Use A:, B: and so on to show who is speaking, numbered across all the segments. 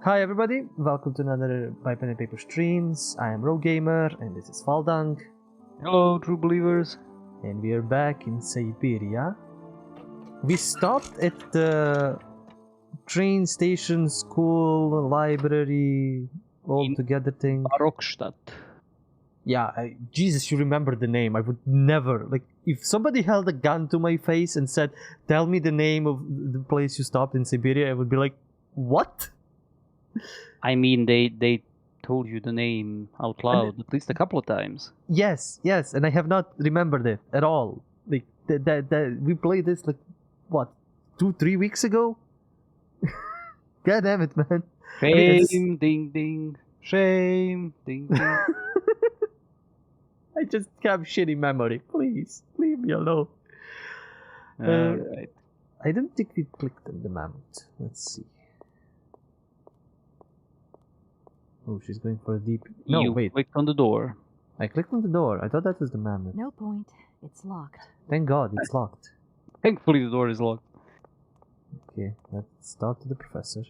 A: Hi everybody, welcome to another By Pen and Paper streams. I am Rogue Gamer and this is Faldang.
B: Hello, true believers.
A: And we are back in Syberia. We stopped at the train station, school, library, all together thing.
B: Barokstadt.
A: Yeah, Jesus, you remember the name. I would never, like, if somebody held a gun to my face and said, tell me the name of the place you stopped in Syberia, I would be like, what?
B: I mean, they told you the name out loud at least a couple of times.
A: Yes, and I have not remembered it at all. Like that we played this like what 2-3 weeks ago. God damn it, man!
B: Shame, ding ding. Shame, ding ding.
A: I just have shitty memory. Please leave me alone.
B: Alright.
A: I don't think we clicked on the mammoth. Let's see. Oh, she's going for a deep. No,
B: You
A: wait.
B: clicked on the door.
A: I clicked on the door. I thought that was the mammoth.
C: No point. It's locked.
A: Thank God, it's locked.
B: Thankfully, the door is locked.
A: Okay, let's talk to the professor.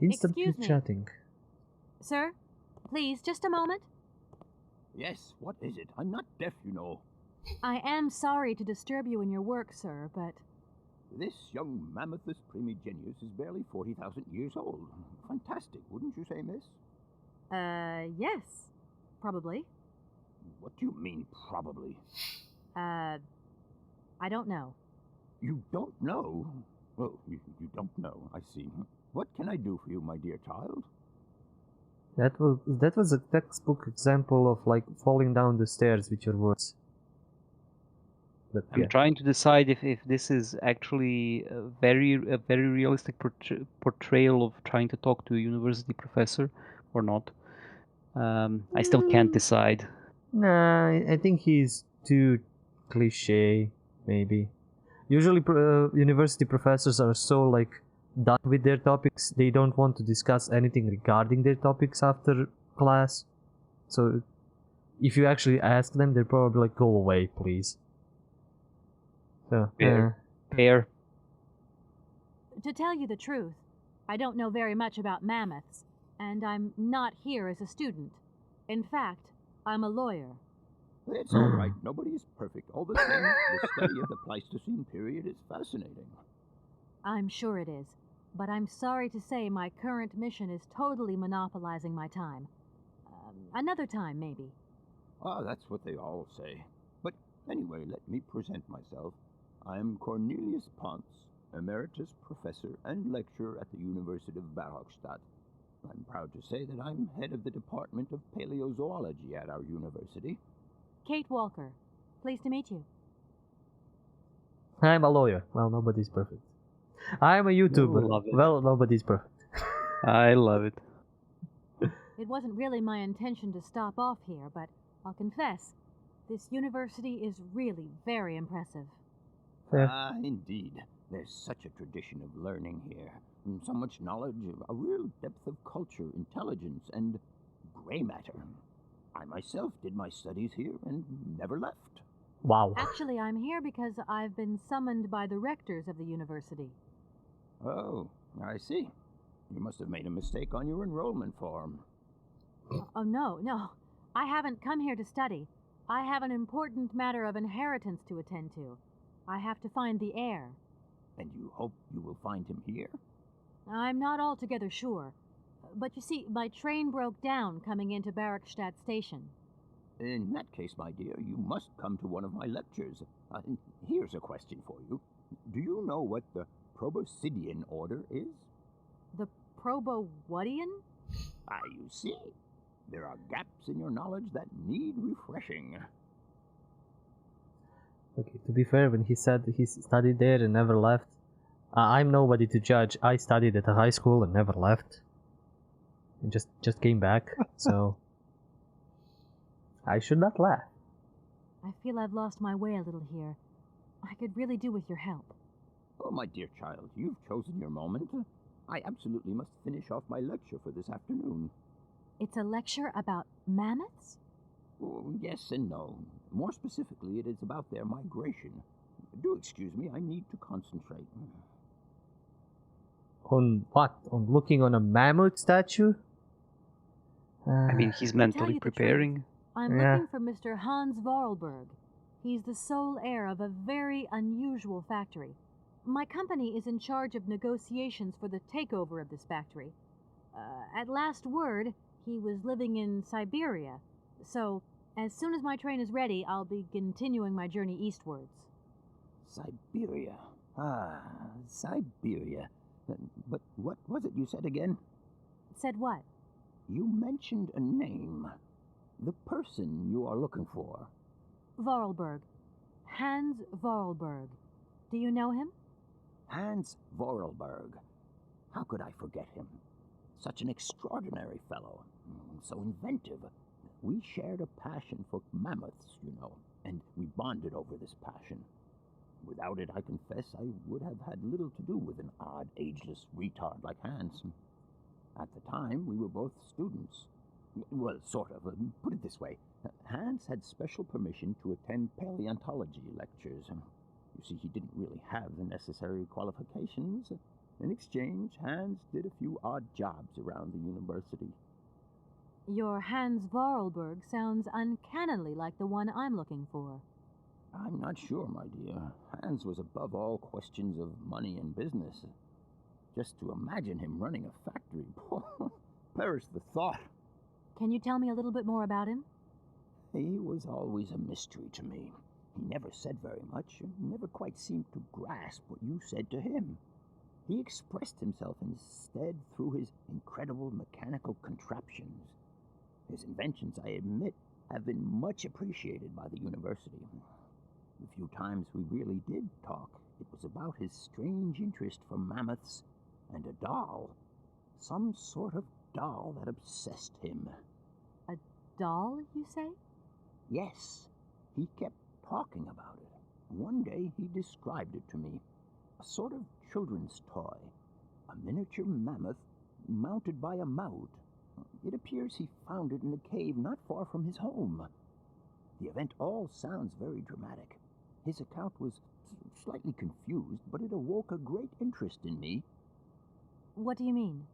A: Instantly
C: Excuse me.
A: chatting.
C: Sir, please, just a moment.
D: Yes, what is it? I'm not deaf, you know.
C: I am sorry to disturb you in your work, sir, but
D: This young mammothus primigenius is barely 40,000 years old. Fantastic, wouldn't you say, miss?
C: yes. Probably.
D: What do you mean, probably?
C: I don't know.
D: You don't know? Oh, you don't know, I see. What can I do for you, my dear child?
A: That was a textbook example of like falling down the stairs with your words. But
B: I'm
A: yeah.
B: trying to decide if this is actually a very realistic portrayal of trying to talk to a university professor or not. I still can't decide.
A: Nah, I think he's too cliche, maybe. Usually university professors are so like done with their topics, they don't want to discuss anything regarding their topics after class. So if you actually ask them, they're probably like, go away, please. So,
B: Fair.
C: To tell you the truth, I don't know very much about mammoths, and I'm not here as a student. In fact, I'm a lawyer.
D: It's all right, nobody is perfect. All the same, the study of the Pleistocene period is fascinating.
C: I'm sure it is, but I'm sorry to say my current mission is totally monopolizing my time. Another time, maybe.
D: Ah, that's what they all say. But anyway, let me present myself. I'm Cornelius Ponce, Emeritus Professor and Lecturer at the University of Barokstadt. I'm proud to say that I'm head of the Department of Paleozoology at our university.
C: Kate Walker. Pleased to meet you.
A: I'm a lawyer. Well, nobody's perfect. I'm a YouTuber.
B: Love it.
A: Well, nobody's perfect.
B: I love it.
C: It wasn't really my intention to stop off here, but I'll confess, this university is really very impressive.
A: Fair.
D: Ah, indeed. There's such a tradition of learning here. And so much knowledge, a real depth of culture, intelligence, and gray matter. I myself did my studies here and never left.
A: Wow.
C: Actually, I'm here because I've been summoned by the rectors of the university.
D: Oh, I see. You must have made a mistake on your enrollment form.
C: Oh, no. I haven't come here to study. I have an important matter of inheritance to attend to. I have to find the heir.
D: And you hope you will find him here?
C: I'm not altogether sure. But you see, my train broke down coming into Barokstadt station.
D: In that case, my dear, you must come to one of my lectures. Here's a question for you. Do you know what the Proboscidean order is?
C: The Probowhatian?
D: Ah, you see. There are gaps in your knowledge that need refreshing.
A: Okay, to be fair, when he said he studied there and never left, I'm nobody to judge. I studied at a high school and never left. And just came back, so I should not laugh.
C: I feel I've lost my way a little here. I could really do with your help.
D: Oh, my dear child, you've chosen your moment. I absolutely must finish off my lecture for this afternoon.
C: It's a lecture about mammoths?
D: Oh, yes and no. More specifically, it is about their migration. Do excuse me, I need to concentrate.
A: On what? On looking on a mammoth statue?
B: I mean, he's
C: tell
B: mentally
C: you the truth.
B: preparing.
C: I'm
A: Yeah.
C: looking for Mr. Hans Vorarlberg. He's the sole heir of a very unusual factory. My company is in charge of negotiations for the takeover of this factory. At last word, he was living in Syberia. So, as soon as my train is ready, I'll be continuing my journey eastwards.
D: Syberia. Ah, Syberia. But what was it you said again?
C: Said what?
D: You mentioned a name. The person you are looking for.
C: Vorarlberg. Hans Vorarlberg. Do you know him?
D: Hans Vorarlberg. How could I forget him? Such an extraordinary fellow. So inventive. We shared a passion for mammoths, you know, and we bonded over this passion. Without it, I confess, I would have had little to do with an odd, ageless retard like Hans. At the time, we were both students. Well, sort of. Put it this way. Hans had special permission to attend paleontology lectures. You see, he didn't really have the necessary qualifications. In exchange, Hans did a few odd jobs around the university.
C: Your Hans Vorarlberg sounds uncannily like the one I'm looking for.
D: I'm not sure, my dear. Hans was above all questions of money and business. Just to imagine him running a factory, perish the thought.
C: Can you tell me a little bit more about him?
D: He was always a mystery to me. He never said very much, and never quite seemed to grasp what you said to him. He expressed himself instead through his incredible mechanical contraptions. His inventions, I admit, have been much appreciated by the university. The few times we really did talk, it was about his strange interest for mammoths and a doll. Some sort of doll that obsessed him.
C: A doll, you say?
D: Yes, he kept talking about it. One day he described it to me. A sort of children's toy. A miniature mammoth mounted by a mount. It appears he found it in a cave not far from his home. The event all sounds very dramatic. His account was slightly confused, but it awoke a great interest in me.
C: What do you mean?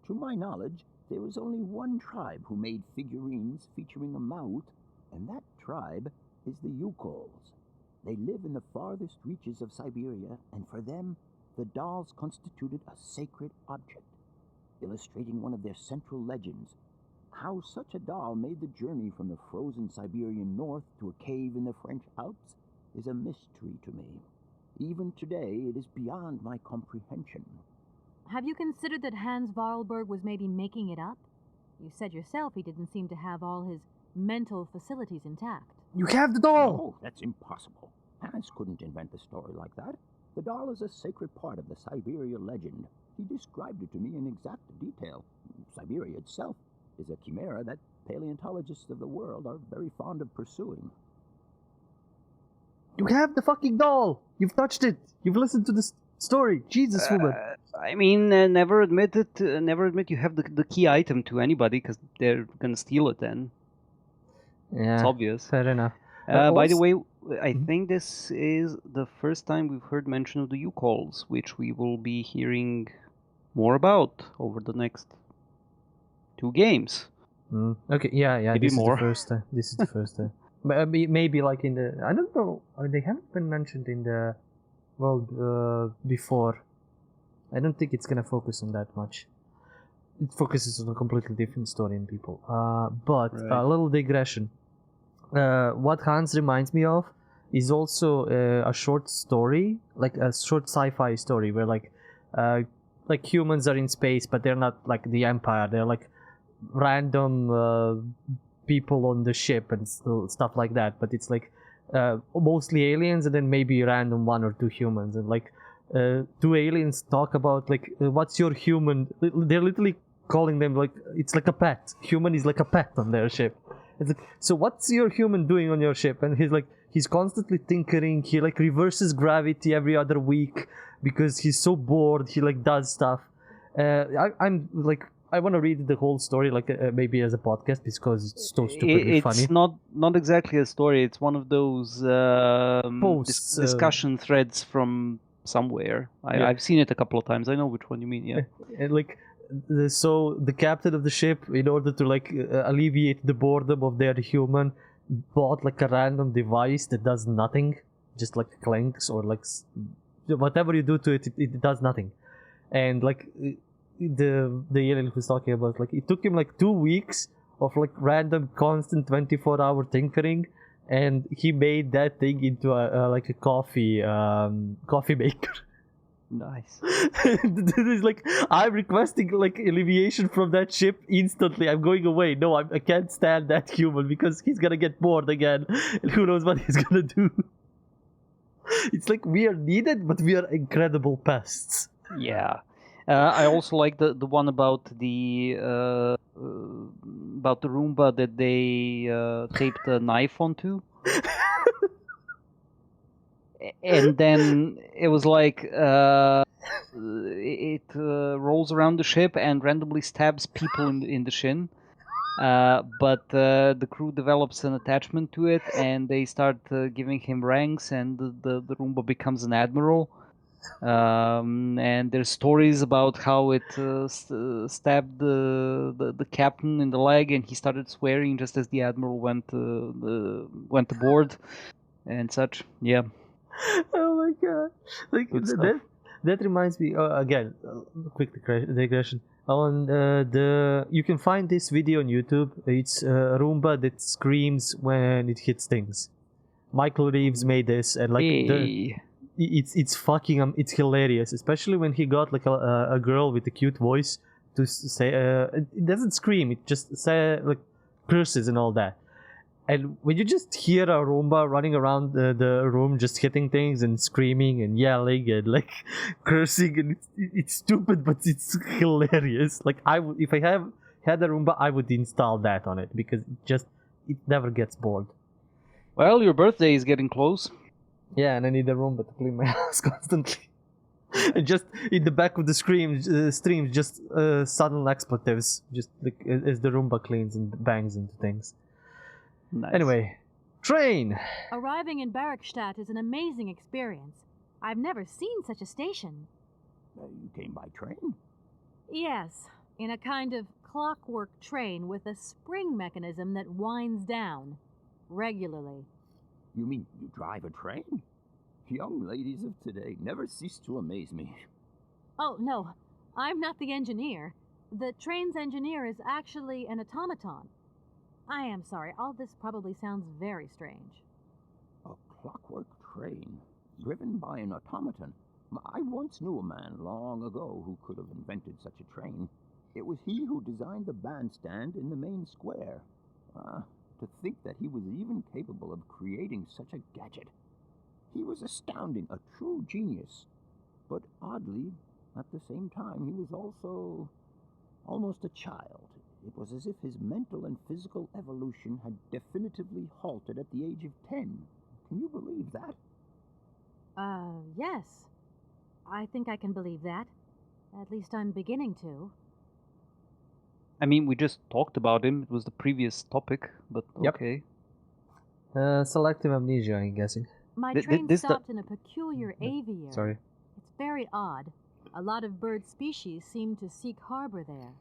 D: To my knowledge, there was only one tribe who made figurines featuring a mouth, and that tribe is the Yukols. They live in the farthest reaches of Syberia, and for them, the dolls constituted a sacred object, illustrating one of their central legends. How such a doll made the journey from the frozen Siberian north to a cave in the French Alps is a mystery to me. Even today, it is beyond my comprehension.
C: Have you considered that Hans Vorarlberg was maybe making it up? You said yourself he didn't seem to have all his mental facilities intact.
A: You have the doll!
D: No, that's impossible. Hans couldn't invent a story like that. The doll is a sacred part of the Syberia legend. He described it to me in exact detail. Syberia itself is a chimera that paleontologists of the world are very fond of pursuing.
A: You have the fucking doll! You've touched it! You've listened to the story! Jesus, woman!
B: I mean, never admit it. Never admit you have the key item to anybody, because they're gonna steal it. Then
A: Yeah,
B: it's obvious.
A: fair enough.
B: By the
A: Also-
B: way, I think this is the first time we've heard mention of the U-calls, which we will be hearing more about over the next 2 games.
A: Okay, yeah,
B: Maybe
A: this
B: more.
A: is the first time. This is the first time. But maybe like in the... I don't know. They haven't been mentioned in the world before. I don't think it's gonna focus on that much. It focuses on a completely different story and people. But
B: Right.
A: a little digression. What Hans reminds me of is also a short story, like a short sci-fi story where like humans are in space, but they're not like the Empire. They're like random people on the ship and stuff like that. But it's like mostly aliens, and then maybe random 1 or 2 humans, and like 2 aliens talk about like what's your human. They're literally calling them like it's like a pet. Human is like a pet on their ship. It's like, so what's your human doing on your ship? And he's constantly tinkering. He like reverses gravity every other week because he's so bored. He like does stuff. I'm like, I want to read the whole story like maybe as a podcast because it's so stupidly funny.
B: It's not exactly a story. It's one of those
A: Posts,
B: discussion threads from somewhere.
A: Yeah.
B: I've seen it a couple of times. I know which one you mean. Yeah.
A: And like, so the captain of the ship, in order to like alleviate the boredom of their human, bought like a random device that does nothing, just like clanks or like whatever you do to it, it does nothing. And like the alien who's talking about, like it took him like 2 weeks of like random constant 24-hour tinkering, and he made that thing into a like a coffee maker.
B: Nice.
A: It's like, I'm requesting like alleviation from that ship instantly. I'm going away. No, I can't stand that human because he's gonna get bored again, and who knows what he's gonna do. It's like we are needed, but we are incredible pests.
B: Yeah. I also like the one about the Roomba that they taped a knife onto. And then it was like it rolls around the ship and randomly stabs people in the shin. But the crew develops an attachment to it, and they start giving him ranks, and the Roomba becomes an admiral. And there's stories about how it stabbed the captain in the leg, and he started swearing just as the admiral went aboard, and such. Yeah.
A: Oh my god! Like that reminds me again. Quick digression. On you can find this video on YouTube. It's a Roomba that screams when it hits things. Michael Reeves made this, and like it's fucking it's hilarious, especially when he got like a girl with a cute voice to say it doesn't scream, it just say like curses and all that. And when you just hear a Roomba running around the room, just hitting things and screaming and yelling and like cursing, and it's stupid, but it's hilarious. Like if I had a Roomba, I would install that on it because it never gets bored.
B: Well, your birthday is getting close.
A: Yeah, and I need a Roomba to clean my house constantly. And just in the back of the streams, just sudden expletives, just like as the Roomba cleans and bangs into things.
B: Nice.
A: Anyway, train!
C: Arriving in Barrackstadt is an amazing experience. I've never seen such a station.
D: You came by train?
C: Yes, in a kind of clockwork train with a spring mechanism that winds down regularly.
D: You mean you drive a train? Young ladies of today never cease to amaze me.
C: Oh, no, I'm not the engineer. The train's engineer is actually an automaton. I am sorry, all this probably sounds very strange.
D: A clockwork train, driven by an automaton. I once knew a man long ago who could have invented such a train. It was he who designed the bandstand in the main square. To think that he was even capable of creating such a gadget. He was astounding, a true genius. But oddly, at the same time, he was also almost a child. It was as if his mental and physical evolution had definitively halted at the age of 10. Can you believe that?
C: Yes. I think I can believe that. At least I'm beginning to.
B: I mean, we just talked about him. It was the previous topic, but
A: Yep.
B: okay.
A: Selective amnesia, I'm guessing.
C: My train stopped in a peculiar aviary.
A: Sorry.
C: It's very odd. A lot of bird species seem to seek harbor there.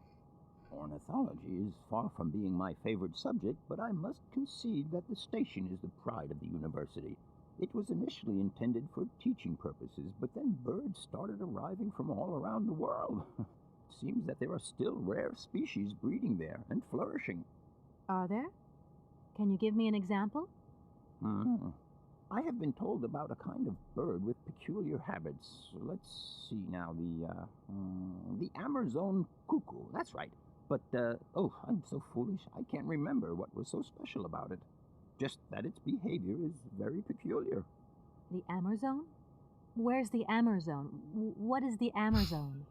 D: Ornithology is far from being my favorite subject, but I must concede that the station is the pride of the university. It was initially intended for teaching purposes, but then birds started arriving from all around the world. It seems that there are still rare species breeding there and flourishing.
C: Are there? Can you give me an example?
D: I have been told about a kind of bird with peculiar habits. Let's see now, the Amazon cuckoo, that's right. But, I'm so foolish, I can't remember what was so special about it. Just that its behavior is very peculiar.
C: The Amazon? Where's the Amazon? What is the Amazon?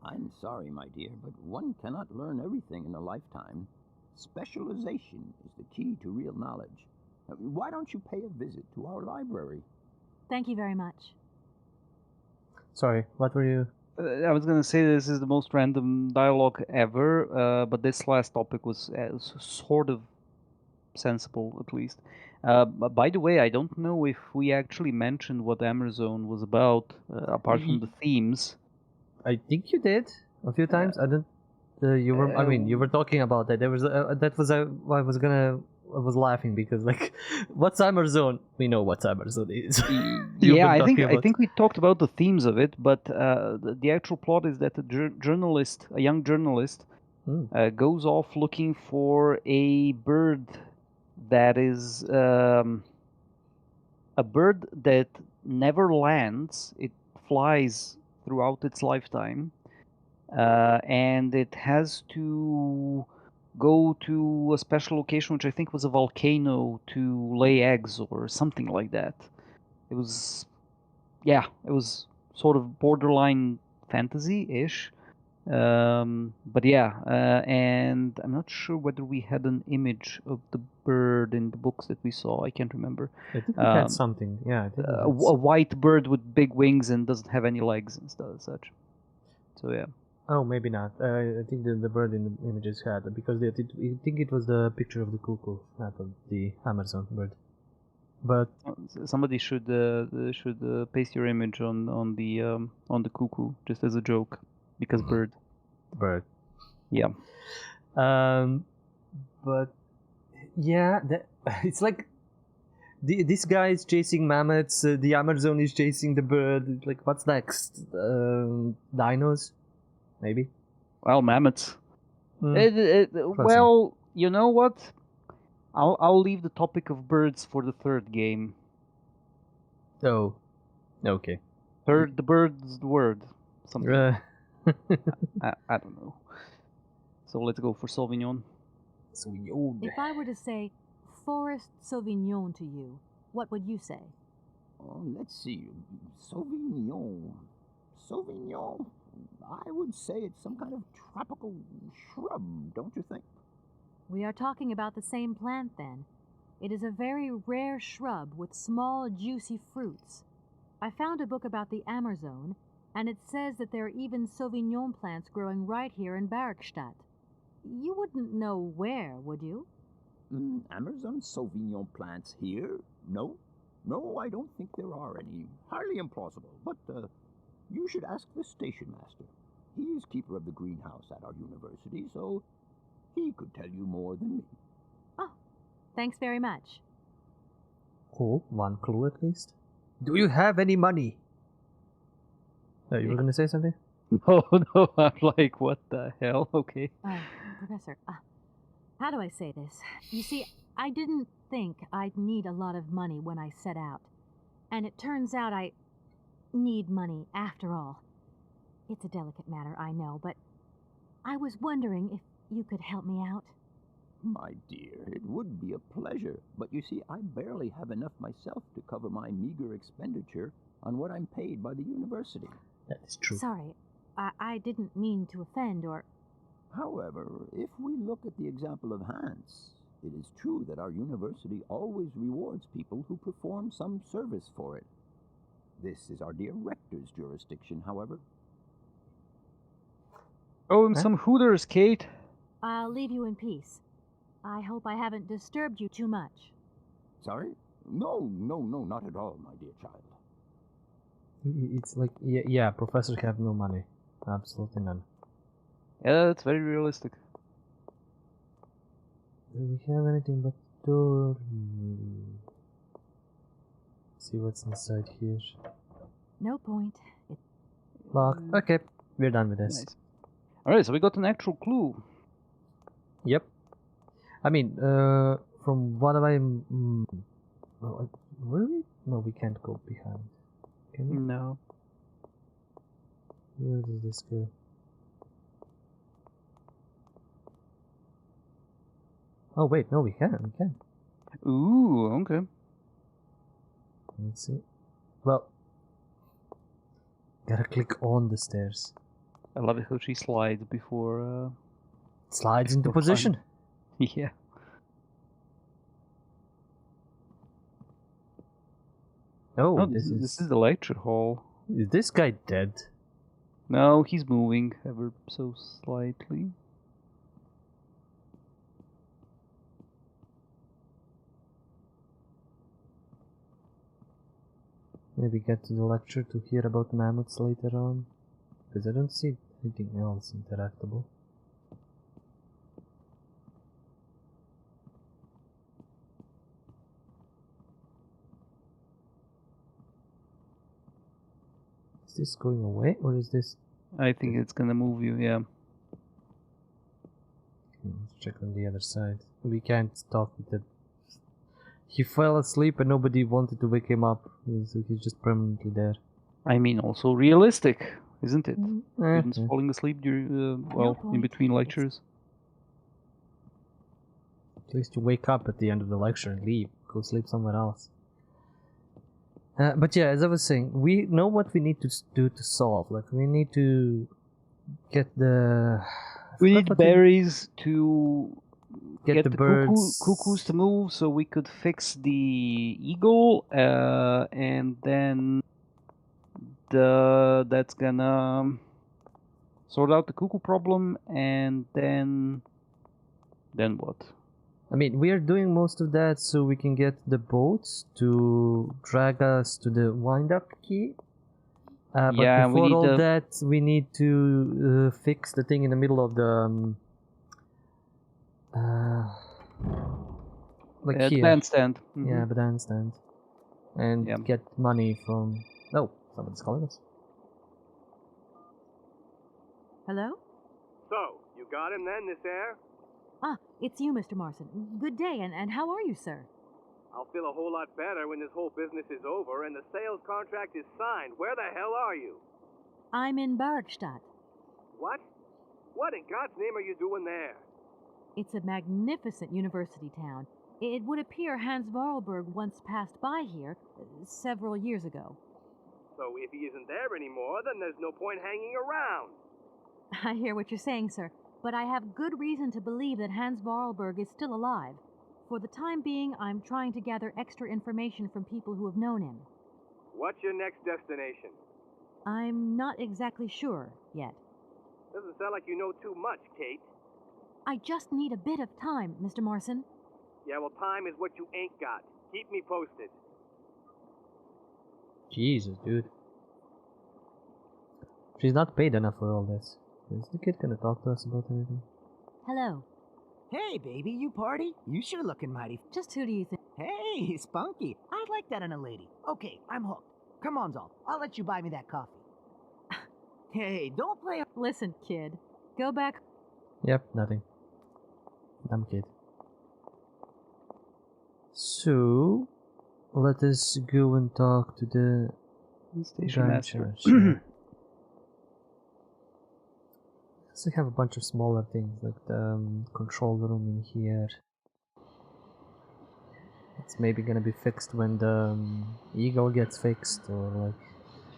D: I'm sorry, my dear, but one cannot learn everything in a lifetime. Specialization is the key to real knowledge. Why don't you pay a visit to our library?
C: Thank you very much.
A: Sorry, what were you...
B: I was going to say this is the most random dialogue ever, but this last topic was sort of sensible at least. By the way, I don't know if we actually mentioned what Amazon was about, apart from the themes.
A: I think you did a few times. I don't. You were. I mean, you were talking about that. There was. I was laughing because like, what's Amazon? We know what Amazon is. You've
B: Yeah,
A: been talking
B: I
A: about-
B: think we talked about the themes of it, but the actual plot is that a young journalist, goes off looking for a bird that is a bird that never lands. It flies throughout its lifetime, and it has to go to a special location, which I think was a volcano, to lay eggs or something like that. It was, yeah, it was sort of borderline fantasy-ish. But yeah, and I'm not sure whether we had an image of the bird in the books that we saw. I can't remember.
A: I think we had something. Yeah, I think we had
B: A white bird with big wings and doesn't have any legs and stuff such. So yeah.
A: Oh, maybe not. I think the bird in the images had because I think it was the picture of the cuckoo, not of the Amazon bird. But
B: Somebody should paste your image on the cuckoo just as a joke, because bird. Yeah.
A: But yeah, it's like this guy is chasing mammoths. The Amazon is chasing the bird. Like, what's next? Dinos, maybe.
B: Well, mammoths. Well, you know what? I'll leave the topic of birds for the third game.
A: Oh, okay.
B: The bird's the word. Something. I don't know. So let's go for Sauvignon.
C: If I were to say Forest Sauvignon to you, what would you say?
D: Oh, let's see. Sauvignon. Sauvignon? I would say it's some kind of tropical shrub, don't you think?
C: We are talking about the same plant then. It is a very rare shrub with small, juicy fruits. I found a book about the Amazon, and it says that there are even Sauvignon plants growing right here in Bergstadt. You wouldn't know where, would you?
D: Amazon Sauvignon plants here? No. No, I don't think there are any. Highly implausible. But you should ask the station master. He is keeper of the greenhouse at our university, so he could tell you more than me.
C: Oh, thanks very much.
A: Cool. One clue at least. Do you have any money? You were going to say something?
B: No, I'm like, what the hell? Okay.
C: Professor, how do I say this? You see, I didn't think I'd need a lot of money when I set out. And it turns out I need money after all. It's a delicate matter, I know, but I was wondering if you could help me out.
D: My dear, it would be a pleasure, but you see, I barely have enough myself to cover my meager expenditure on what I'm paid by the university.
A: That is true.
C: Sorry, I didn't mean to offend or...
D: However, if we look at the example of Hans, it is true that our university always rewards people who perform some service for it. This is our dear rector's jurisdiction, however.
B: Oh, and some Hooters, Kate.
C: I'll leave you in peace. I hope I haven't disturbed you too much.
D: Sorry? No, not at all, my dear child.
A: It's like, yeah, professors have no money. Absolutely none.
B: Yeah, that's very realistic.
A: Do we have anything but door? See what's inside here.
C: No point.
A: Locked. Okay, we're done with this.
B: Nice. Alright, so we got an actual clue.
A: Yep. I mean, from what I'm... really? No, we can't go behind. Can we?
B: No.
A: Where does this go? Oh wait, no, we can.
B: Ooh, okay.
A: Let's see. Well, gotta click on the stairs.
B: I love it how she slides before.
A: Slides into
B: before
A: position.
B: Yeah.
A: Oh,
B: Oh,
A: this
B: this is the lecture hall.
A: Is this guy dead?
B: No, he's moving ever so slightly.
A: Maybe get to the lecture to hear about mammoths later on. Because I don't see anything else interactable. Is this going away or is this...
B: I think it's gonna move you, yeah.
A: Let's check on the other side. We can't talk with the... He fell asleep and nobody wanted to wake him up. So he's just permanently there.
B: I mean, also realistic, isn't it? Students
A: Mhm.
B: falling asleep during, well, in
C: point.
B: between lectures.
A: At least you wake up at the end of the lecture and leave. Go sleep somewhere else. But yeah, as I was saying, we know what we need to do to solve. Like, we need to get the...
B: We
A: I
B: need
A: forgot what
B: berries to
A: Get the birds...
B: cuckoos to move, so we could fix the eagle, and then that's gonna sort out the cuckoo problem, and then what?
A: I mean, we are doing most of that so we can get the boats to drag us to the wind-up key. But
B: Yeah, we
A: before
B: need
A: all
B: the-
A: that, we need to fix the thing in the middle of the... like
B: The
A: here.
B: bandstand.
A: Yeah, the bandstand. And
B: Yeah.
A: get money from... Oh, somebody's calling us.
C: Hello?
E: So, you got him then, this air?
C: Ah, it's you, Mr. Marson. Good day, and how are you, sir?
E: I'll feel a whole lot better when this whole business is over and the sales contract is signed. Where the hell are you?
C: I'm in Barkstadt.
E: What? What in God's name are you doing there?
C: It's a magnificent university town. It would appear Hans Vorarlberg once passed by here several years ago.
E: So if he isn't there anymore, then there's no point hanging around.
C: I hear what you're saying, sir, but I have good reason to believe that Hans Vorarlberg is still alive. For the time being, I'm trying to gather extra information from people who have known him.
E: What's your next destination?
C: I'm not exactly sure yet.
E: Doesn't sound like you know too much, Kate.
C: I just need a bit of time, Mr. Marson.
E: Yeah, well, time is what you ain't got. Keep me posted.
A: Jesus, dude. She's not paid enough for all this. Is the kid gonna talk to us about anything?
C: Hello.
F: Hey, baby, you party? You sure looking mighty.
C: Just who do you think?
F: Hey, spunky. I'd like that in a lady. Okay, I'm hooked. Come on, Zol. I'll let you buy me that coffee. Hey, don't play.
C: Listen, kid. Go back.
A: Yep, nothing. Dumb kid. So, let us go and talk to the
B: Station
A: Grand
B: master.
A: Church. Yeah. So we have a bunch of smaller things like the control room in here. It's maybe gonna be fixed when the eagle gets fixed, or like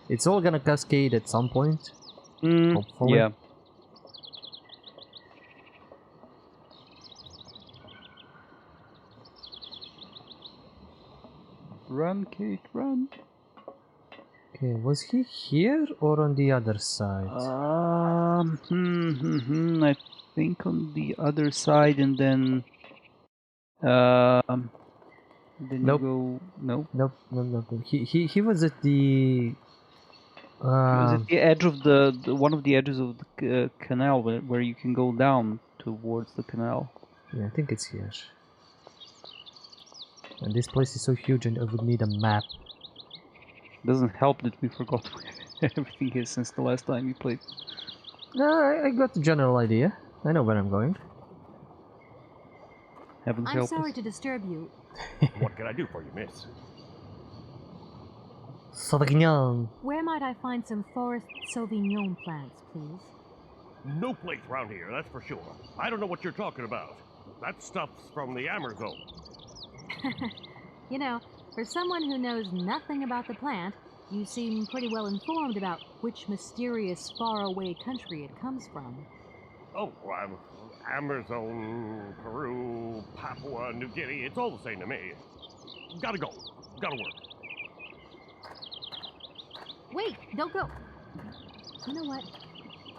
A: it's all gonna cascade at some point. Hopefully.
B: Yeah. Run, Kate, run.
A: Okay, was he here or on the other side?
B: I think on the other side, and then
A: Nope.
B: you go. No.
A: Nope. He was at the.
B: It was at the edge of the one of the edges of the canal where you can go down towards the canal.
A: Yeah, I think it's here. And this place is so huge, and I would need a map.
B: Doesn't help that we forgot where everything is since the last time we played.
A: No, I got the general idea. I know where I'm going.
B: Heavens
C: I'm
B: help
C: sorry
B: us.
C: to disturb you.
G: What can I do for you, miss?
A: Sauvignon.
C: Where might I find some forest Sauvignon plants, please?
G: No place around here, that's for sure. I don't know what you're talking about. That stuff's from the Amazon.
C: You know, for someone who knows nothing about the plant, you seem pretty well informed about which mysterious faraway country it comes from.
G: Oh, Amazon, Peru, Papua New Guinea, it's all the same to me. Gotta go. Gotta work.
C: Wait, don't go. You know what?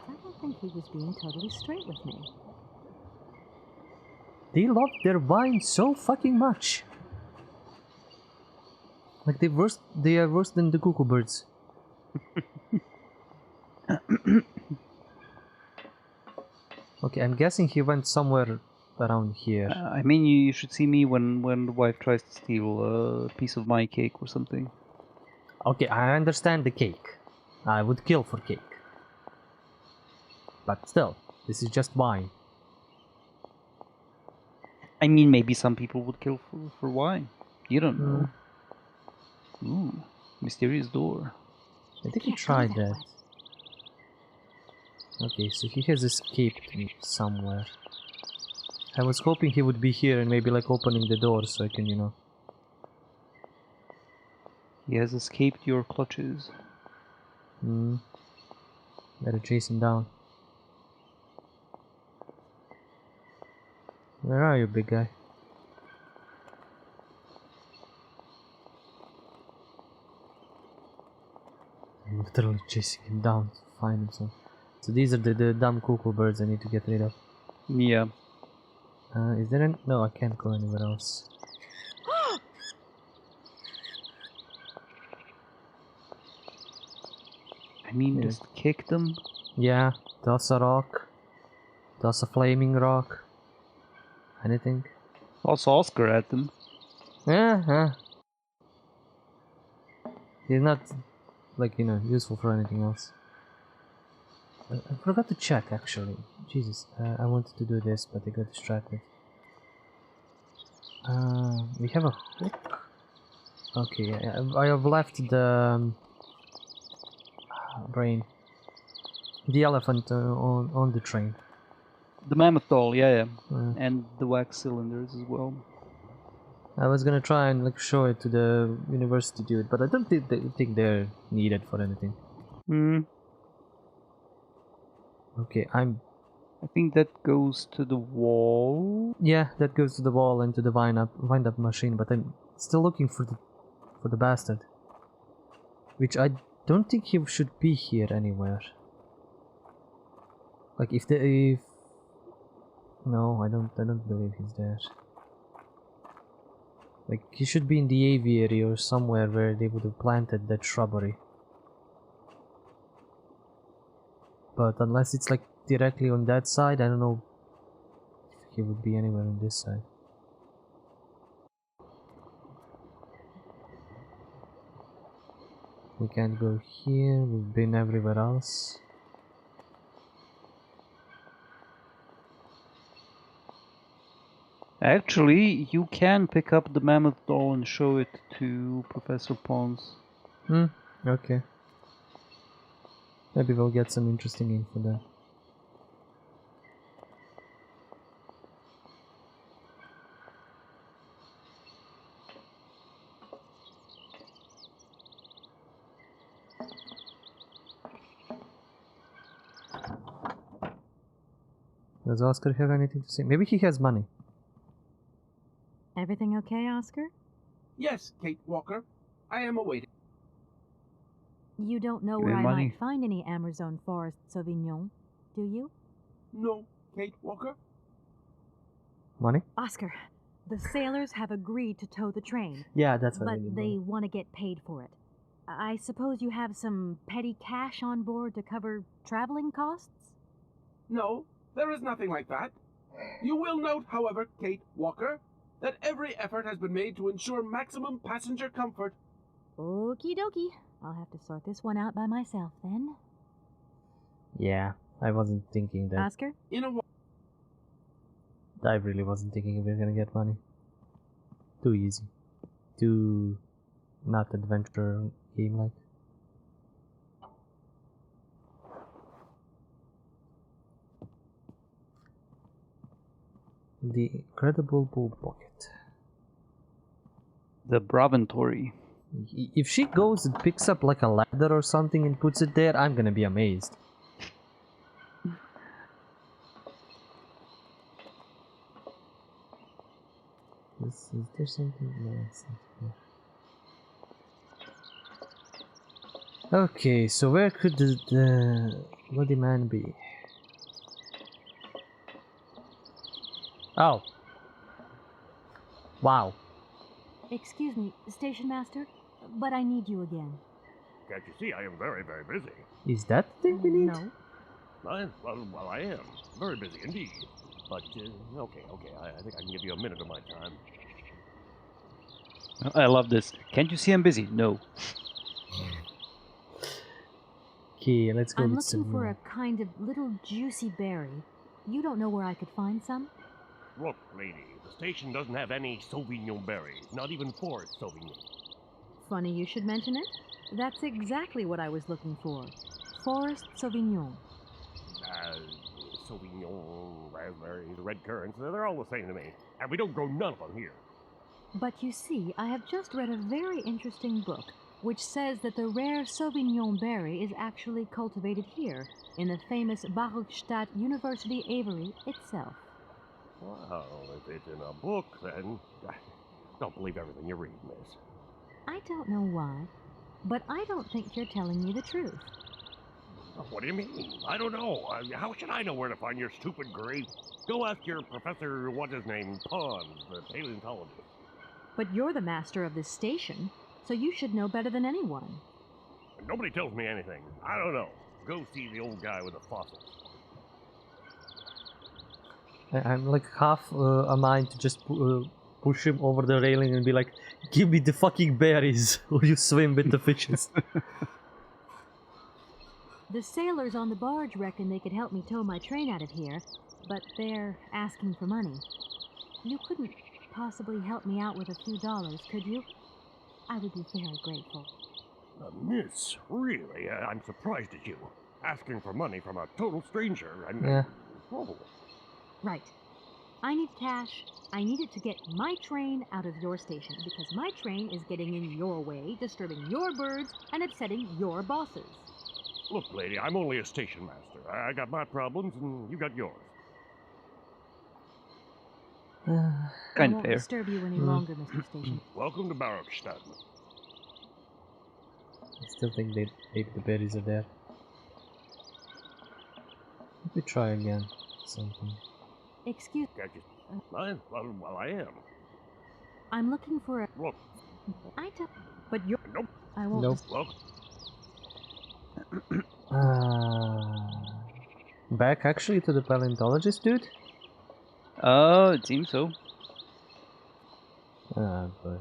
C: I don't think he was being totally straight with me.
A: They love their wine so fucking much. Like they are worse than the cuckoo birds. Okay, I'm guessing he went somewhere around here.
B: I mean, you should see me when the wife tries to steal a piece of my cake or something.
A: Okay, I understand the cake. I would kill for cake. But still, this is just wine.
B: I mean, maybe some people would kill for wine. You don't know. Ooh, mysterious door.
A: I think he
C: Can't go
A: tried
C: that
A: that.
C: way.
A: Okay, so he has escaped me somewhere. I was hoping he would be here and maybe like opening the door so I can, you know.
B: He has escaped your clutches.
A: Better chase him down. Where are you, big guy? I'm literally chasing him down to find him. So these are the dumb cuckoo birds I need to get rid of.
B: Yeah.
A: Is there any? No, I can't go anywhere else.
B: I mean,
A: Yeah.
B: just kick them.
A: Yeah, toss a rock. Toss a flaming rock. Anything?
B: Toss Oscar at them.
A: Yeah. He's not, like, you know, useful for anything else. I forgot to check, actually. Jesus, I wanted to do this, but I got distracted. We have a hook. Okay, I have left the brain. The elephant on the train.
B: The mammoth doll, yeah.
A: Uh,
B: And the wax cylinders as well.
A: I was gonna try and like show it to the university dude, but I don't think they're needed for anything. Okay,
B: I think that goes to the wall.
A: yeah, that goes to the wall and to the wind up machine, but I'm still looking for the bastard. Which I don't think he should be here anywhere. Like if no, I don't believe he's there. Like he should be in the aviary or somewhere where they would have planted that shrubbery. But unless it's like directly on that side, I don't know if he would be anywhere on this side. We can't go here, we've been everywhere else.
B: Actually, you can pick up the mammoth doll and show it to Professor Pons.
A: Okay. Maybe we'll get some interesting info there. Does Oscar have anything to say? Maybe he has money.
C: Everything okay, Oscar?
H: Yes, Kate Walker. I am awaiting.
C: You don't know
B: Give
C: where
B: me
C: I
B: money.
C: might find any Amazon forest Sauvignon, do you?
H: No, Kate Walker.
A: Money?
C: Oscar, the sailors have agreed to tow the train,
A: Yeah, that's what I
C: but
A: need.
C: they want to get paid for it. I suppose you have some petty cash on board to cover traveling costs?
H: No, there is nothing like that. You will note, however, Kate Walker, that every effort has been made to ensure maximum passenger comfort.
C: Okie dokie. I'll have to sort this one out by myself then.
A: Yeah, I wasn't thinking that.
C: Oscar?
H: In a
A: I really wasn't thinking we were gonna get money. Too easy. Too not adventure game like. The Incredible Bull Pocket.
B: The Braventory.
A: If she goes and picks up like a ladder or something and puts it there, I'm gonna be amazed. Is there something? No, it's not there. Okay, so where could the bloody man be? Oh. Wow.
C: Excuse me, Station Master. but I need you again.
G: Can't you see I am very, very busy?
A: Is that the thing we need?
C: No.
G: Well, I am. Very busy indeed. But, okay. I think I can give you a minute of my time.
B: I love this. Can't you see I'm busy? No.
A: Okay, let's go
C: I'm
A: with
C: looking
A: some
C: for
A: more.
C: a kind of little juicy berry. You don't know where I could find some?
G: Look, lady, the station doesn't have any Sauvignon berries, not even Forest Sauvignon.
C: Funny you should mention it. That's exactly what I was looking for. Forest Sauvignon.
G: Sauvignon, raspberries, red currants, they're all the same to me. And we don't grow none of them here.
C: But you see, I have just read a very interesting book which says that the rare Sauvignon berry is actually cultivated here, in the famous Barokstadt University aviary itself.
G: Well, if it's in a book, then don't believe everything you read, miss.
C: I don't know why, but I don't think you're telling me the truth.
G: What do you mean? I don't know. How should I know where to find your stupid grape? Go ask your professor, what's his name, Pons, the paleontologist.
C: But you're the master of this station, so you should know better than anyone.
G: Nobody tells me anything. I don't know. Go see the old guy with the fossils.
A: I'm like half a mind to just push him over the railing and be like, give me the fucking berries, or you swim with the fishes.
C: The sailors on the barge reckon they could help me tow my train out of here, but they're asking for money. You couldn't possibly help me out with a few dollars, could you? I would be very grateful.
G: Miss, really, I'm surprised at you. Asking for money from a total stranger, and...
A: Yeah.
G: Oh.
C: Right. I need cash. I need it to get my train out of your station, because my train is getting in your way, disturbing your birds, and upsetting your bosses.
G: Look, lady, I'm only a station master. I got my problems, and you got yours.
C: I
B: Kind of
C: won't
B: fair.
C: disturb you any longer, Mr. Station.
G: Welcome to Barokstadt.
A: I still think maybe the berries are there. Let me try again. Something.
C: Excuse
G: Can't you... Well, I am.
C: I'm looking for a...
G: Look,
C: I don't... But you're...
G: nope.
C: I won't...
A: Nope.
G: Well,
A: Back actually to the paleontologist, dude?
B: Oh, it seems so.
A: Ah, boy.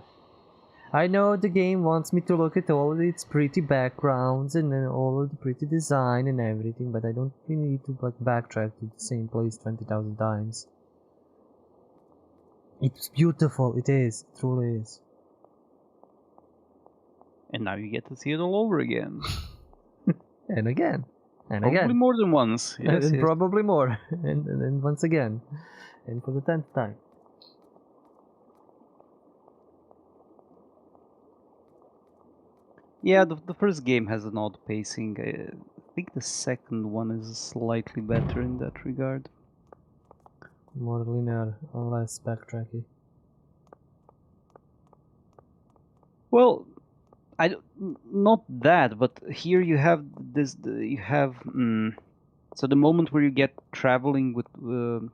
A: I know the game wants me to look at all of its pretty backgrounds and then all of the pretty design and everything, but I don't really need to like backtrack to the same place 20,000 times. It's beautiful, it is, it truly is.
B: And now you get to see it all over again.
A: And again, and
B: Probably
A: again,
B: more than once. Yes,
A: and
B: yes.
A: probably more, and then once again, and for the 10th time.
B: Yeah, the first game has an odd pacing. I think the second one is slightly better in that regard.
A: More linear, less backtracky.
B: Well, not that, but here you have this. So the moment where you get traveling with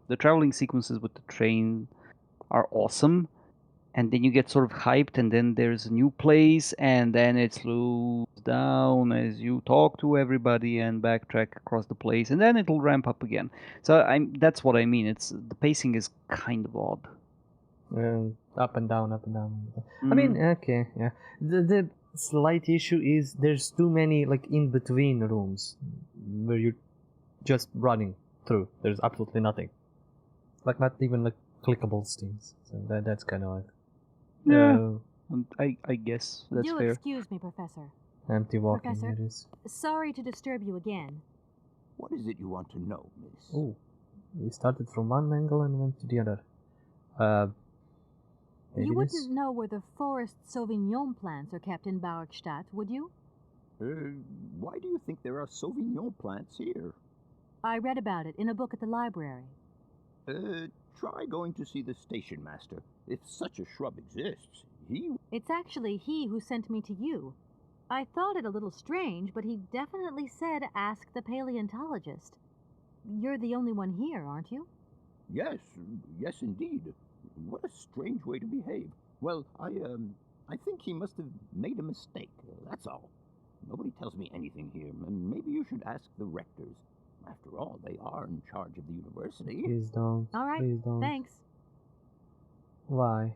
B: the traveling sequences with the train are awesome, and then you get sort of hyped, and then there's a new place, and then it slows down as you talk to everybody and backtrack across the place, and then it'll ramp up again. So that's what I mean. It's the pacing is kind of odd.
A: Up and down, up and down. I mean, okay, yeah. The slight issue is there's too many like in between rooms where you're just running through. There's absolutely nothing. Like not even like clickable things. So that's kind of like
B: I guess that's
C: Do
B: fair.
C: excuse me, Professor.
A: empty walking.
C: Professor?
A: It is.
C: Sorry to disturb you again.
D: What is it you want to know, miss?
A: Oh, we started from one angle and went to the other. Maybe
C: You
A: this?
C: wouldn't know where the Forest Sauvignon plants are kept in Barokstadt, would you?
D: Why do you think there are Sauvignon plants here?
C: I read about it in a book at the library.
D: Try going to see the station master. If such a shrub exists,
C: It's actually he who sent me to you. I thought it a little strange, but he definitely said ask the paleontologist. You're the only one here, aren't you?
D: Yes, indeed. What a strange way to behave. Well, I think he must have made a mistake, that's all. Nobody tells me anything here, and maybe you should ask the rectors. After all, they are in charge of the university.
A: Please don't.
C: All right,
A: Please don't.
C: thanks.
A: Why?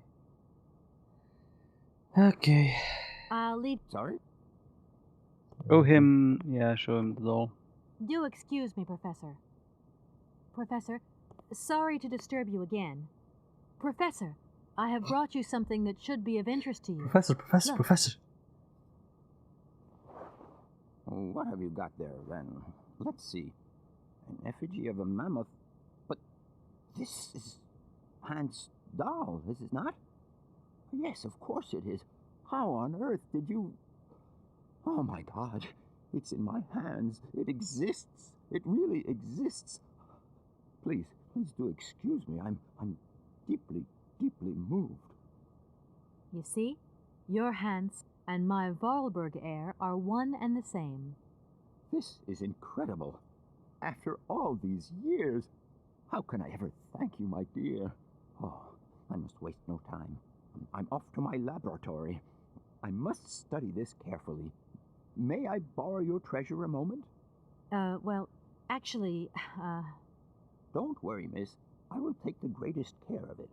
A: Okay.
C: I'll leave.
D: Sorry?
B: Show him, yeah, show him the doll.
C: Do excuse me, Professor. Professor, sorry to disturb you again. Professor, I have brought you something that should be of interest to you.
A: Professor,
C: Look.
A: Professor.
D: What have you got there, then? Let's see. An effigy of a mammoth. But this is Hans' doll, is it not? Yes, of course it is. How on earth did you... Oh my God, it's in my hands. It exists. It really exists. Please do excuse me. I'm deeply, deeply moved.
C: You see, your Hans and my Vorarlberg heir are one and the same.
D: This is incredible. After all these years, how can I ever thank you, my dear? Oh, I must waste no time. I'm off to my laboratory. I must study this carefully. May I borrow your treasure a moment?
C: Well, actually,
D: Don't worry, miss. I will take the greatest care of it.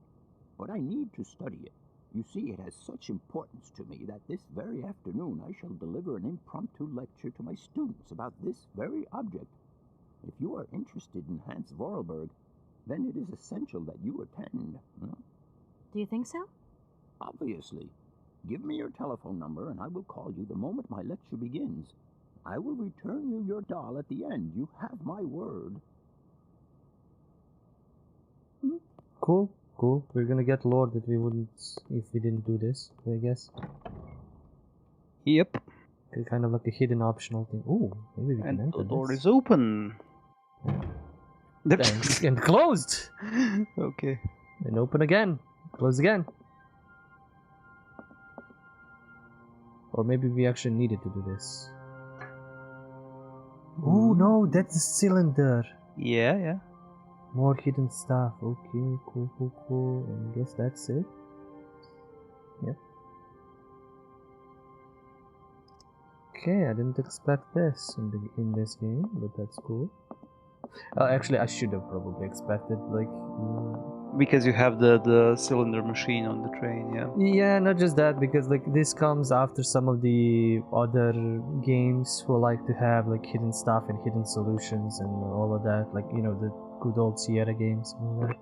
D: But I need to study it. You see, it has such importance to me that this very afternoon I shall deliver an impromptu lecture to my students about this very object. If you are interested in Hans Vorarlberg, then it is essential that you attend.
C: do you think so?
D: Obviously. Give me your telephone number and I will call you the moment my lecture begins. I will return you your doll at the end. You have my word.
A: Cool. We're gonna get lore that we wouldn't if we didn't do this, I guess.
B: Yep.
A: Kind of like a hidden optional thing. Ooh, maybe we can
B: And
A: enter
B: the door
A: this.
B: is open.
A: And closed!
B: Okay.
A: And open again. Close again. Or maybe we actually needed to do this. Oh no, that's the cylinder.
B: Yeah.
A: More hidden stuff. Okay, cool. And I guess that's it. Yep. Okay, I didn't expect this in this game, but that's cool. Actually, I should have probably expected like.
B: Because you have the cylinder machine on the train, yeah.
A: Yeah, not just that, because like this comes after some of the other games who like to have like hidden stuff and hidden solutions and all of that, like you know the good old Sierra games and all that.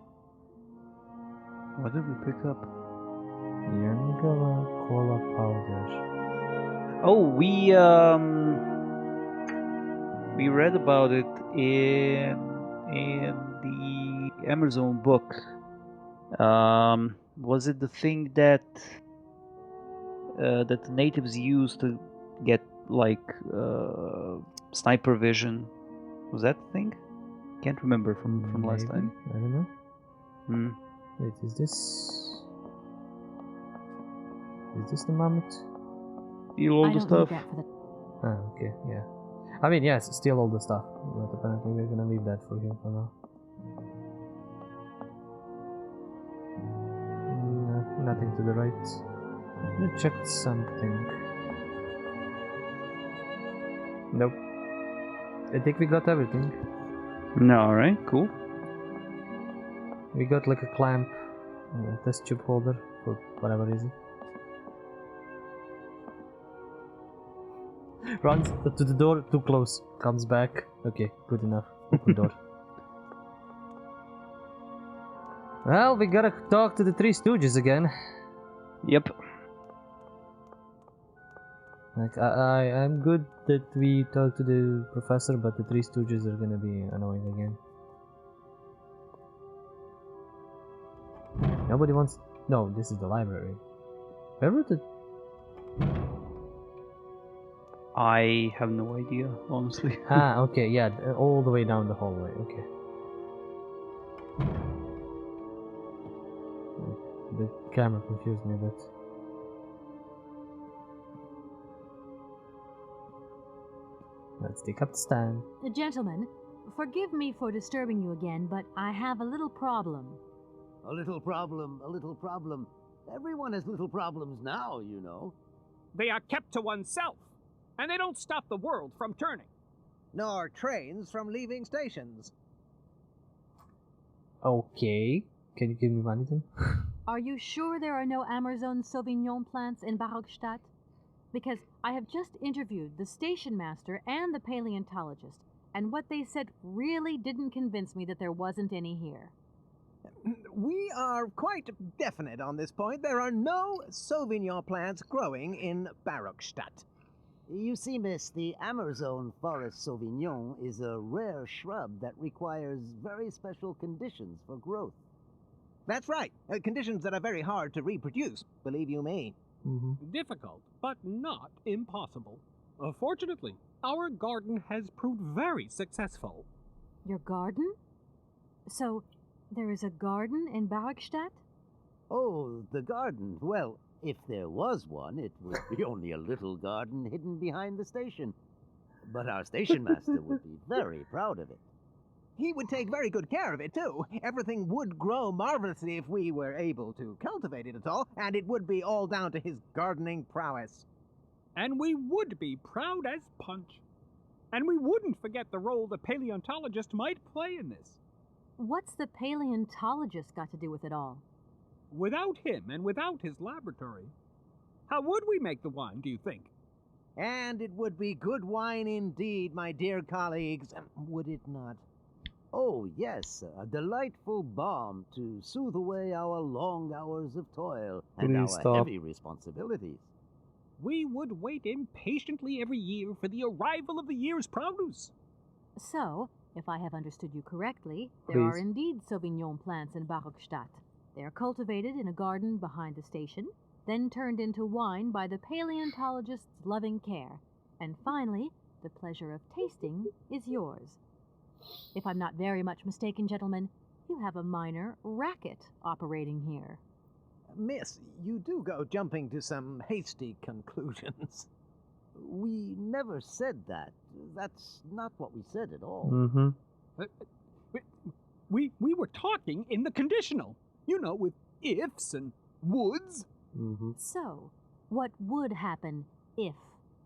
B: What did we pick up?
A: Yangala cola powder.
B: Oh, we read about it in the Amazon book. Was it the thing that the natives used to get like sniper vision? Was that the thing? Can't remember from last
A: Maybe?
B: time.
A: I don't know.
B: Hmm.
A: Wait, is this the mammoth?
B: Steal all
C: I
B: the
C: don't
B: stuff.
C: need that for the.
A: Ah, okay, yeah. I mean, yes, steal all the stuff, but apparently we're gonna leave that for him for now. No, nothing to the right. Let's check something. Nope. I think we got everything.
B: No, alright, cool.
A: We got like a clamp, test tube holder for whatever reason. Runs to the door, too close. Comes back. Okay, good enough. Open door. Well, we gotta talk to the Three Stooges again.
B: Yep.
A: Like, I'm good that we talk to the professor, but the Three Stooges are gonna be annoying again. Nobody wants... No, this is the library. Where were the...
B: I have no idea, honestly.
A: Ah, okay, yeah, all the way down the hallway, okay. The camera confused me a bit. Let's take up the stand.
C: Gentlemen, forgive me for disturbing you again, but I have a little problem.
F: A little problem, a little problem.
D: Everyone has little problems now, you know.
I: They are kept to oneself, and they don't stop the world from turning.
J: Nor trains from leaving stations.
A: Okay. Can you give me money then?
C: Are you sure there are no Amazon Sauvignon plants in Barockstadt? Because I have just interviewed the station master and the paleontologist, and what they said really didn't convince me that there wasn't any here.
J: We are quite definite on this point. There are no Sauvignon plants growing in Barockstadt.
F: You see, miss, the Amazon Forest Sauvignon is a rare shrub that requires very special conditions for growth.
J: That's right. Conditions that are very hard to reproduce, believe you me.
I: Difficult, but not impossible. Fortunately, our garden has proved very successful.
C: Your garden? So, there is a garden in Barockstadt?
F: Oh, the garden. Well, if there was one, it would be only a little garden hidden behind the station. But our station master would be very proud of it.
J: He would take very good care of it, too. Everything would grow marvelously if we were able to cultivate it at all, and it would be all down to his gardening prowess.
I: And we would be proud as punch. And we wouldn't forget the role the paleontologist might play in this.
C: What's the paleontologist got to do with it all?
I: Without him and without his laboratory, how would we make the wine, do you think?
J: And it would be good wine indeed, my dear colleagues, would it not?
F: Oh, yes, a delightful balm to soothe away our long hours of toil and
A: Please
F: our
A: stop.
F: heavy responsibilities.
I: We would wait impatiently every year for the arrival of the year's produce.
C: So, if I have understood you correctly, there are
A: Please.
C: indeed Sauvignon plants in Barockstadt. They are cultivated in a garden behind the station, then turned into wine by the paleontologist's loving care. And finally, the pleasure of tasting is yours. If I'm not very much mistaken, gentlemen, you have a minor racket operating here.
J: Miss, you do go jumping to some hasty conclusions.
F: We never said that. That's not what we said at all.
I: We were talking in the conditional, you know, with ifs and woulds.
C: So, what would happen if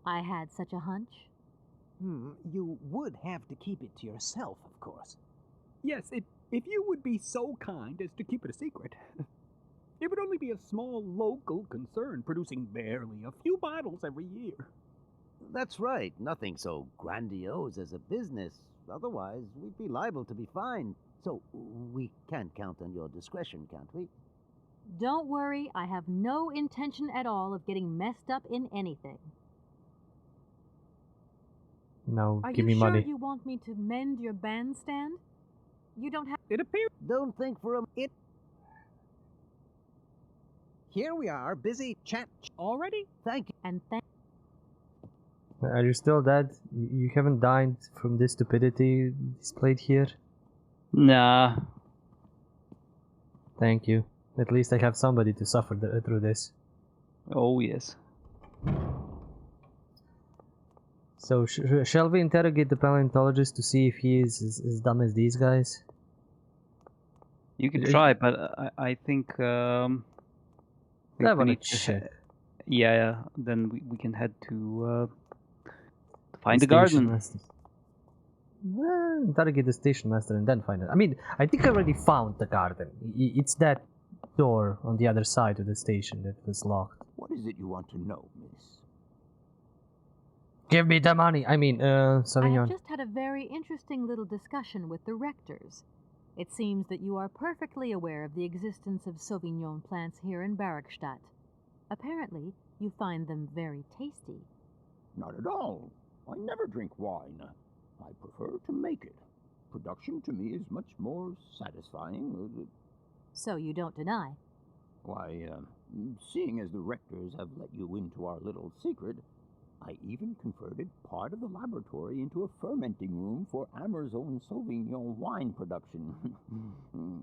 C: I had such a hunch?
J: You would have to keep it to yourself, of course.
I: Yes, if you would be so kind as to keep it a secret. It would only be a small local concern producing barely a few bottles every year.
F: That's right. Nothing so grandiose as a business. Otherwise, we'd be liable to be fined. So, we can't count on your discretion, can't we?
C: Don't worry, I have no intention at all of getting messed up in anything.
A: No,
C: Are
A: give
C: you
A: me
C: sure
A: money.
C: you want me to mend your bandstand? You don't have...
I: It appears
F: Don't think for a minute.
J: Here we are, busy chat.
I: already.
F: Thank you.
C: And thank...
A: Are you still dead? You haven't died from this stupidity displayed here?
B: Nah.
A: Thank you. At least I have somebody to suffer through this.
B: Oh, yes.
A: So, shall we interrogate the paleontologist to see if he is as dumb as these guys?
B: You can try, but I think...
A: I
B: we
A: wanna
B: need to
A: check.
B: Yeah, then we can head to find the
A: Station
B: garden.
A: master. Well, interrogate the station master and then find it. I mean, I think I already found the garden. It's that door on the other side of the station that was locked.
D: What is it you want to know, miss?
A: Give me the money! I mean,
C: I have
A: Sauvignon.
C: just had a very interesting little discussion with the rectors. It seems that you are perfectly aware of the existence of Sauvignon plants here in Barockstadt. Apparently, you find them very tasty.
D: Not at all. I never drink wine. I prefer to make it. Production to me is much more satisfying.
C: So you don't deny.
D: Why, seeing as the rectors have let you into our little secret, I even converted part of the laboratory into a fermenting room for Amazon Sauvignon wine production.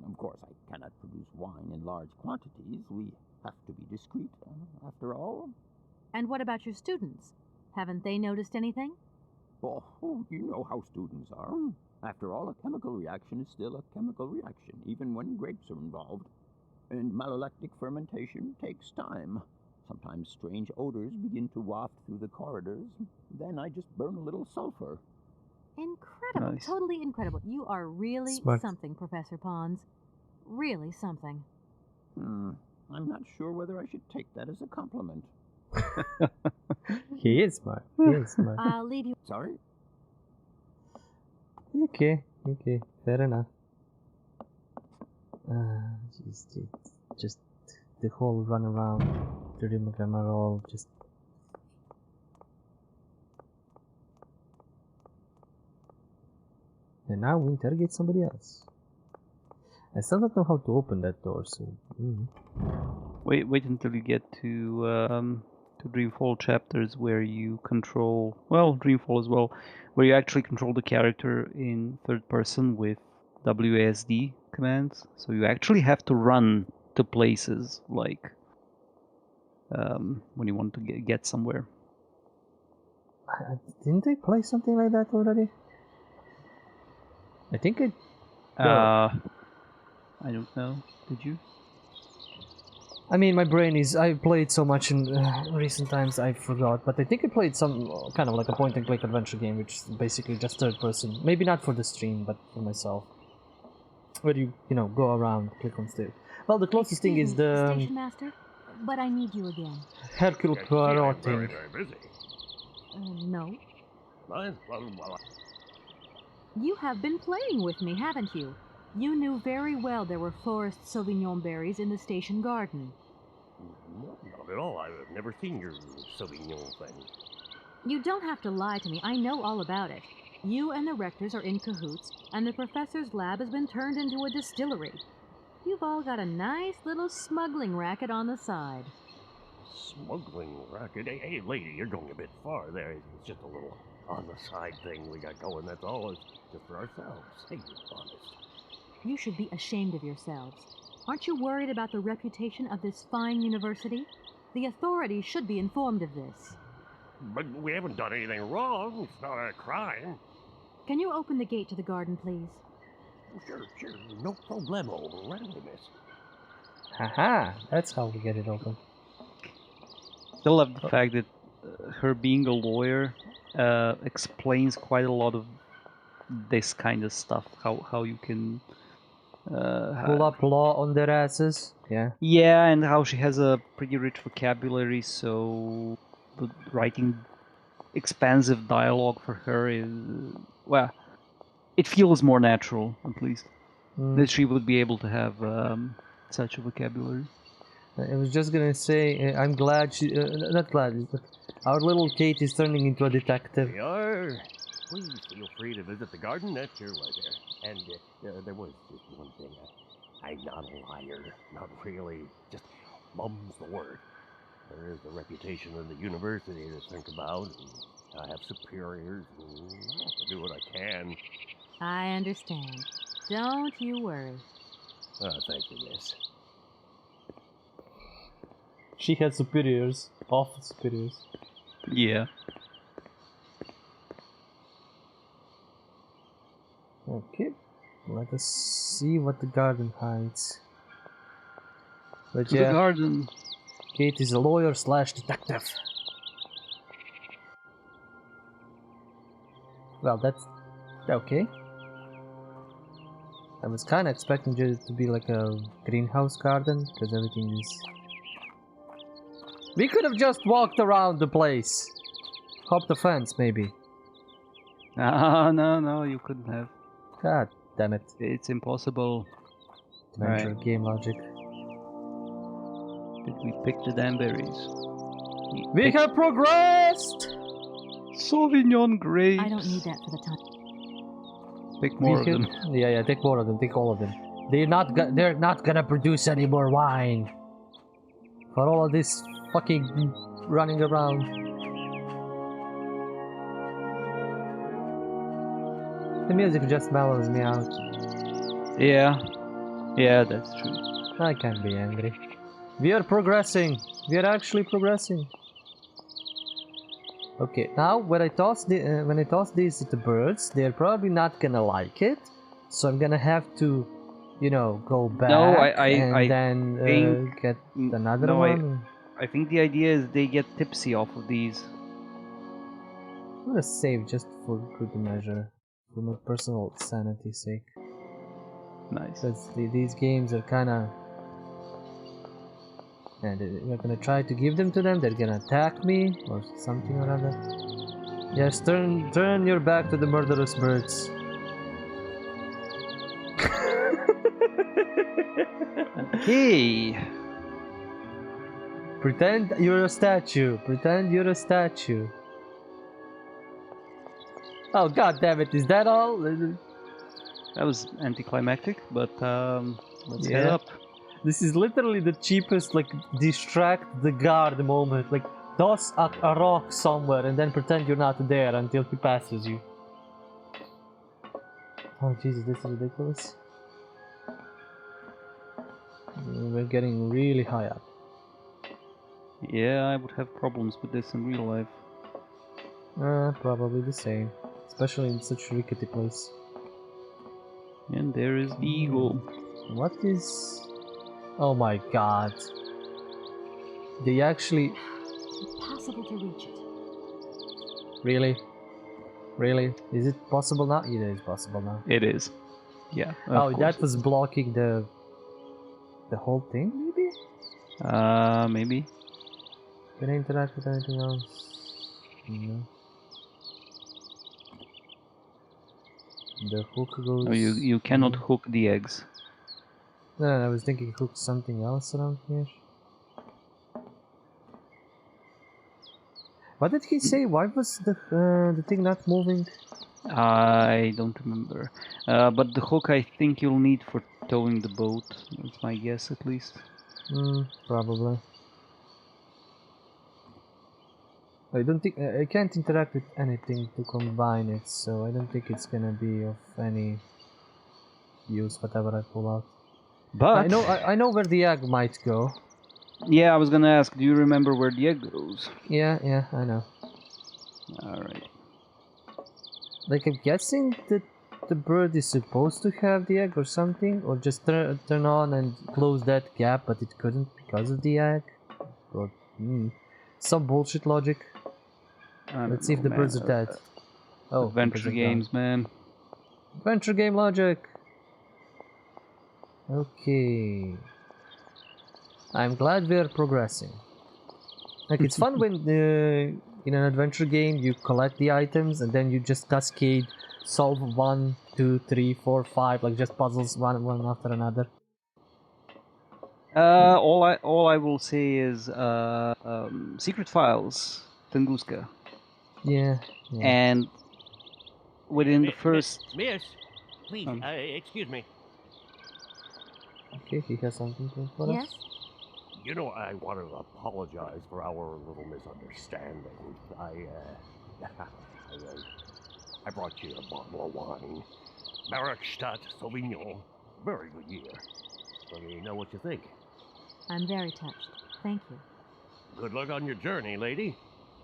D: Of course, I cannot produce wine in large quantities. We have to be discreet, after all.
C: And what about your students? Haven't they noticed anything?
D: Oh, you know how students are. After all, a chemical reaction is still a chemical reaction, even when grapes are involved. and malolactic fermentation takes time. Sometimes strange odors begin to waft through the corridors. Then I just burn a little sulfur.
C: Incredible.
B: Nice.
C: Totally incredible. You are really
A: Smart.
C: something, Professor Pons. Really something.
D: I'm not sure whether I should take that as a compliment.
A: He is smart. He is smart.
C: I'll leave you.
D: Sorry?
A: Okay, fair enough. Just the whole run around the rigmarole, just. And now we interrogate somebody else. I still don't know how to open that door, so.
B: Wait until you get to Dreamfall chapters where you control, well, Dreamfall as well, where you actually control the character in third person with WASD commands. So you actually have to run to places like when you want to get somewhere.
A: Didn't I play something like that already? I think it.
B: I don't know. Did you?
A: I mean, my brain is. I played so much in recent times, I forgot. But I think I played some kind of like a point-and-click adventure game, which is basically just third-person. Maybe not for the stream, but for myself. Where you go around, click on stairs. Well, the closest thing is the
C: Station Master, but I need you again.
A: Hercule
G: I'm
A: Poirot
G: very,
A: thing.
G: very busy.
C: No.
G: Well,
C: You have been playing with me, haven't you? You knew very well there were forest Sauvignon berries in the station garden.
G: not at all. I've never seen your Sauvignon thing.
C: You don't have to lie to me. I know all about it. You and the rectors are in cahoots, and the professor's lab has been turned into a distillery. You've all got a nice little smuggling racket on the side.
G: Smuggling racket? Hey, lady, you're going a bit far there. It's just a little on-the-side thing we got going, that's all. It's just for ourselves. Hey, you're honest.
C: You should be ashamed of yourselves. Aren't you worried about the reputation of this fine university? The authorities should be informed of this.
G: But we haven't done anything wrong. It's not a crime.
C: Can you open the gate to the garden, please?
G: Sure. No problemo. Right away, miss.
A: Haha, that's how we get it open.
B: Still love the fact that her being a lawyer explains quite a lot of this kind of stuff. How you can
A: Pull up law on their asses. Yeah.
B: Yeah, and how she has a pretty rich vocabulary, so writing expansive dialogue for her is, well, it feels more natural, at least, that she would be able to have such a vocabulary.
A: I was just gonna say, I'm glad she, not glad, but our little Kate is turning into a detective.
G: We are. Please feel free to visit the garden. That's your right there. And there was just one thing. I'm not a liar. Not really. Just mum's the word. There is a reputation in the university to think about. And I have superiors. And I have to do what I can.
C: I understand. Don't you worry.
G: Thank you, miss.
A: She had superiors. Awful superiors.
B: Yeah.
A: Okay, let us see what the garden hides. But
B: The garden.
A: Kate is a lawyer / detective. Well, that's okay. I was kind of expecting it to be like a greenhouse garden, because everything is... We could have just walked around the place. Hop the fence, maybe.
B: No, you couldn't have.
A: God damn it.
B: It's impossible.
A: Adventure
B: Right.
A: game logic.
B: Did we pick the damn berries?
A: We have progressed!
B: Sauvignon grapes.
C: I don't need that for the time.
B: Pick more of
A: We
B: them.
A: have- Yeah, take more of them, take all of them. They're not gonna produce any more wine. For all of this fucking running around. The music just mellows me out.
B: Yeah, that's true.
A: I can't be angry. We are progressing. We are actually progressing. Okay, now when I toss these to the birds, they're probably not gonna like it. So I'm gonna have to you know, go back
B: No,
A: and
B: I
A: then
B: think-
A: get another
B: no,
A: one?
B: I think the idea is they get tipsy off of these.
A: I'm gonna save just for good measure, for my personal sanity's sake.
B: Nice.
A: Because these games are kinda... And we're gonna try to give them to them, they're gonna attack me, or something or other. Yes, turn your back to the murderous birds.
B: Okay.
A: Pretend you're a statue. Pretend you're a statue. Oh god damn it, is that all?
B: That was anticlimactic, but let's head
A: Yeah.
B: up.
A: This is literally the cheapest, like, distract the guard moment. Like, toss a rock somewhere and then pretend you're not there until he passes you. Oh Jesus, this is ridiculous. We're getting really high up.
B: Yeah, I would have problems with this in real life.
A: Probably the same. Especially in such a rickety place.
B: And there is the eagle.
A: What is... Oh my god. They actually...
C: Impossible to reach it.
A: Really? Really? Is it possible now? It is possible now.
B: It is. Yeah.
A: Oh,
B: of
A: that
B: course.
A: was blocking the whole thing, maybe?
B: Maybe.
A: Can I interact with anything else? No. The hook goes...
B: No, you cannot hook the eggs.
A: No, I was thinking hook something else around here. What did he say? Why was the thing not moving?
B: I don't remember. But the hook I think you'll need for towing the boat. That's my guess, at least.
A: Probably. I don't think I can't interact with anything to combine it, so I don't think it's gonna be of any use whatever I pull out.
B: But
A: I know where the egg might go.
B: yeah, I was gonna ask. Do you remember where the egg goes?
A: Yeah, I know.
B: All right.
A: Like, I'm guessing that the bird is supposed to have the egg or something, or just turn on and close that gap, but it couldn't because of the egg. Or some bullshit logic. Let's see if the birds are dead. Oh,
B: Adventure games, man.
A: Adventure game logic. Okay. I'm glad we're progressing. Like, it's fun when in an adventure game you collect the items and then you just cascade, solve 1, 2, 3, 4, 5, like just puzzles one after another.
B: All I will say is Secret Files, Tunguska.
A: Yeah.
B: And within the first...
G: Miss, please, excuse me.
A: Okay, he has something to for
C: Yes?
A: us.
G: You know, I want to apologize for our little misunderstanding. I brought you a bottle of wine. Markstadt Sauvignon. Very good year. Let me know what you think.
C: I'm very touched. Thank you.
G: Good luck on your journey, lady.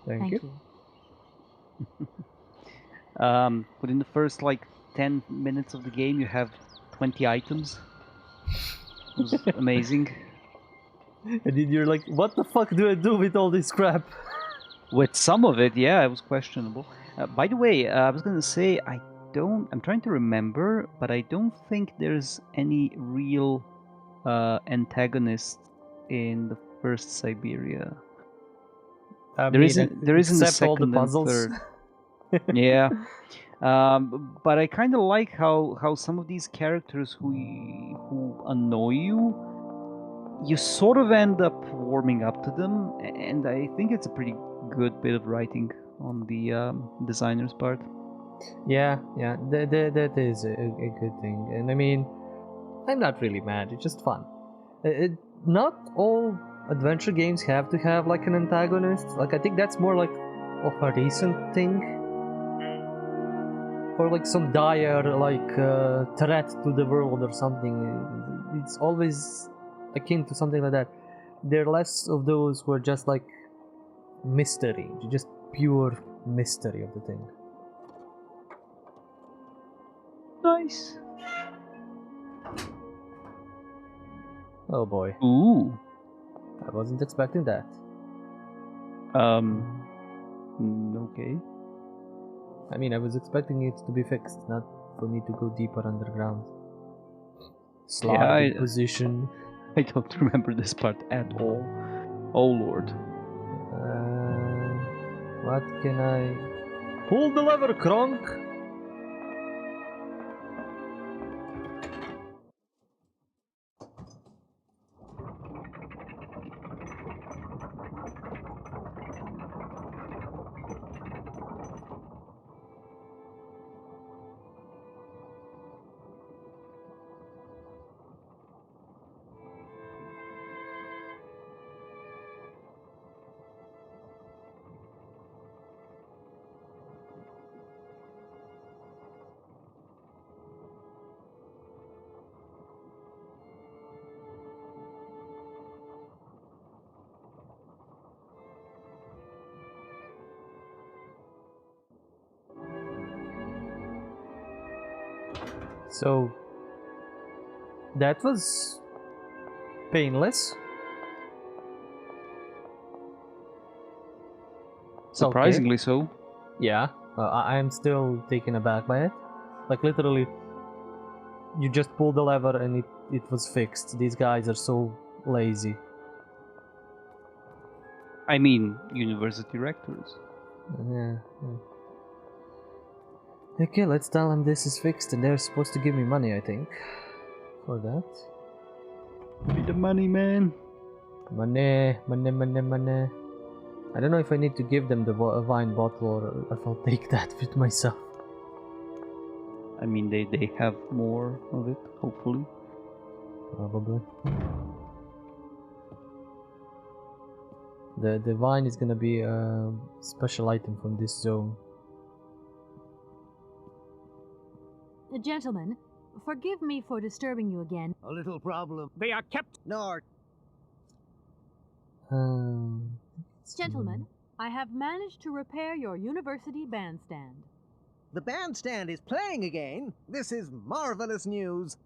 A: Thank you.
B: Within the first, 10 minutes of the game, you have 20 items. It was amazing.
A: And then you're like, what the fuck do I do with all this crap?
B: With some of it, yeah, it was questionable. By the way, I was gonna say, I'm trying to remember, but I don't think there's any real antagonist in the first Syberia. There isn't the
A: except all
B: second
A: the puzzles.
B: and third. Yeah. But I kind of like how some of these characters who annoy you sort of end up warming up to them, and I think it's a pretty good bit of writing on the designer's part.
A: Yeah, that is a good thing. And I mean, I'm not really mad, it's just fun. Not all adventure games have to have like an antagonist. Like, I think that's more like of a recent thing. Or like some dire threat to the world or something. It's always akin to something like that. There are less of those who are just like mystery, just pure mystery of the thing.
B: Nice.
A: Oh boy.
B: Ooh.
A: I wasn't expecting that.
B: Okay.
A: I mean, I was expecting it to be fixed, not for me to go deeper underground. Sliding position.
B: I don't remember this part at all. Oh lord.
A: What can I... Pull the lever, Kronk! So that was painless.
B: Surprisingly so.
A: Yeah, I am still taken aback by it. Like literally, you just pull the lever and it was fixed. These guys are so lazy.
B: I mean, university rectors.
A: Yeah. Okay, let's tell them this is fixed and they're supposed to give me money, I think, for that.
B: Give me the money, man.
A: Money. I don't know if I need to give them the wine bottle or if I'll take that with myself.
B: I mean, they have more of it, hopefully.
A: Probably. The wine is gonna be a special item from this zone.
C: Gentlemen, forgive me for disturbing you again.
F: A little problem.
I: They are kept
F: North.
C: Gentlemen, I have managed to repair your university bandstand.
J: The bandstand is playing again. This is marvelous news.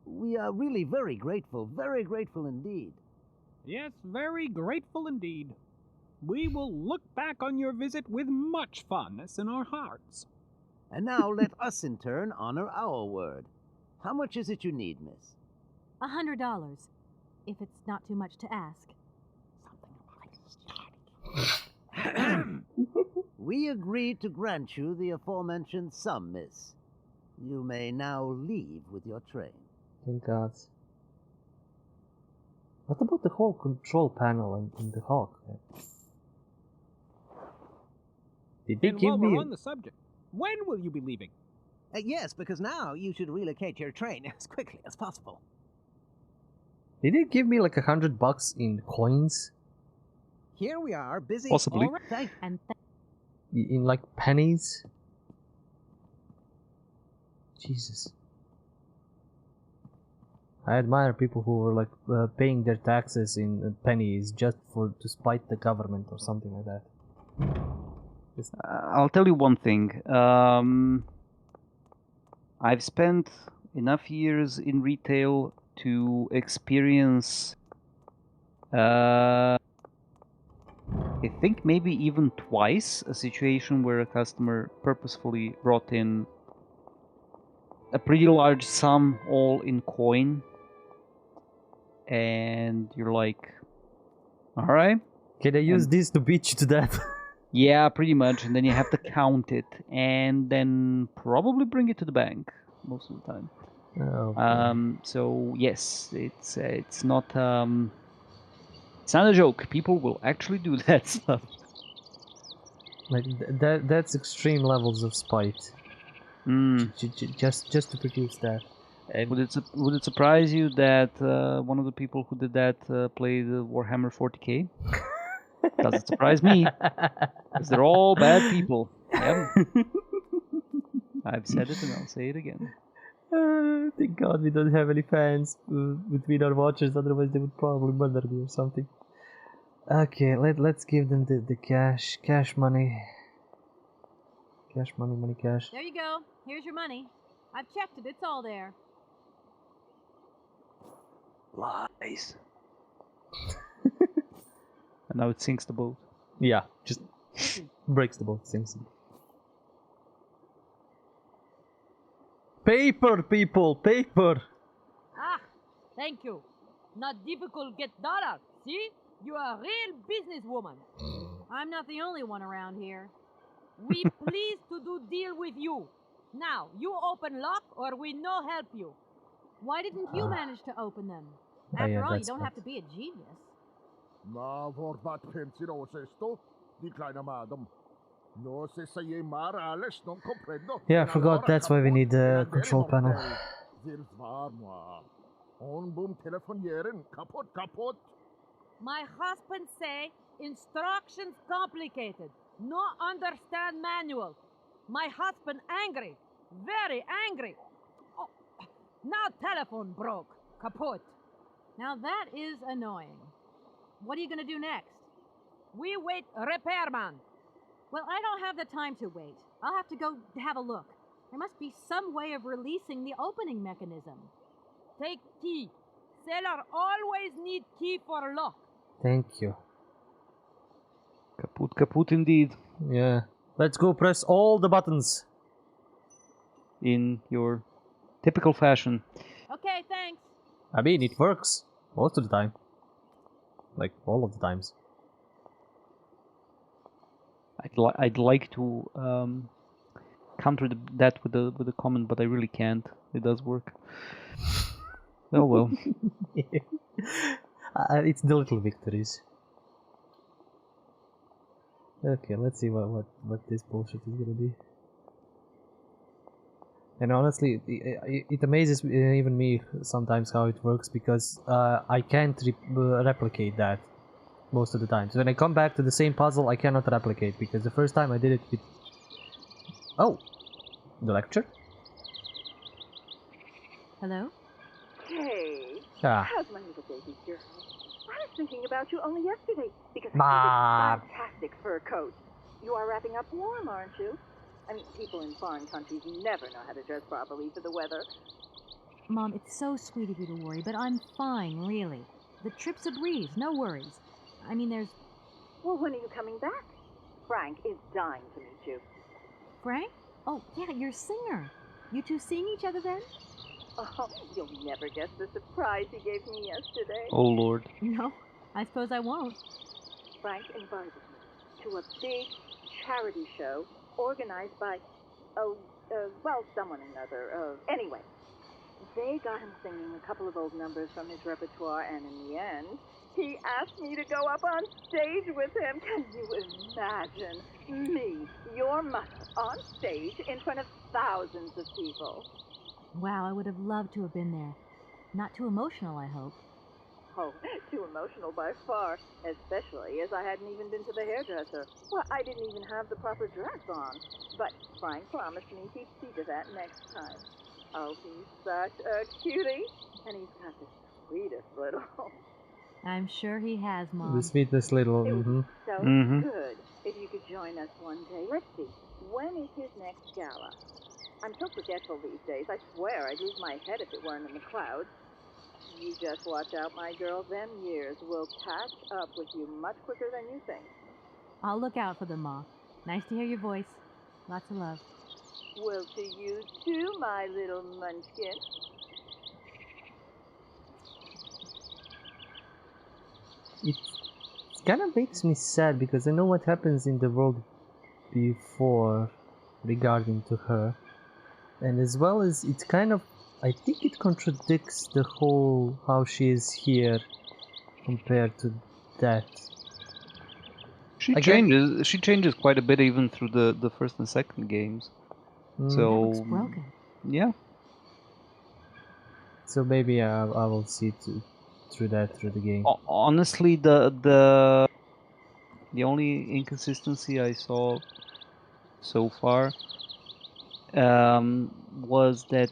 F: We are really very grateful indeed.
I: Yes, very grateful indeed. We will look back on your visit with much fondness in our hearts.
F: And now let us in turn honor our word. How much is it you need, miss?
C: $100, if it's not too much to ask.
F: We agree to grant you the aforementioned sum, miss. You may now leave with your train.
A: Thank God. What about the whole control panel in the Hulk? Did they
I: And
A: give
I: while
A: me...
I: we're on the subject, when will you be leaving?
J: Yes, because now you should relocate your train as quickly as possible.
A: Did they give me like $100 in coins?
J: Here we are, busy.
B: Possibly.
J: All right.
A: In like pennies? Jesus. I admire people who were like paying their taxes in pennies just to spite the government or something like that.
B: I'll tell you one thing. I've spent enough years in retail to experience, I think maybe even twice, a situation where a customer purposefully brought in a pretty large sum all in coin, and you're like, all right.
A: Can I use this to beat you to death?
B: Yeah, pretty much, and then you have to count it, and then probably bring it to the bank most of the time.
A: Okay.
B: So yes, it's not a joke. People will actually do that stuff.
A: Like that's extreme levels of spite. Just to produce that. And
B: Would it surprise you that one of the people who did that played Warhammer 40k? Doesn't surprise me, because they're all bad people. Yep. I've said it and I'll say it again.
A: Thank God we don't have any fans between our watchers, otherwise they would probably murder me or something. Okay, let's give them the cash money. Cash money, cash.
C: There you go. Here's your money. I've checked it. It's all there.
B: Lies. And now it sinks the boat.
A: Yeah, just breaks the boat. Things. Paper, people, paper.
C: Ah, thank you. Not difficult get dollar. See? You are a real businesswoman. I'm not the only one around here. We pleased to do deal with you. Now, you open lock or we no help you. Why didn't you manage to open them? After
A: yeah,
C: all, you
A: that's
C: don't
A: bad.
C: have to be a genius.
K: Ma vad pensar esto? Di kleina madam. No se sei marales, non comprendo.
A: Yeah, I forgot that's why we need the control panel.
K: Wir war moi. On boom telefonieren, kaputt.
C: My husband say instructions complicated. No understand manual. My husband angry. Very angry. Oh, now telephone broke. Kaput. Now that is annoying. What are you going to do next? We wait repairman. Well, I don't have the time to wait. I'll have to go have a look. There must be some way of releasing the opening mechanism. Take key. Sailor always need key for lock.
A: Thank you.
B: Kaput indeed.
A: Yeah. Let's go press all the buttons.
B: In your typical fashion.
C: Okay, thanks.
A: I mean, it works most of the time. Like all of the times.
B: I'd like to counter that with a comment, but I really can't. It does work. Oh well.
A: It's the little victories. Okay, let's see what this bullshit is gonna be. And honestly, it amazes even me sometimes how it works, because I can't replicate that most of the time. So when I come back to the same puzzle, I cannot replicate, because the first time I did it with... Oh! The lecture?
C: Hello?
L: Hey,
A: Ah.
L: how's my little baby girl? I was thinking about you only yesterday because
A: Ma.
L: I think it's fantastic fur coat. You are wrapping up warm, aren't you? I mean, people in foreign countries never know how to dress properly for the weather.
C: Mom, it's so sweet of you to worry, but I'm fine, really. The trip's a breeze, no worries. I mean, there's...
L: Well, when are you coming back? Frank is dying to meet you.
C: Frank? Oh, yeah, your singer. You two seeing each other then?
L: Oh, you'll never guess the surprise he gave me yesterday.
B: Oh Lord.
C: No, I suppose I won't.
L: Frank invited me to a big charity show organized by, someone or another. Anyway, they got him singing a couple of old numbers from his repertoire, and in the end, he asked me to go up on stage with him. Can you imagine me, your mother, on stage in front of thousands of people?
C: Wow, I would have loved to have been there. Not too emotional, I hope.
L: Oh, too emotional by far, especially as I hadn't even been to the hairdresser. Well, I didn't even have the proper dress on. But Frank promised me he'd see to that next time. Oh, he's such a cutie, and he's got the sweetest little...
C: I'm sure he has, Mom.
A: The sweetest little...
L: It would
A: Mm-hmm.
L: be so good if you could join us one day. Let's see, when is his next gala? I'm so forgetful these days. I swear I'd lose my head if it weren't in the clouds. You just watch out, my girl. Them years will catch up with you much quicker than you think.
C: I'll look out for them, Ma. Nice to hear your voice. Lots of love.
L: Well, to you too, my little munchkin.
A: It kind of makes me sad, because I know what happens in the world before regarding to her. And as well as it's kind of... I think it contradicts the whole how she is here compared to that.
B: She changes quite a bit even through the first and second games.
A: Mm.
C: That looks broken.
B: Yeah.
A: So maybe I will see through the game.
B: Honestly, the only inconsistency I saw so far was that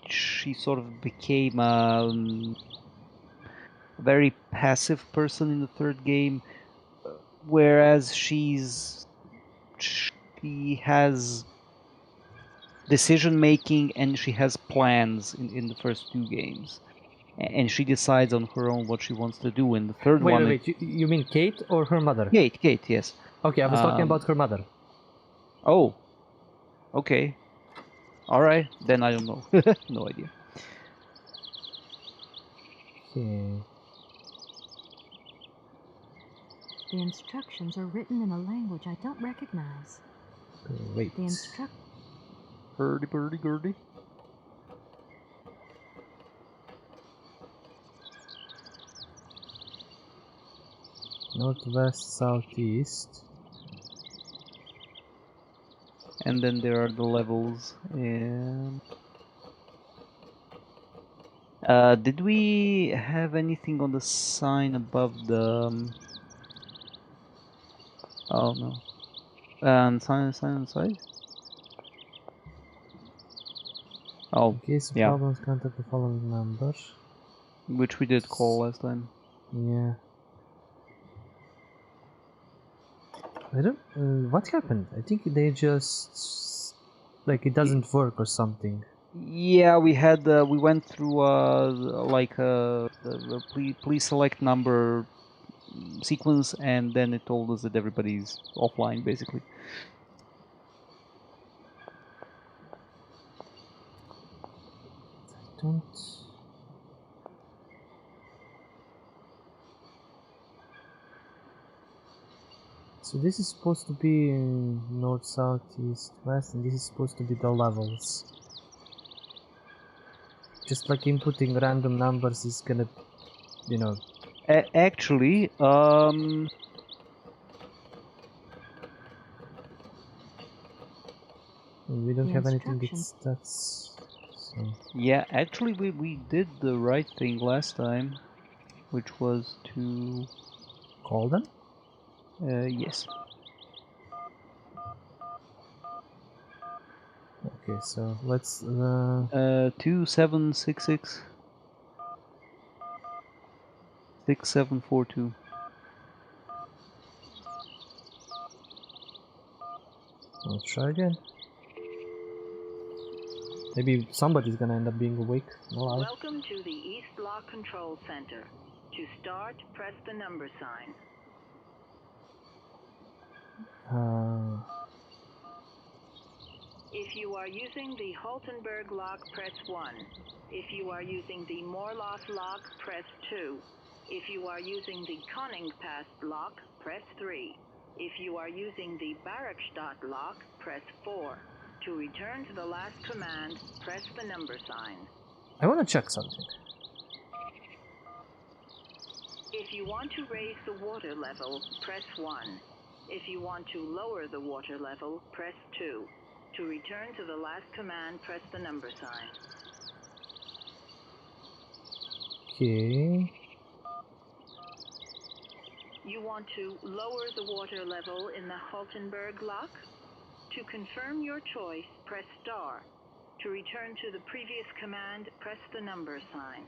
B: she sort of became a very passive person in the third game, whereas she has decision making and she has plans in the first two games. and she decides on her own what she wants to do. In the third
A: Wait,
B: one,
A: wait, wait. You mean Kate or her mother?
B: Kate, yes.
A: Okay, I was talking about her mother.
B: Oh, okay. All right, then I don't know. No idea.
A: Okay.
C: The instructions are written in a language I don't recognize.
A: Wait.
C: The instruct.
B: Hurdy-burdy-gurdy.
A: Northwest, southeast.
B: And then there are the levels. And did we have anything on the sign above the? Oh no. Sign on the side. Oh,
A: In case of
B: yeah.
A: problems, contact the following number.
B: Which we did call last time.
A: Yeah. I don't. What happened? I think they just like it doesn't work or something.
B: Yeah, we had we went through like the please select number sequence, and then it told us that everybody's offline basically.
A: I don't. So this is supposed to be in north, south, east, west, and this is supposed to be the levels. Just like inputting random numbers is gonna, you know.
B: Actually,
A: we don't have anything that's. So.
B: Yeah, actually, we did the right thing last time, which was to
A: call them.
B: Yes.
A: Okay, so let's
B: 2766 6742.
A: I'll try again. Maybe somebody's gonna end up being awake alive.
L: Welcome to the East Block Control Center. To start, press the number sign. If you are using the Haltenberg lock, press 1. If you are using the Morloff lock, press 2. If you are using the Koningpass lock, press 3. If you are using the Barakstadt lock, press 4. To return to the last command, press the number sign.
A: I want to check something.
L: If you want to raise the water level, press 1. If you want to lower the water level, press 2. To return to the last command, press the number sign.
A: Okay.
L: You want to lower the water level in the Haltenberg lock? To confirm your choice, press star. To return to the previous command, press the number sign.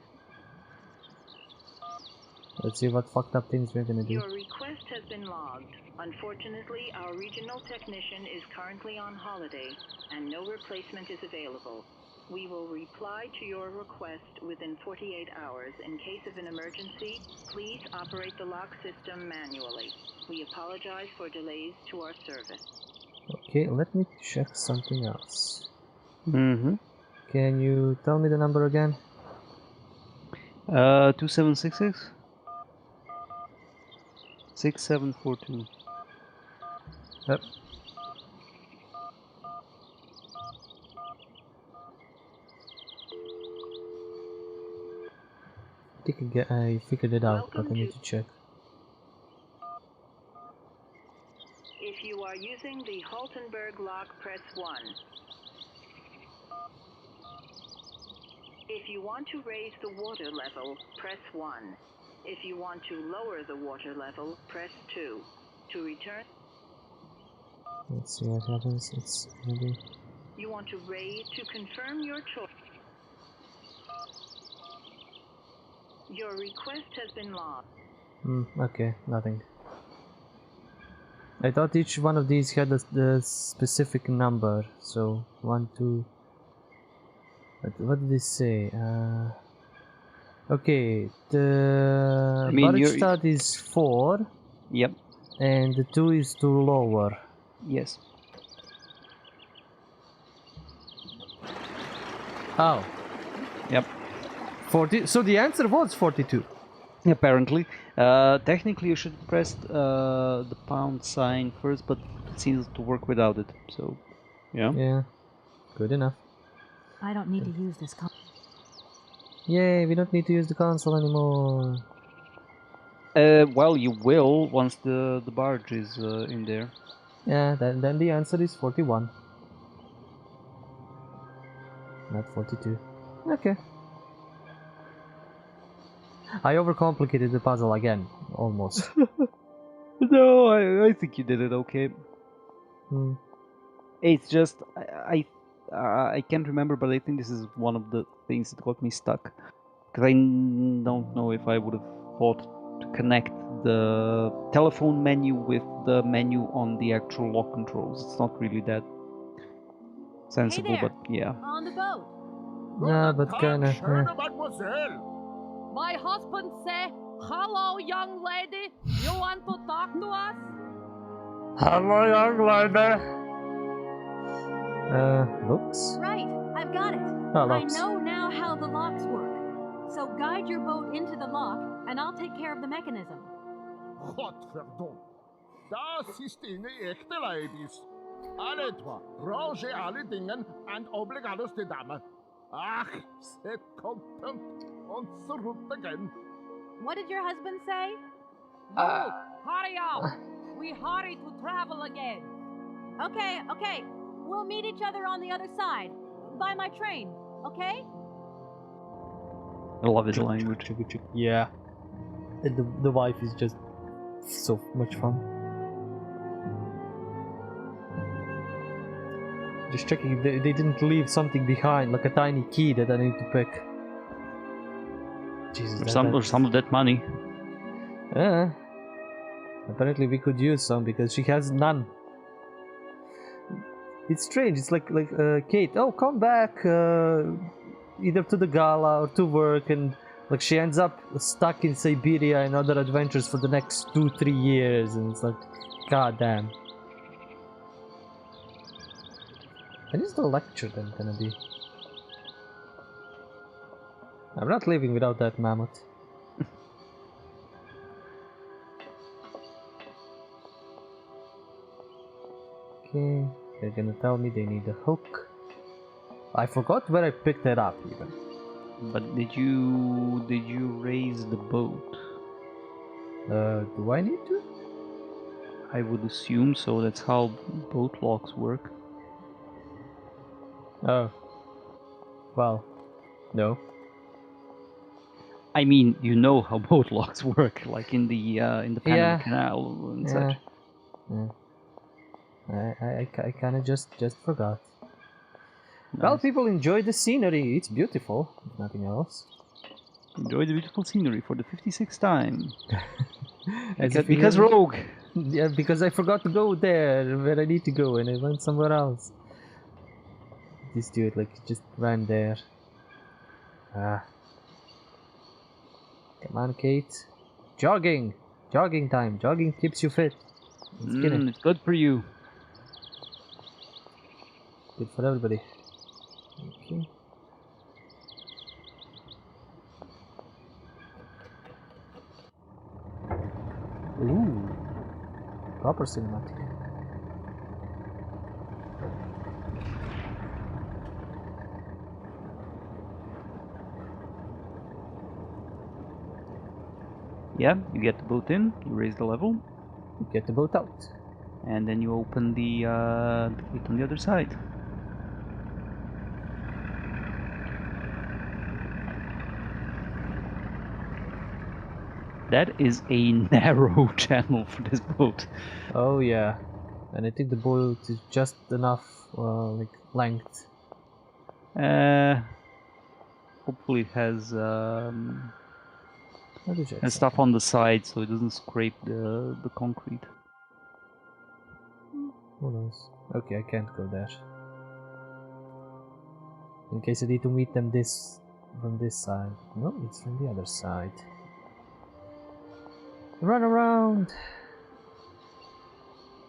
A: Let's see what fucked up things we're gonna do.
L: Your request has been logged. Unfortunately, our regional technician is currently on holiday, and no replacement is available. We will reply to your request within 48 hours. In case of an emergency, please operate the lock system manually. We apologize for delays to our service.
A: Okay, let me check something else.
B: Mm-hmm.
A: Can you tell me the number again?
B: 2766 6742.
A: Yep. I figured it out, but I need to check.
L: If you are using the Haltenberg lock, press 1. If you want to raise the water level, press 1. If you want to lower the water level, press 2. To return...
A: Let's see what happens. It's gonna be...
L: You want to raise to confirm your choice. Your request has been logged.
A: Okay, nothing. I thought each one of these had the specific number, so 1, 2... What did they say? Okay, the
B: I mean, you're-
A: Barkstad is 4,
B: Yep.
A: and the 2 is to lower.
B: Yes.
A: Oh.
B: Yep.
A: 40. So the answer was 42.
B: Apparently, technically you should press the pound sign first, but it seems to work without it. So, yeah.
A: Yeah. Good enough.
C: I don't need to use this
A: Yay, we don't need to use the console anymore.
B: Well, you will once the barge is in there.
A: Yeah, then the answer is 41. Not 42. Okay. I overcomplicated the puzzle again, almost.
B: No, I think you did it okay.
A: Hmm.
B: It's just I can't remember, but I think this is one of the things that got me stuck. Because I don't know if I would have thought to connect the telephone menu with the menu on the actual lock controls. It's not really that sensible,
C: Hey there,
B: but yeah.
C: on the boat.
A: Yeah, but kinda.
K: Schöne Mademoiselle.
M: My husband say, "Hello, young lady. You want to talk to us?"
A: Hello, young lady. Looks?
C: Right, I've got it.
A: Oh,
C: I
A: locks.
C: know now how the locks work. So guide your boat into the lock, and I'll take care of the mechanism.
K: Godverdomme. Das ist Inge echte Ladies. Alle trois, rangez alle Dingen and obligados de dame. Ach, c'est content und zurück again.
C: What did your husband say?
M: Hurry up. We hurry to travel again.
C: Okay. We'll meet each other on the other side. By my train, okay?
B: I love his language.
A: Yeah. And the wife is just so much fun. Just checking if they didn't leave something behind, like a tiny key that I need to pick. Jesus,
B: Or some of that money.
A: Yeah. Apparently we could use some because she has none. It's strange. It's like Kate. Oh, come back, either to the gala or to work, and like she ends up stuck in Syberia and other adventures for the next 2-3 years, and it's like, god damn. When is the lecture then gonna be? I'm not leaving without that mammoth. Okay, they're gonna tell me they need a hook. I forgot where I picked it up even.
B: But did you raise the boat?
A: Do I need to?
B: I would assume so. That's how boat locks work.
A: Oh. Well, no.
B: I mean, you know how boat locks work, like in the Panama Canal and such.
A: Yeah. I kind of just forgot.
B: Nice.
A: Well, people enjoy the scenery. It's beautiful, if nothing else.
B: Enjoy the beautiful scenery for the 56th time.
A: Because
B: Rogue.
A: Yeah, because I forgot to go there where I need to go, and I went somewhere else. This dude, like, just ran there. Ah. Come on, Kate. Jogging! Jogging time. Jogging keeps you fit.
B: It's good for you.
A: Good for everybody. Okay. Ooh. Proper cinematic.
B: Yeah, you get the boat in, you raise the level.
A: You get the boat out.
B: And then you open the gate on the other side. That is a narrow channel for this boat.
A: Oh yeah. And I think the boat is just enough, like, length.
B: Hopefully it has
A: Let me check
B: stuff on the side so it doesn't scrape the concrete.
A: Who knows? Okay, I can't go there. In case I need to meet them this From this side. No, it's from the other side. Run around!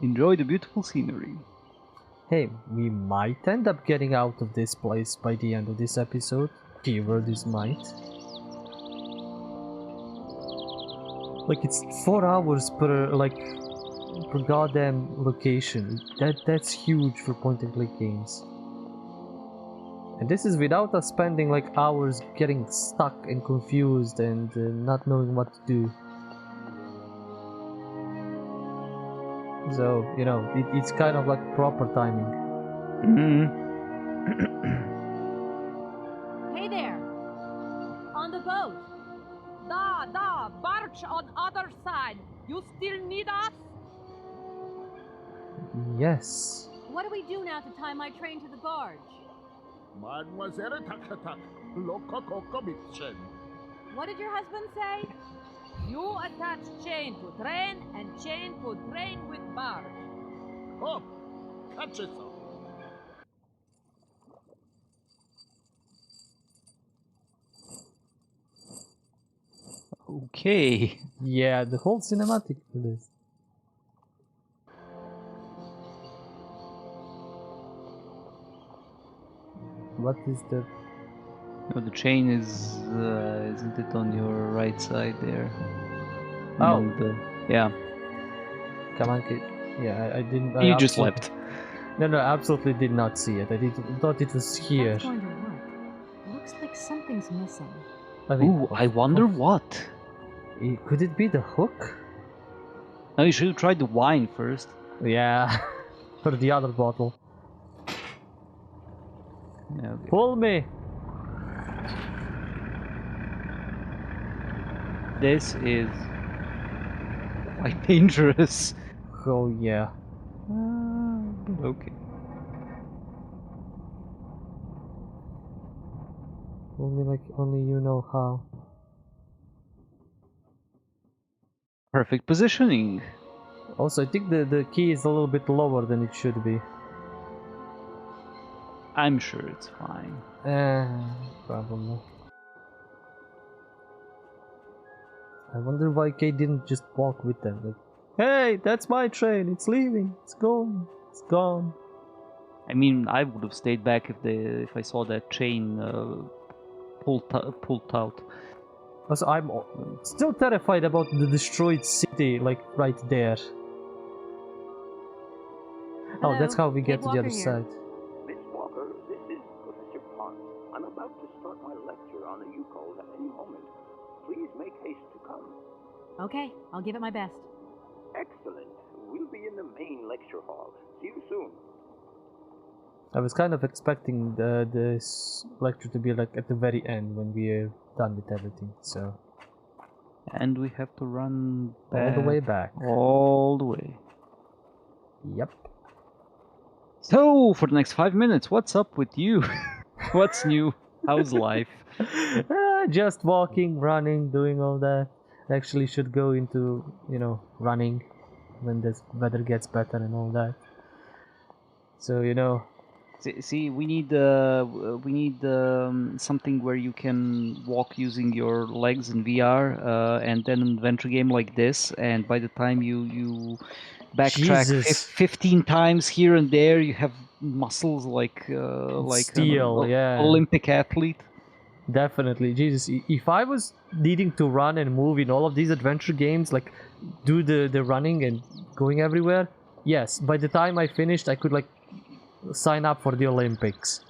B: Enjoy the beautiful scenery.
A: Hey, we might end up getting out of this place by the end of this episode. Keyword is might. Like, it's 4 hours per goddamn location. That's huge for point-and-click games. And this is without us spending like hours getting stuck and confused and not knowing what to do. So, you know, it's kind of like proper timing.
M: Hey there! On the boat! Barge on other side! You still need us?
A: Yes.
C: What do we do now to tie my train to the barge?
K: Mademoiselle Takatak, Loka Koko Mitchen.
C: What did your husband say?
M: You attach chain to train and chain to train with barge.
K: Oh, catch it.
B: Okay.
A: Yeah, the whole cinematic for this. What is the...
B: No, the chain is, isn't it on your right side there?
A: Oh.
B: Yeah.
A: Come on, kid. Yeah, I didn't...
B: You just left.
A: No, absolutely did not see it. I thought it was here.
C: That's going to work. Looks like something's missing.
A: I mean,
B: Ooh, I wonder what.
A: Could it be the hook?
B: No, you should have tried the wine first.
A: Yeah, for the other bottle.
B: Yeah, okay.
A: Pull me!
B: This is quite dangerous.
A: Oh yeah.
B: Okay.
A: Only you know how.
B: Perfect positioning.
A: Also, I think the key is a little bit lower than it should be.
B: I'm sure it's fine.
A: Probably. I wonder why Kate didn't just walk with them. Like, hey, that's my train. It's leaving. It's gone. It's gone.
B: I mean, I would have stayed back if I saw that chain pulled out.
A: Also, I'm still terrified about the destroyed city, like right there.
C: Hello,
A: oh, that's how we get
C: Kate
A: to the other
C: Walker here.
A: side.
D: Miss Walker, this is Professor Potts. I'm about to start my lecture on the Yukos at any moment. Please make haste to come.
C: Okay, I'll give it my best.
D: Excellent. We'll be in the main lecture hall. See you soon.
A: I was kind of expecting this lecture to be like at the very end when we're done with everything, so...
B: And we have to run back.
A: All the way back.
B: All the way.
A: Yep.
B: So, for the next 5 minutes, what's up with you? What's new? How's life?
A: Just walking, running, doing all that. Actually should go into, you know, running when the weather gets better and all that. So, you know...
B: See, we need something where you can walk using your legs in VR, and then an adventure game like this. And by the time you backtrack 15 times here and there, you have muscles like
A: steel, yeah.
B: Olympic athlete.
A: Definitely, Jesus. If I was needing to run and move in all of these adventure games, like do the running and going everywhere, yes. By the time I finished, I could like sign up for the Olympics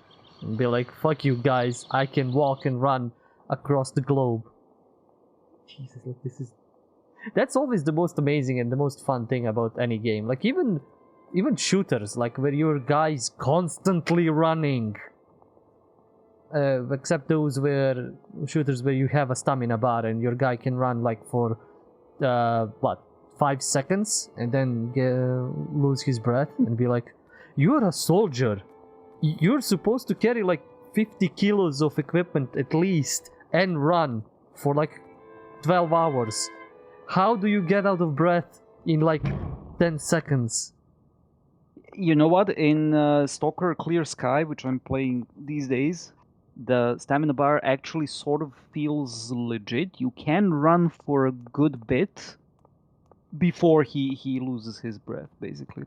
A: and be like, fuck you guys, I can walk and run across the globe. Jesus, like this is... That's always the most amazing and the most fun thing about any game. Like even shooters, like where your guy's constantly running. Except those shooters where you have a stamina bar and your guy can run like for 5 seconds and then lose his breath and be like, you're a soldier. You're supposed to carry like 50 kilos of equipment at least and run for like 12 hours. How do you get out of breath in like 10 seconds?
B: You know what? In Stalker Clear Sky, which I'm playing these days, the stamina bar actually sort of feels legit. You can run for a good bit before he loses his breath, basically.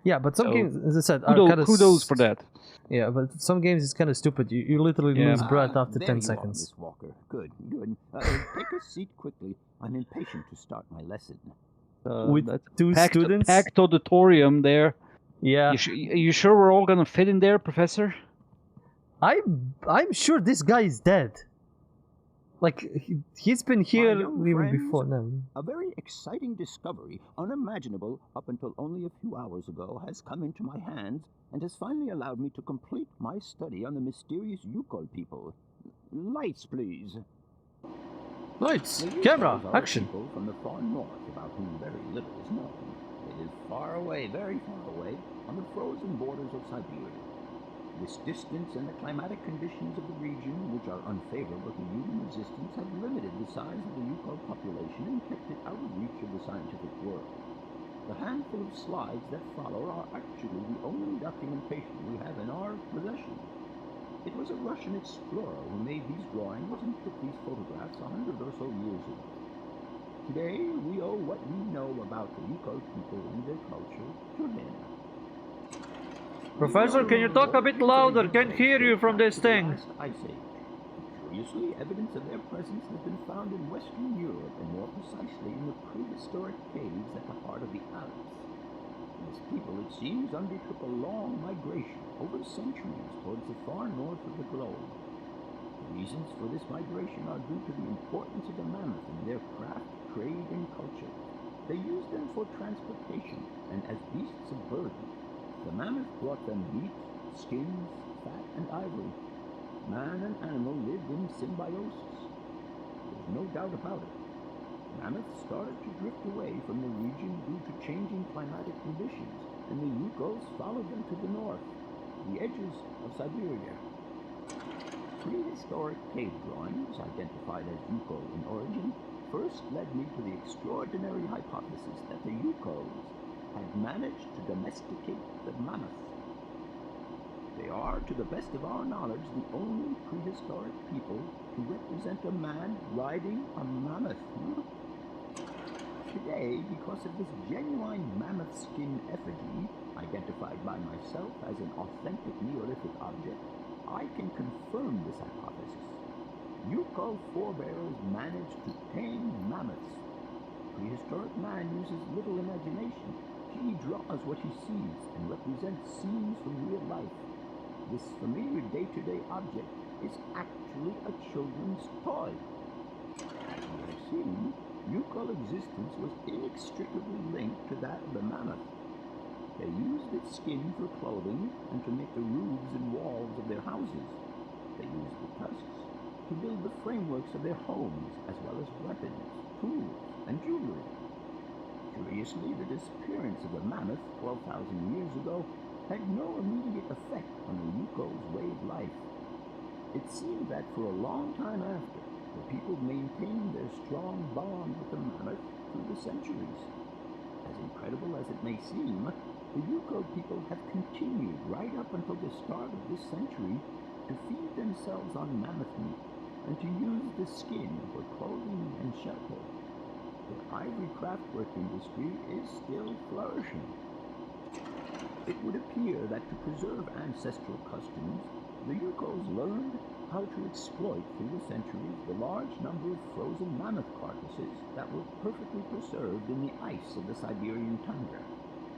A: Yeah, but some
B: So,
A: games, as I said, are kind of
B: kudos for that.
A: Yeah, but some games it's kind of stupid. You literally lose breath after
D: there
A: 10
D: you
A: seconds.
D: Are, Miss Walker. Good, good. Take a seat quickly. I'm impatient to start my lesson.
A: With
B: That's
A: two students?
B: packed auditorium there.
A: Yeah.
B: You sure we're all gonna fit in there, Professor?
A: I'm sure this guy is dead. Like, he's been here even
D: friends,
A: before now.
D: A very exciting discovery, unimaginable up until only a few hours ago, has come into my hands and has finally allowed me to complete my study on the mysterious Yukol people. Lights, please.
A: Lights,
D: The
A: camera,
D: Yukols are
A: action.
D: people from the far north about whom very little is known. They live far away, very far away, on the frozen borders of Syberia. This distance and the climatic conditions of the region, which are unfavorable to human existence, have limited the size of the Yukol population and kept it out of reach of the scientific world. The handful of slides that follow are actually the only documentation we have in our possession. It was a Russian explorer who made these drawings and took these photographs 100 or so years ago. Today, we owe what we know about the Yukol people and their culture to him.
A: Professor, can you talk a bit louder? Can't hear you from this thing.
D: Ice Age. Curiously, evidence of their presence has been found in Western Europe, and more precisely in the prehistoric caves at the heart of the Alps. This people, it seems, undertook a long migration over centuries towards the far north of the globe. The reasons for this migration are due to the importance of the mammoth in their craft, trade, and culture. They used them for transportation and as beasts of burden. The mammoth brought them meat, skins, fat, and ivory. Man and animal lived in symbiosis. There's no doubt about it. Mammoths started to drift away from the region due to changing climatic conditions, and the Yukols followed them to the north, the edges of Syberia. Prehistoric cave drawings, identified as Yukol in origin, first led me to the extraordinary hypothesis that the Yukols had managed to domesticate the mammoth. They are, to the best of our knowledge, the only prehistoric people to represent a man riding a mammoth. Today, because of this genuine mammoth skin effigy, identified by myself as an authentic Neolithic object, I can confirm this hypothesis. Yukol forebears managed to tame mammoths. Prehistoric man uses little imagination. He draws what he sees and represents scenes from real life. This familiar day-to-day object is actually a children's toy. As we have seen, Yukol existence was inextricably linked to that of the mammoth. They used its skin for clothing and to make the roofs and walls of their houses. They used the tusks to build the frameworks of their homes, as well as weapons, tools, and jewelry. Curiously, the disappearance of the mammoth 12,000 years ago had no immediate effect on the Yukol's way of life. It seemed that for a long time after, the people maintained their strong bond with the mammoth through the centuries. As incredible as it may seem, the Yukol people have continued right up until the start of this century to feed themselves on mammoth meat and to use the skin for clothing and shelter. Their ivory craftwork industry is still flourishing. It would appear that to preserve ancestral customs, the Yukols learned how to exploit through the centuries the large number of frozen mammoth carcasses that were perfectly preserved in the ice of the Siberian tundra.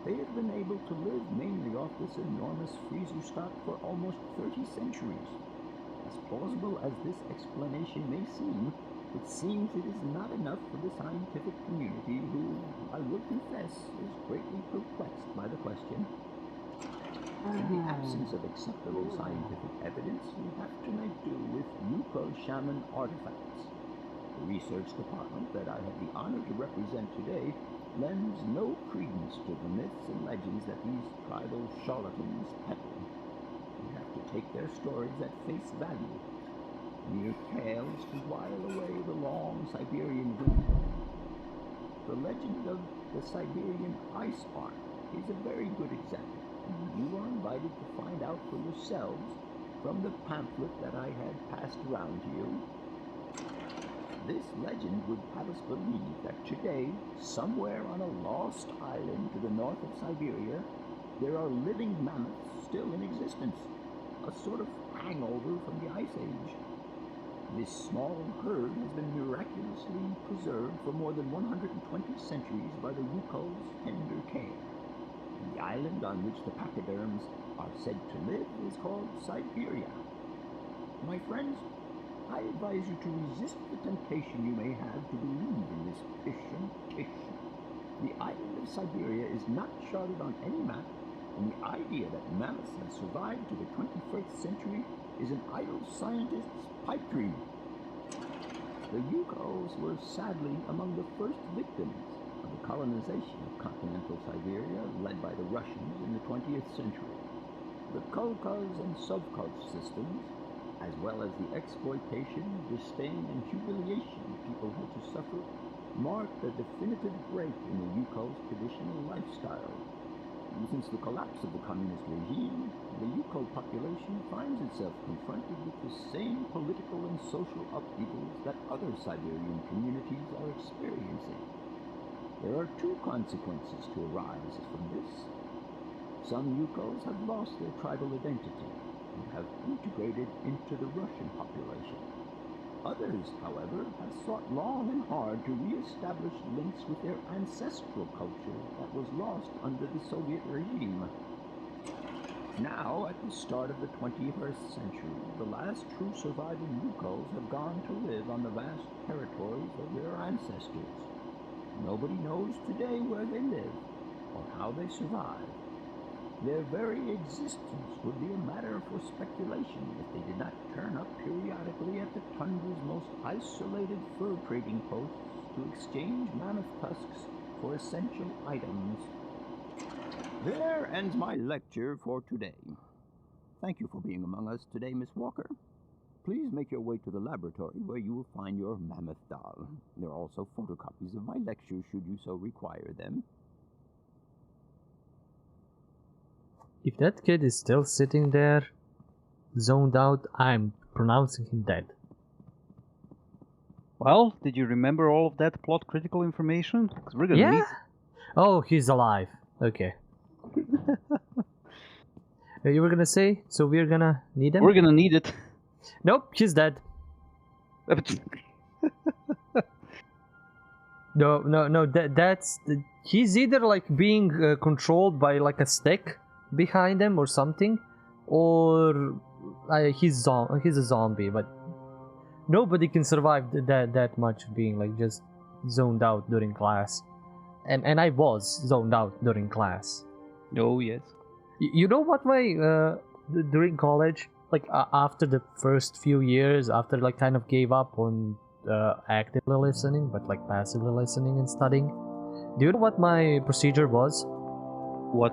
D: They have been able to live mainly off this enormous freezer stock for almost 30 centuries. As plausible as this explanation may seem, it seems it is not enough for the scientific community who, I will confess, is greatly perplexed by the question. In the absence of acceptable scientific evidence, we have to make do with Yukol shaman artifacts. The research department that I have the honor to represent today lends no credence to the myths and legends that these tribal charlatans peddle. We have to take their stories at face value, mere tales to while away the long Siberian winter. The legend of the Siberian ice ark is a very good example. You are invited to find out for yourselves from the pamphlet that I had passed around to you. This legend would have us believe that today, somewhere on a lost island to the north of Syberia, there are living mammoths still in existence, a sort of hangover from the Ice Age. This small herd has been miraculously preserved for more than 120 centuries by the Yukol's tender care. And the island on which the pachyderms are said to live is called Syberia. My friends, I advise you to resist the temptation you may have to believe in this pish and tish. The island of Syberia is not charted on any map, and the idea that mammoths have survived to the 21st century is an idle scientist's pipe dream. The Yukols were sadly among the first victims of the colonization of continental Syberia led by the Russians in the 20th century. The Kolkhoz and Sovkhoz systems, as well as the exploitation, disdain, and humiliation people had to suffer, marked a definitive break in the Yukol's traditional lifestyle. Since the collapse of the communist regime, the Yukol population finds itself confronted with the same political and social upheavals that other Siberian communities are experiencing. There are two consequences to arise from this. Some Yukols have lost their tribal identity and have integrated into the Russian population. Others, however, have sought long and hard to re-establish links with their ancestral culture that was lost under the Soviet regime. Now, at the start of the 21st century, the last true surviving Yukols have gone to live on the vast territories of their ancestors. Nobody knows today where they live or how they survived. Their very existence would be a matter for speculation if they did not turn up periodically at the tundra's most isolated fur trading posts to exchange mammoth tusks for essential items. There ends my lecture for today. Thank you for being among us today, Miss Walker. Please make your way to the laboratory where you will find your mammoth doll. There are also photocopies of my lectures should you so require them.
A: If that kid is still sitting there, zoned out, I'm pronouncing him dead.
B: Well, did you remember all of that plot critical information? 'Cause we're gonna need...
A: Oh, he's alive. Okay. You were gonna say, so we're gonna need him?
B: We're gonna need it.
A: Nope, he's dead. No, that's... He's either like being controlled by like a stick behind him or something, or he's a zombie, but nobody can survive that much being like just zoned out during class, and I was zoned out during class.
B: Oh yes.
A: You know what, during college, like after the first few years, after like kind of gave up on actively listening but like passively listening and studying, do you know what my procedure was?
B: What?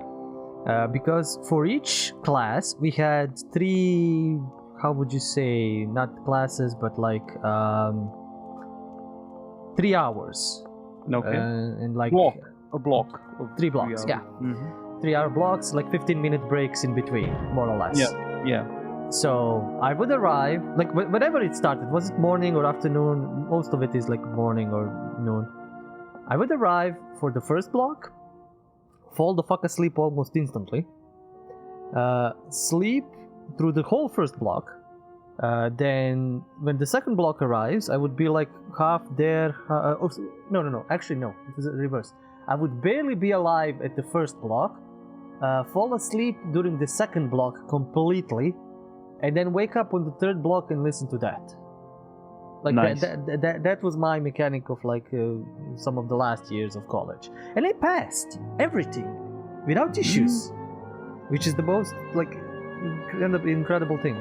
A: Because for each class we had 3, how would you say, not classes but like 3 hours.
B: Okay.
A: And like
B: a block of
A: 3 blocks.
B: 3 hours.
A: Yeah.
B: Mm-hmm.
A: 3-hour blocks, like 15-minute breaks in between, more or less.
B: Yeah.
A: So I would arrive, like whenever it started, was it morning or afternoon? Most of it is like morning or noon. I would arrive for the first block, fall the fuck asleep almost instantly, sleep through the whole first block. Then when the second block arrives, I would be like half there. Actually no, it was reversed. I would barely be alive at the first block, fall asleep during the second block completely, and then wake up on the third block and listen to that. Like
B: nice.
A: that was my mechanic of like some of the last years of college, and I passed everything without issues, which is the most like incredible thing.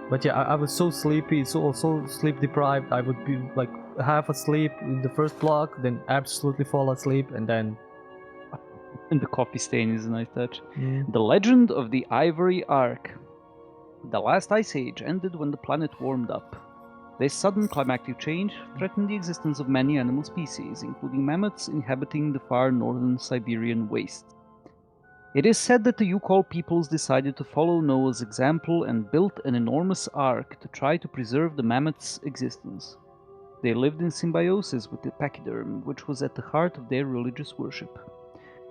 A: But yeah, I was so sleepy, so sleep deprived. I would be like half asleep in the first block, then absolutely fall asleep, and then.
B: And the coffee stain is a nice touch. The legend of the Ivory Ark. The last ice age ended when the planet warmed up. This sudden climactic change threatened the existence of many animal species, including mammoths inhabiting the far northern Siberian wastes. It is said that the Yukol peoples decided to follow Noah's example and built an enormous ark to try to preserve the mammoth's existence. They lived in symbiosis with the pachyderm, which was at the heart of their religious worship.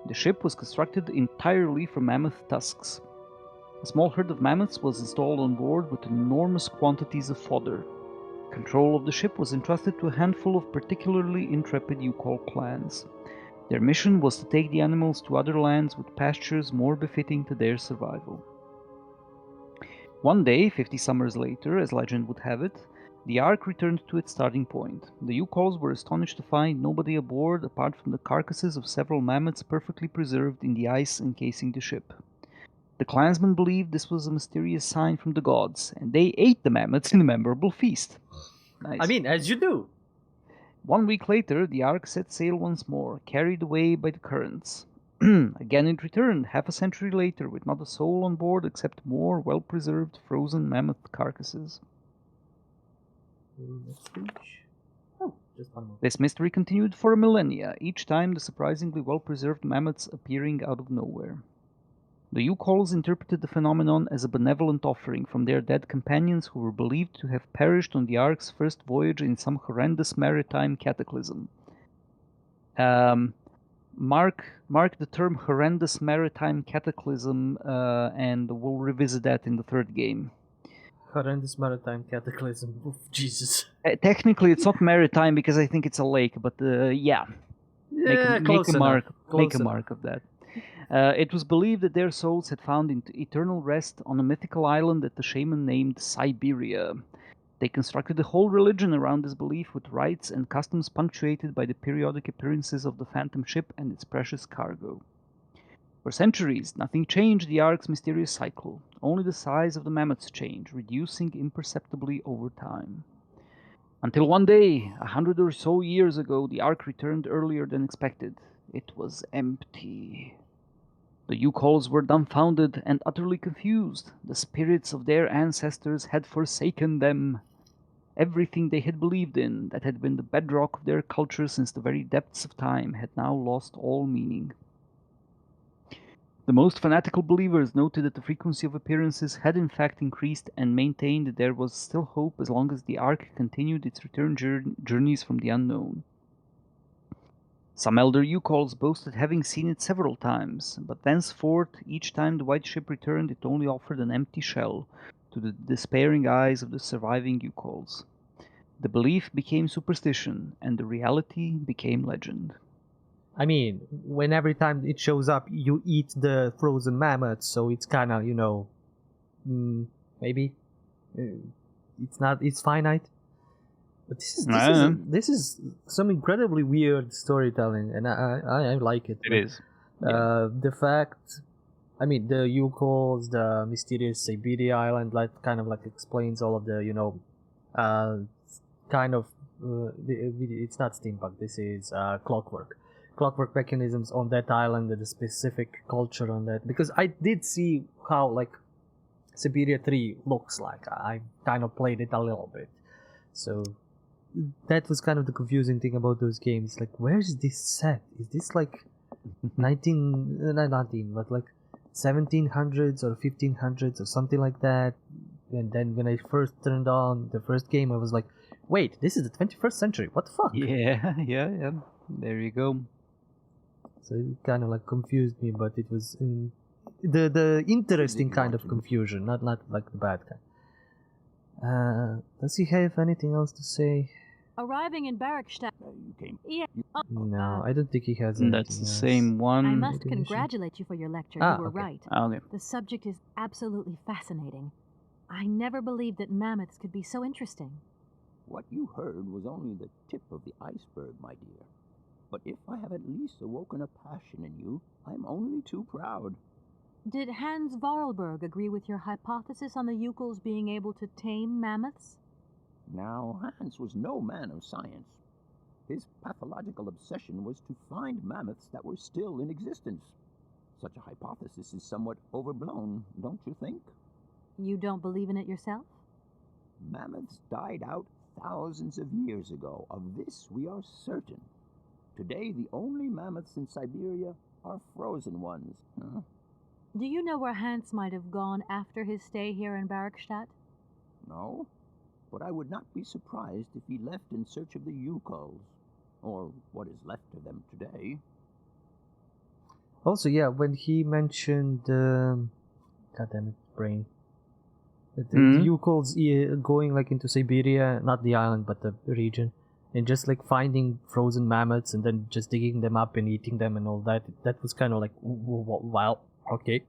B: The ship was constructed entirely from mammoth tusks. A small herd of mammoths was installed on board with enormous quantities of fodder. Control of the ship was entrusted to a handful of particularly intrepid Yukol clans. Their mission was to take the animals to other lands with pastures more befitting to their survival. One day, 50 summers later, as legend would have it, the Ark returned to its starting point. The Yukols were astonished to find nobody aboard apart from the carcasses of several mammoths perfectly preserved in the ice encasing the ship. The clansmen believed this was a mysterious sign from the gods, and they ate the mammoths in a memorable feast. Nice.
A: I mean, as you do.
B: 1 week later, the Ark set sail once more, carried away by the currents. Again it returned, half a century later, with not a soul on board except more well-preserved frozen mammoth carcasses.
A: Oh, just one more.
B: This mystery continued for millennia, each time the surprisingly well-preserved mammoths appearing out of nowhere. The Yukols interpreted the phenomenon as a benevolent offering from their dead companions who were believed to have perished on the Ark's first voyage in some horrendous maritime cataclysm. Mark the term horrendous maritime cataclysm, and we'll revisit that in the third game.
A: Horrendous maritime cataclysm. Oof, Jesus.
B: Technically, it's not maritime because I think it's a lake, but yeah. Make a mark of that. It was believed that their souls had found eternal rest on a mythical island that the shaman named Syberia. They constructed a whole religion around this belief with rites and customs punctuated by the periodic appearances of the phantom ship and its precious cargo. For centuries, nothing changed the Ark's mysterious cycle. Only the size of the mammoths changed, reducing imperceptibly over time. Until one day, 100 or so years ago, the Ark returned earlier than expected. It was empty. The Yukols were dumbfounded and utterly confused. The spirits of their ancestors had forsaken them. Everything they had believed in, that had been the bedrock of their culture since the very depths of time, had now lost all meaning. The most fanatical believers noted that the frequency of appearances had in fact increased and maintained that there was still hope as long as the Ark continued its return journeys from the unknown. Some elder Yukols boasted having seen it several times, but thenceforth, each time the white ship returned, it only offered an empty shell to the despairing eyes of the surviving Yukols. The belief became superstition, and the reality became legend.
A: I mean, when every time it shows up, you eat the frozen mammoth, so it's kind of, maybe it's finite. But this is some incredibly weird storytelling, and I like it.
B: It is.
A: The fact, I mean, the Yukols, the mysterious Syberia island, like kind of like explains all of the, it's not steampunk. This is clockwork mechanisms on that island, and the specific culture on that. Because I did see how like Syberia 3 looks like. I kind of played it a little bit, so that was kind of the confusing thing about those games. Like, where is this set? Is this like 1700s or 1500s or something like that? And then when I first turned on the first game, I was like, wait, this is the 21st century. What the fuck?
B: Yeah. There you go.
A: So it kind of like confused me, but it was the interesting kind of confusion, not like the bad kind. Does he have anything else to say?
C: Arriving in Barrackstadt.
A: No, I don't think he has anything
B: That's the
A: else.
B: same one.
C: I must congratulate you for your lecture. You were
A: okay.
C: right.
B: Okay.
C: The subject is absolutely fascinating. I never believed that mammoths could be so interesting.
D: What you heard was only the tip of the iceberg, my dear. But if I have at least awoken a passion in you, I'm only too proud.
C: Did Hans Vorarlberg agree with your hypothesis on the Yukols being able to tame mammoths?
D: Now, Hans was no man of science. His pathological obsession was to find mammoths that were still in existence. Such a hypothesis is somewhat overblown, don't you think?
C: You don't believe in it yourself?
D: Mammoths died out thousands of years ago. Of this we are certain. Today, the only mammoths in Syberia are frozen ones.
C: Do you know where Hans might have gone after his stay here in Barrackstadt?
D: No, but I would not be surprised if he left in search of the Yukols, or what is left of them today.
A: Also, yeah, when he mentioned, goddamn it, brain, the Yukols going like into Syberia, not the island but the region, and just like finding frozen mammoths and then just digging them up and eating them and all that. That was kind of like, wow, okay,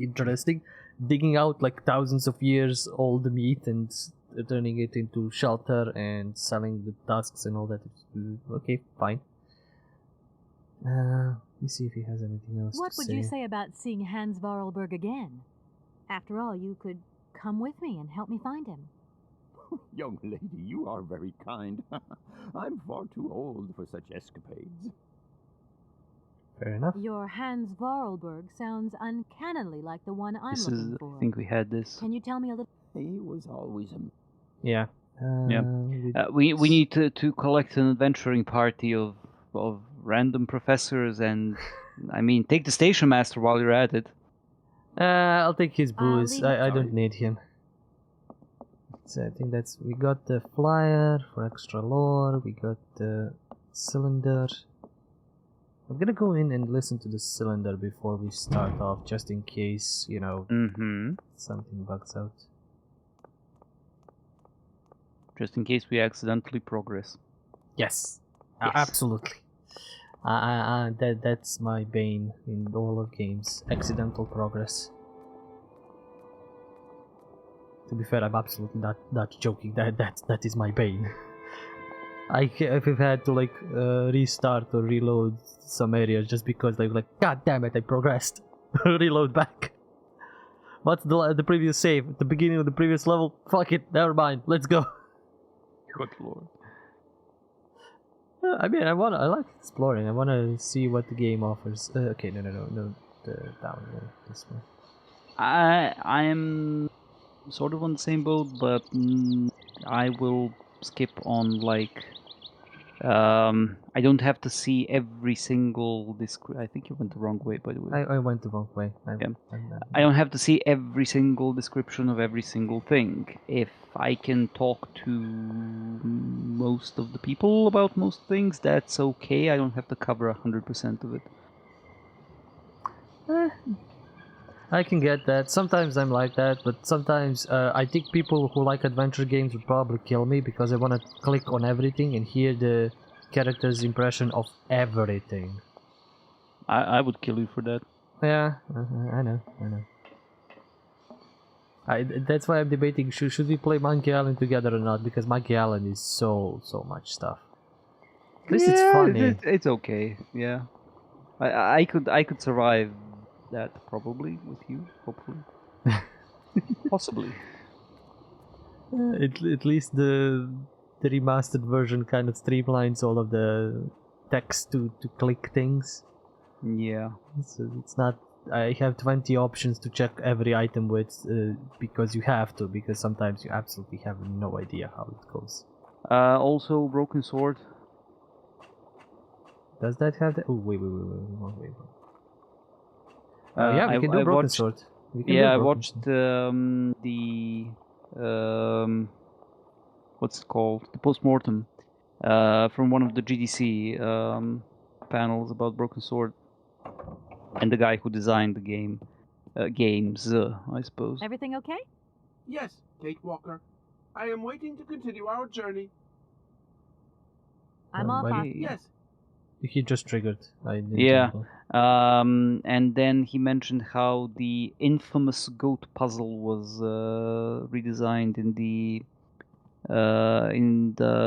A: interesting. Digging out like thousands of years old meat and turning it into shelter and selling the tusks and all that. Okay, fine. Let me see if he has anything else
C: What
A: to
C: would
A: say.
C: you say about seeing Hans Vorarlberg again? After all, you could come with me and help me find him.
D: Young lady, you are very kind. I'm far too old for such escapades.
A: Fair enough.
C: Your Hans Vorarlberg sounds uncannily like the one I'm
B: This
C: looking
B: is.
C: for.
B: I think we had this.
C: Can you tell me a little?
D: He was always a...
A: Yeah.
B: We need to collect an adventuring party of random professors, and I mean, take the station master while you're at it.
A: I'll take his booze.
C: leave
A: I
C: it-
A: don't need him. So I think we got the flyer for extra lore. We got the cylinder. I'm gonna go in and listen to the cylinder before we start off, just in case, something bugs out.
B: Just in case we accidentally progress.
A: Yes,
B: Yes.
A: absolutely. That's my bane in all of games: accidental progress. To be fair, I'm absolutely not joking. That is my bane. I've had to like restart or reload some areas just because like god damn it, I progressed. Reload back. What's the previous save? At the beginning of the previous level? Fuck it, never mind. Let's go.
B: Good lord.
A: I mean, I like exploring. I wanna see what the game offers. Okay, no, down there, this way.
B: I am sort of on the same boat, but I will skip on like. I don't have to see every single I think you went the wrong way, by the way.
A: I went the wrong way.
B: I don't have to see every single description of every single thing. If I can talk to most of the people about most things, that's okay. I don't have to cover 100% of it.
A: I can get that. Sometimes I'm like that, but sometimes I think people who like adventure games would probably kill me because I want to click on everything and hear the character's impression of everything.
B: I would kill you for that.
A: Yeah, I know. That's why I'm debating should we play Monkey Island together or not, because Monkey Island is so much stuff. At least it's funny.
B: It's okay. Yeah, I could survive that probably with you. Hopefully, possibly.
A: At least the remastered version kind of streamlines all of the text to click things.
B: Yeah.
A: So it's not. I have 20 options to check every item with because you have to, because sometimes you absolutely have no idea how it goes.
B: Also, Broken Sword.
A: Does that have that? Oh wait. Yeah, we can do Broken Sword.
B: I watched the what's it called? The postmortem from one of the GDC panels about Broken Sword, and the guy who designed the games, I suppose.
C: Everything okay?
H: Yes, Kate Walker. I am waiting to continue our journey.
C: I'm off.
H: Yes.
A: He just triggered. I didn't
B: Yeah.
A: know.
B: And then he mentioned how the infamous goat puzzle was redesigned in the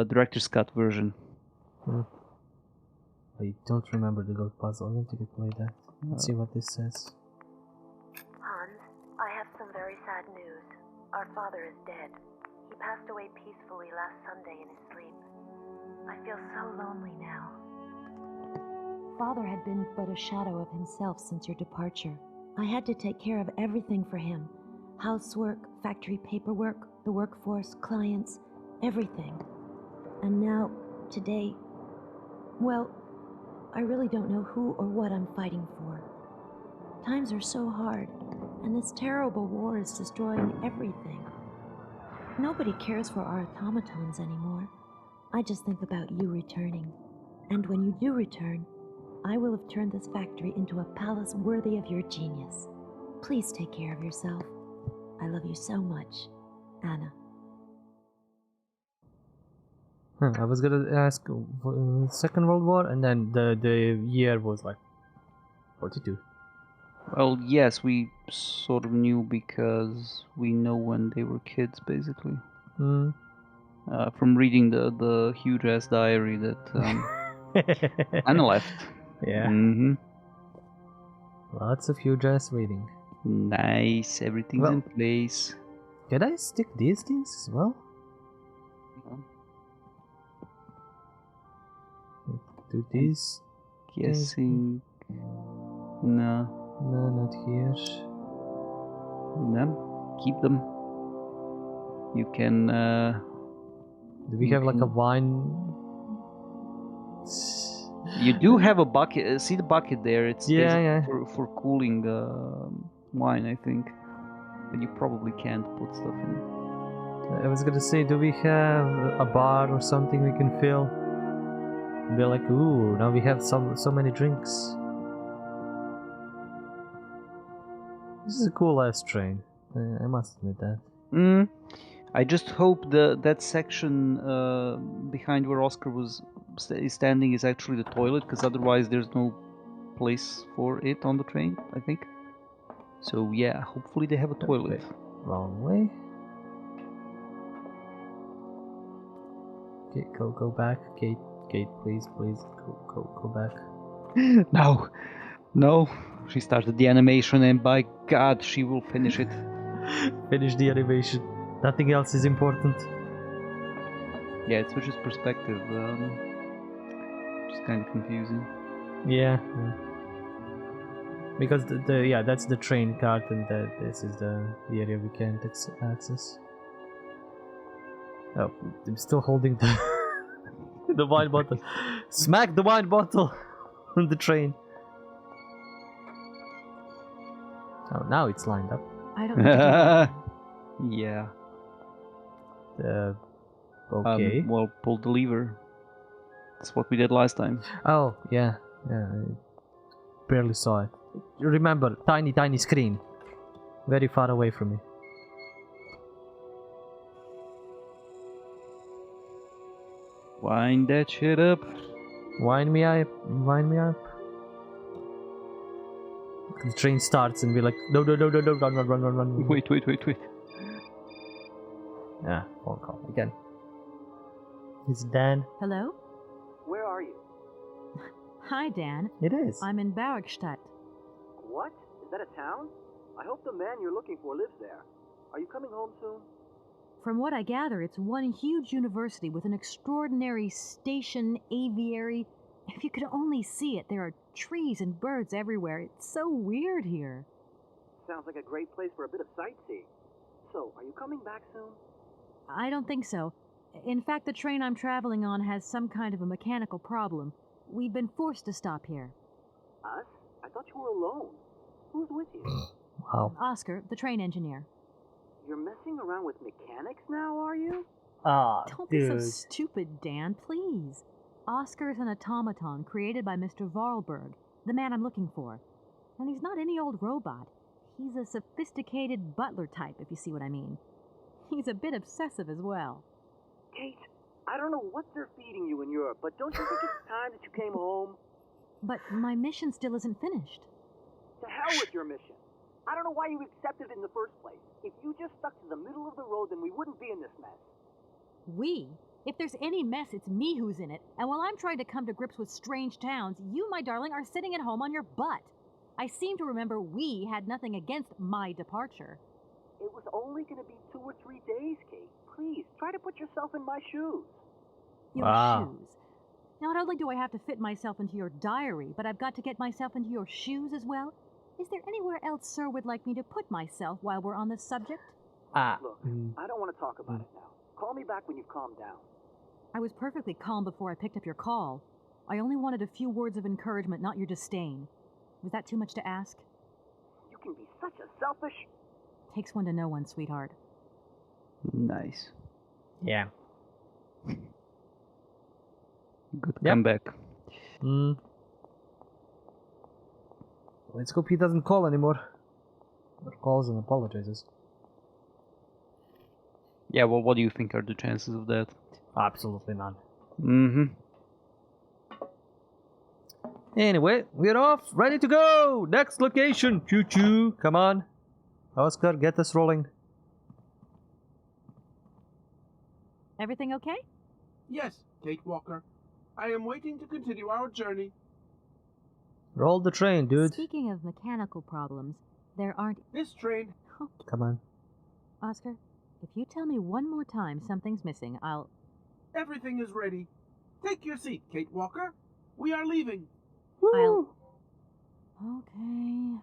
B: director's cut version.
A: I don't remember the goat puzzle. I don't think I played that. Let's see what this says.
N: Hans, I have some very sad news. Our father is dead. He passed away peacefully last Sunday in his sleep. I feel so lonely now.
O: Father had been but a shadow of himself since your departure. I had to take care of everything for him. Housework, factory paperwork, the workforce, clients, everything. And now, today, well, I really don't know who or what I'm fighting for. Times are so hard, and this terrible war is destroying everything. Nobody cares for our automatons anymore. I just think about you returning. And when you do return, I will have turned this factory into a palace worthy of your genius. Please take care of yourself. I love you so much, Anna.
A: I was gonna ask Second World War, and then the year was like 42.
B: Well, yes, we sort of knew because we know when they were kids, basically.
A: Hmm.
B: From reading the huge ass diary that Anna left.
A: Yeah.
B: Mm-hmm.
A: Lots of huge ass reading.
B: Nice, everything's in place.
A: Can I stick these things as well? Do these?
B: Guessing. No.
A: No, not here.
B: No. Keep them. You can.
A: Do we have like a wine?
B: You do have a bucket. See the bucket there? It's
A: Yeah.
B: For cooling wine, I think. But you probably can't put stuff in it.
A: I was gonna say, do we have a bar or something we can fill? Be like, ooh, now we have so many drinks. This is a cool ass train. I must admit that.
B: I just hope that section behind where Oscar is standing is actually the toilet, because otherwise there's no place for it on the train, I think. So yeah, hopefully they have a toilet.
A: Wrong way. Okay, go back. Kate, please, go back.
B: No. She started the animation, and by God, she will finish it.
A: Finish the animation. Nothing else is important.
B: Yeah, it switches perspective. Just kind of confusing.
A: Yeah. Because that's the train cart, and this is the area we can't access. Oh, I'm still holding the wine bottle. Smack the wine bottle on the train. Oh, now it's lined up.
C: I don't know.
B: Yeah.
A: Okay.
B: Well, pull the lever. That's what we did last time.
A: Oh, yeah. I barely saw it. Remember, tiny screen. Very far away from me.
B: Wind that shit up.
A: Wind me up. The train starts and we're like, no, run.
B: Wait.
A: Yeah, phone call again. Is it Dan?
C: Hello?
E: Where are you?
C: Hi, Dan.
A: It is.
C: I'm in Barrackstadt.
E: What? Is that a town? I hope the man you're looking for lives there. Are you coming home soon?
C: From what I gather, it's one huge university with an extraordinary station aviary. If you could only see it, there are trees and birds everywhere. It's so weird here.
E: Sounds like a great place for a bit of sightseeing. So, are you coming back soon?
C: I don't think so. In fact, the train I'm traveling on has some kind of a mechanical problem. We've been forced to stop here.
E: Us? I thought you were alone. Who's with you?
A: Wow.
C: Oscar, the train engineer.
E: You're messing around with mechanics now, are you?
C: Don't be so stupid, Dan, please. Oscar is an automaton created by Mr. Varlberg, the man I'm looking for. And he's not any old robot. He's a sophisticated butler type, if you see what I mean. He's a bit obsessive as well.
E: Kate, I don't know what they're feeding you in Europe, but don't you think it's time that you came home?
C: But my mission still isn't finished.
E: To hell with your mission. I don't know why you accepted it in the first place. If you just stuck to the middle of the road, then we wouldn't be in this mess.
C: We? If there's any mess, it's me who's in it. And while I'm trying to come to grips with strange towns, you, my darling, are sitting at home on your butt. I seem to remember we had nothing against my departure.
E: It was only going to be 2 or 3 days, Kate. Please, try to put yourself in my shoes.
C: Your shoes. Not only do I have to fit myself into your diary, but I've got to get myself into your shoes as well? Is there anywhere else Sir would like me to put myself while we're on this subject?
E: Look, I don't want to talk about it now. Call me back when you've calmed down.
C: I was perfectly calm before I picked up your call. I only wanted a few words of encouragement, not your disdain. Was that too much to ask?
E: can be such a selfish...
C: Takes one to know one, sweetheart.
B: Nice.
A: Yeah.
B: Good
A: Yep.
B: comeback.
A: Let's hope he doesn't call anymore. Or calls and apologizes.
B: Yeah, well, what do you think are the chances of that?
A: Absolutely none.
B: Mm-hmm.
A: Anyway, we're off, ready to go! Next location! Choo-choo! Come on. Oscar, get us rolling.
C: Everything okay?
H: Yes, Kate Walker. I am waiting to continue our journey.
A: Roll the train, dude.
C: Speaking of mechanical problems, there aren't...
H: This train...
A: Come on.
C: Oscar, if you tell me one more time something's missing, I'll...
H: Everything is ready. Take your seat, Kate Walker. We are leaving.
C: I'll... Okay...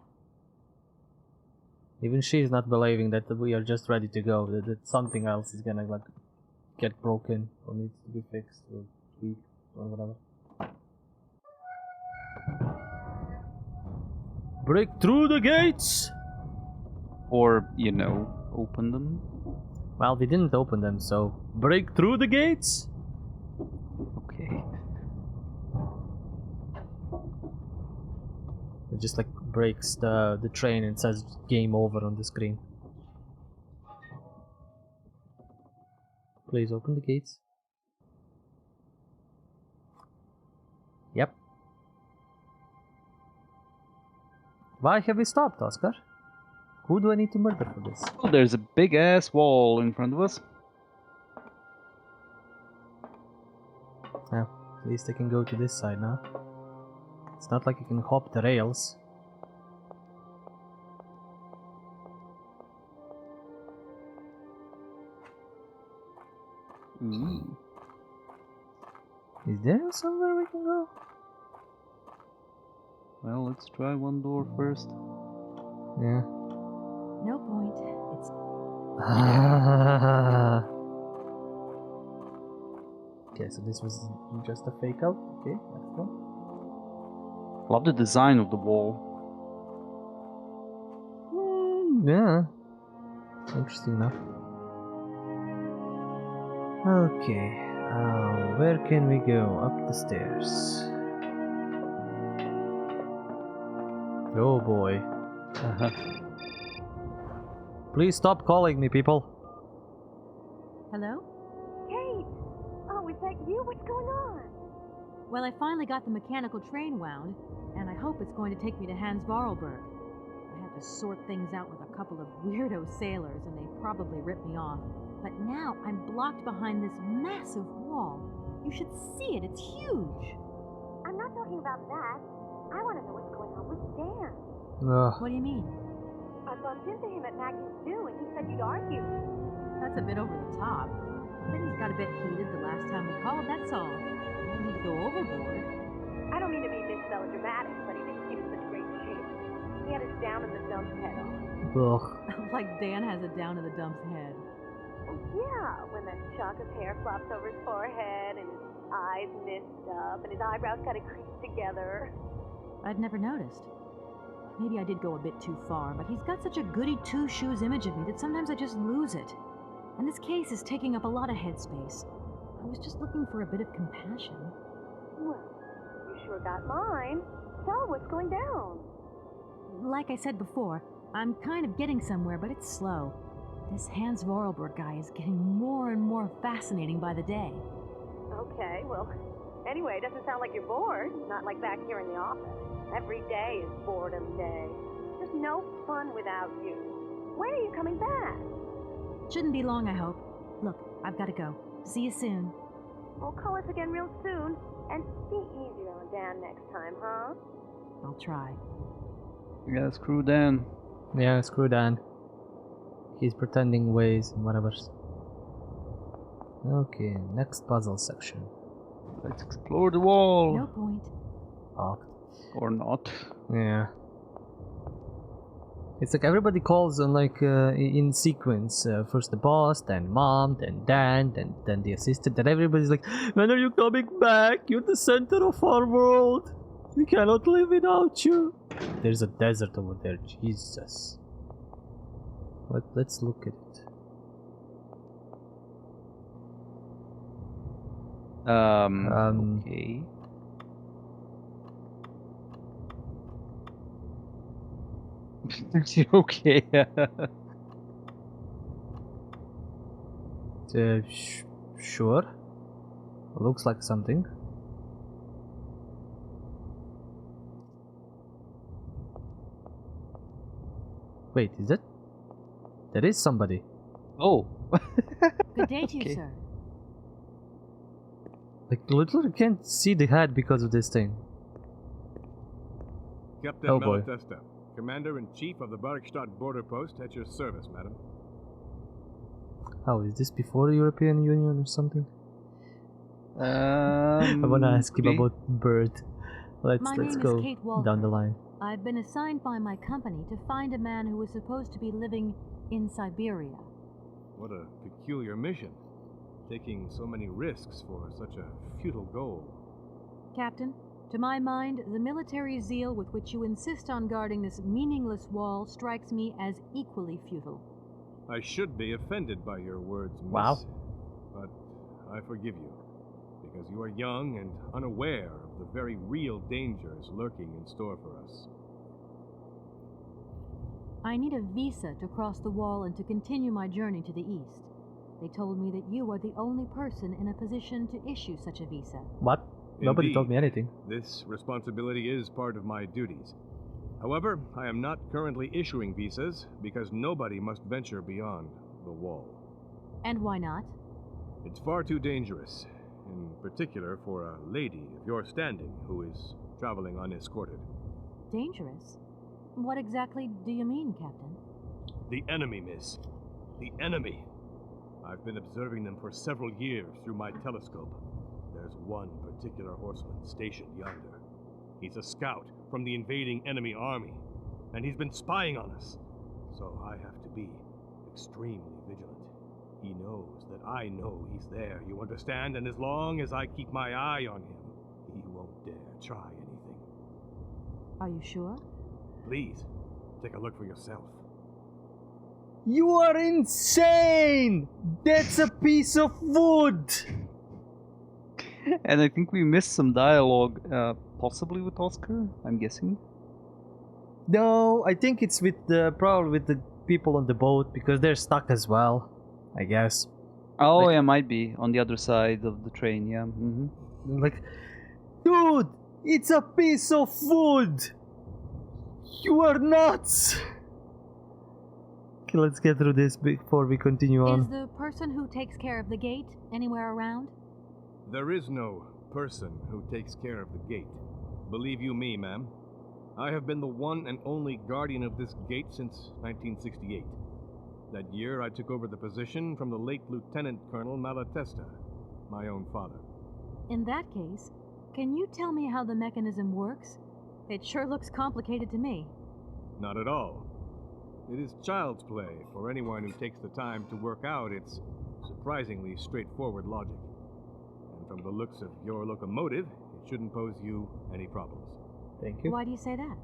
A: Even she's not believing that we are just ready to go. That something else is gonna like get broken or needs to be fixed or tweaked or whatever. Break through the gates!
B: Or, you know, open them.
A: Well, we didn't open them, so break through the gates?
B: Okay.
A: It just like breaks the train and says game over on the screen. Please open the gates. Yep. Why have we stopped, Oscar? Who do I need to murder for this?
B: Oh, there's a big ass wall in front of us.
A: Yeah, at least I can go to this side now. It's not like I can hop the rails.
B: Ooh.
A: Is there somewhere we can go?
B: Well, let's try one door first.
A: Yeah.
C: No point. It's...
A: Okay, so this was just a fake out. Okay, next one.
B: Love the design of the wall.
A: Yeah. Interesting enough. Okay. Where can we go? Up the stairs. Oh boy. Please stop calling me, people.
C: Hello?
N: Kate! Oh, is that you? What's going on?
C: Well, I finally got the mechanical train wound, and I hope it's going to take me to Hans Vorarlberg. I had to sort things out with a couple of weirdo sailors, and they probably ripped me off. But now I'm blocked behind this massive wall. You should see it, it's huge.
N: I'm not talking about that. I want to know what's going on with Dan.
C: What do you mean?
N: I bumped into him at Maggie's zoo, and he said you'd argued.
C: That's a bit over the top. Things got a bit heated the last time we called, that's all. No need to go overboard.
N: I don't mean to be melodramatic, but he didn't seem in such great shape. He had his down in the dumps head on.
A: Ugh.
C: Like Dan has a down in the dumps head.
N: Oh, yeah, when that shock of hair flops over his forehead, and his eyes mist up, and his eyebrows kind of crease together.
C: I'd never noticed. Maybe I did go a bit too far, but he's got such a goody two-shoes image of me that sometimes I just lose it. And this case is taking up a lot of headspace. I was just looking for a bit of compassion.
N: Well, you sure got mine. So, what's going down?
C: Like I said before, I'm kind of getting somewhere, but it's slow. This Hans Vorarlberg guy is getting more and more fascinating by the day.
N: Okay, well, anyway, it doesn't sound like you're bored. Not like back here in the office. Every day is boredom day. Just no fun without you. When are you coming back?
C: Shouldn't be long, I hope. Look, I've got to go. See you soon.
N: Well, call us again real soon. And be easier on Dan next time, huh?
C: I'll try.
B: Yeah, screw Dan.
A: Yeah, screw Dan. He's pretending ways and whatever. Okay, next puzzle section.
B: Let's explore the wall.
C: No point.
A: Oh.
B: Or not.
A: Yeah. It's like everybody calls on like in sequence. First the boss, then mom, then Dan, then the assistant. Then everybody's like, when are you coming back? You're the center of our world. We cannot live without you. There's a desert over there, Jesus. Let's look at it.
B: Okay. Okay.
A: Sure. Looks like something. Wait, is it? There is somebody.
B: Oh.
C: Good day to you, sir.
A: Like, literally can't see the head because of this thing.
P: Captain
A: Oh boy.
P: Malatesta, Commander-in-Chief of the Barkstadt border post, at your service, madam.
A: Oh, is this before the European Union or something? I
B: I
A: wanna ask him about bird.
C: My
A: Let's
C: name
A: go
C: is Kate Walker.
A: down the line.
C: I've been assigned by my company to find a man who was supposed to be living in Syberia.
P: What a peculiar mission. Taking so many risks for such a futile goal.
C: Captain, to my mind, the military zeal with which you insist on guarding this meaningless wall strikes me as equally futile.
P: I should be offended by your words, miss.
A: Wow.
P: But I forgive you, because you are young and unaware of the very real dangers lurking in store for us.
C: I need a visa to cross the wall and to continue my journey to the east. They told me that you are the only person in a position to issue such a visa.
A: What? Nobody told me anything.
P: This responsibility is part of my duties. However, I am not currently issuing visas because nobody must venture beyond the wall.
C: And why not?
P: It's far too dangerous, in particular for a lady of your standing who is traveling unescorted.
C: Dangerous? What exactly do you mean, Captain?
P: The enemy, miss. The enemy. I've been observing them for several years through my telescope. There's one particular horseman stationed yonder. He's a scout from the invading enemy army, and he's been spying on us. So I have to be extremely vigilant. He knows that I know he's there, you understand? And as long as I keep my eye on him, he won't dare try anything.
C: Are you sure?
P: Please, take a look for yourself.
A: You are insane! That's a piece of wood!
B: And I think we missed some dialogue, possibly with Oscar, I'm guessing.
A: No, I think it's with probably with the people on the boat because they're stuck as well, I guess.
B: Oh,
A: Like-
B: yeah, might be on the other side of the train. Yeah.
A: Like, dude, it's a piece of wood! You are nuts! Okay, let's get through this before we continue
C: Is
A: on.
C: the person who takes care of the gate anywhere around?
P: There is no person who takes care of the gate. Believe you me, ma'am. I have been the one and only guardian of this gate since 1968. That year I took over the position from the late Lieutenant Colonel Malatesta, my own father.
C: In that case, can you tell me how the mechanism works? It sure looks complicated to me.
P: Not at all. It is child's play for anyone who takes the time to work out its surprisingly straightforward logic. And from the looks of your locomotive, it shouldn't pose you any problems.
A: Thank you.
C: Why do you say that?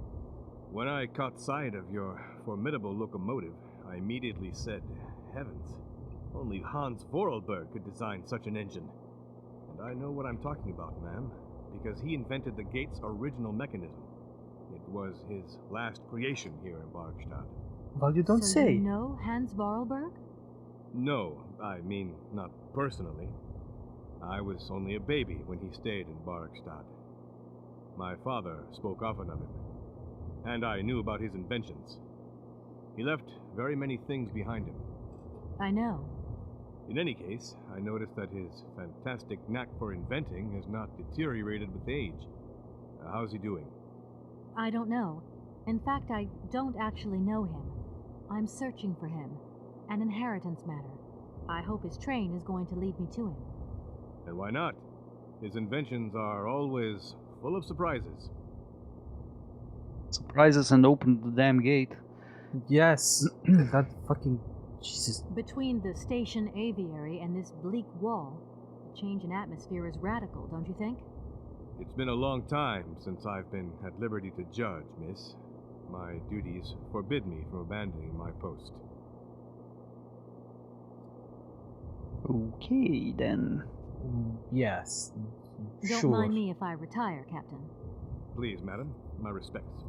P: When I caught sight of your formidable locomotive, I immediately said, heavens, only Hans Vorarlberg could design such an engine. And I know what I'm talking about, ma'am, because he invented the gate's original mechanism. It was his last creation here in Barkstadt.
A: Well, you don't
C: so
A: say.
C: You know Hans Vorarlberg?
P: No, I mean, not personally. I was only a baby when he stayed in Barkstadt. My father spoke often of him, and I knew about his inventions. He left very many things behind him.
C: I know.
P: In any case, I noticed that his fantastic knack for inventing has not deteriorated with age. How's he doing?
C: I don't know. In fact, I don't actually know him. I'm searching for him. An inheritance matter. I hope his train is going to lead me to him.
P: And why not? His inventions are always full of surprises.
B: Surprises and opened the damn gate.
A: Yes. That fucking Jesus.
C: Between the station aviary and this bleak wall, the change in atmosphere is radical, don't you think?
P: It's been a long time since I've been at liberty to judge, miss. My duties forbid me from abandoning my post.
B: Okay, then.
A: Yes.
C: Don't
A: Sure.
C: mind me if I retire, Captain.
P: Please, madam, my respects.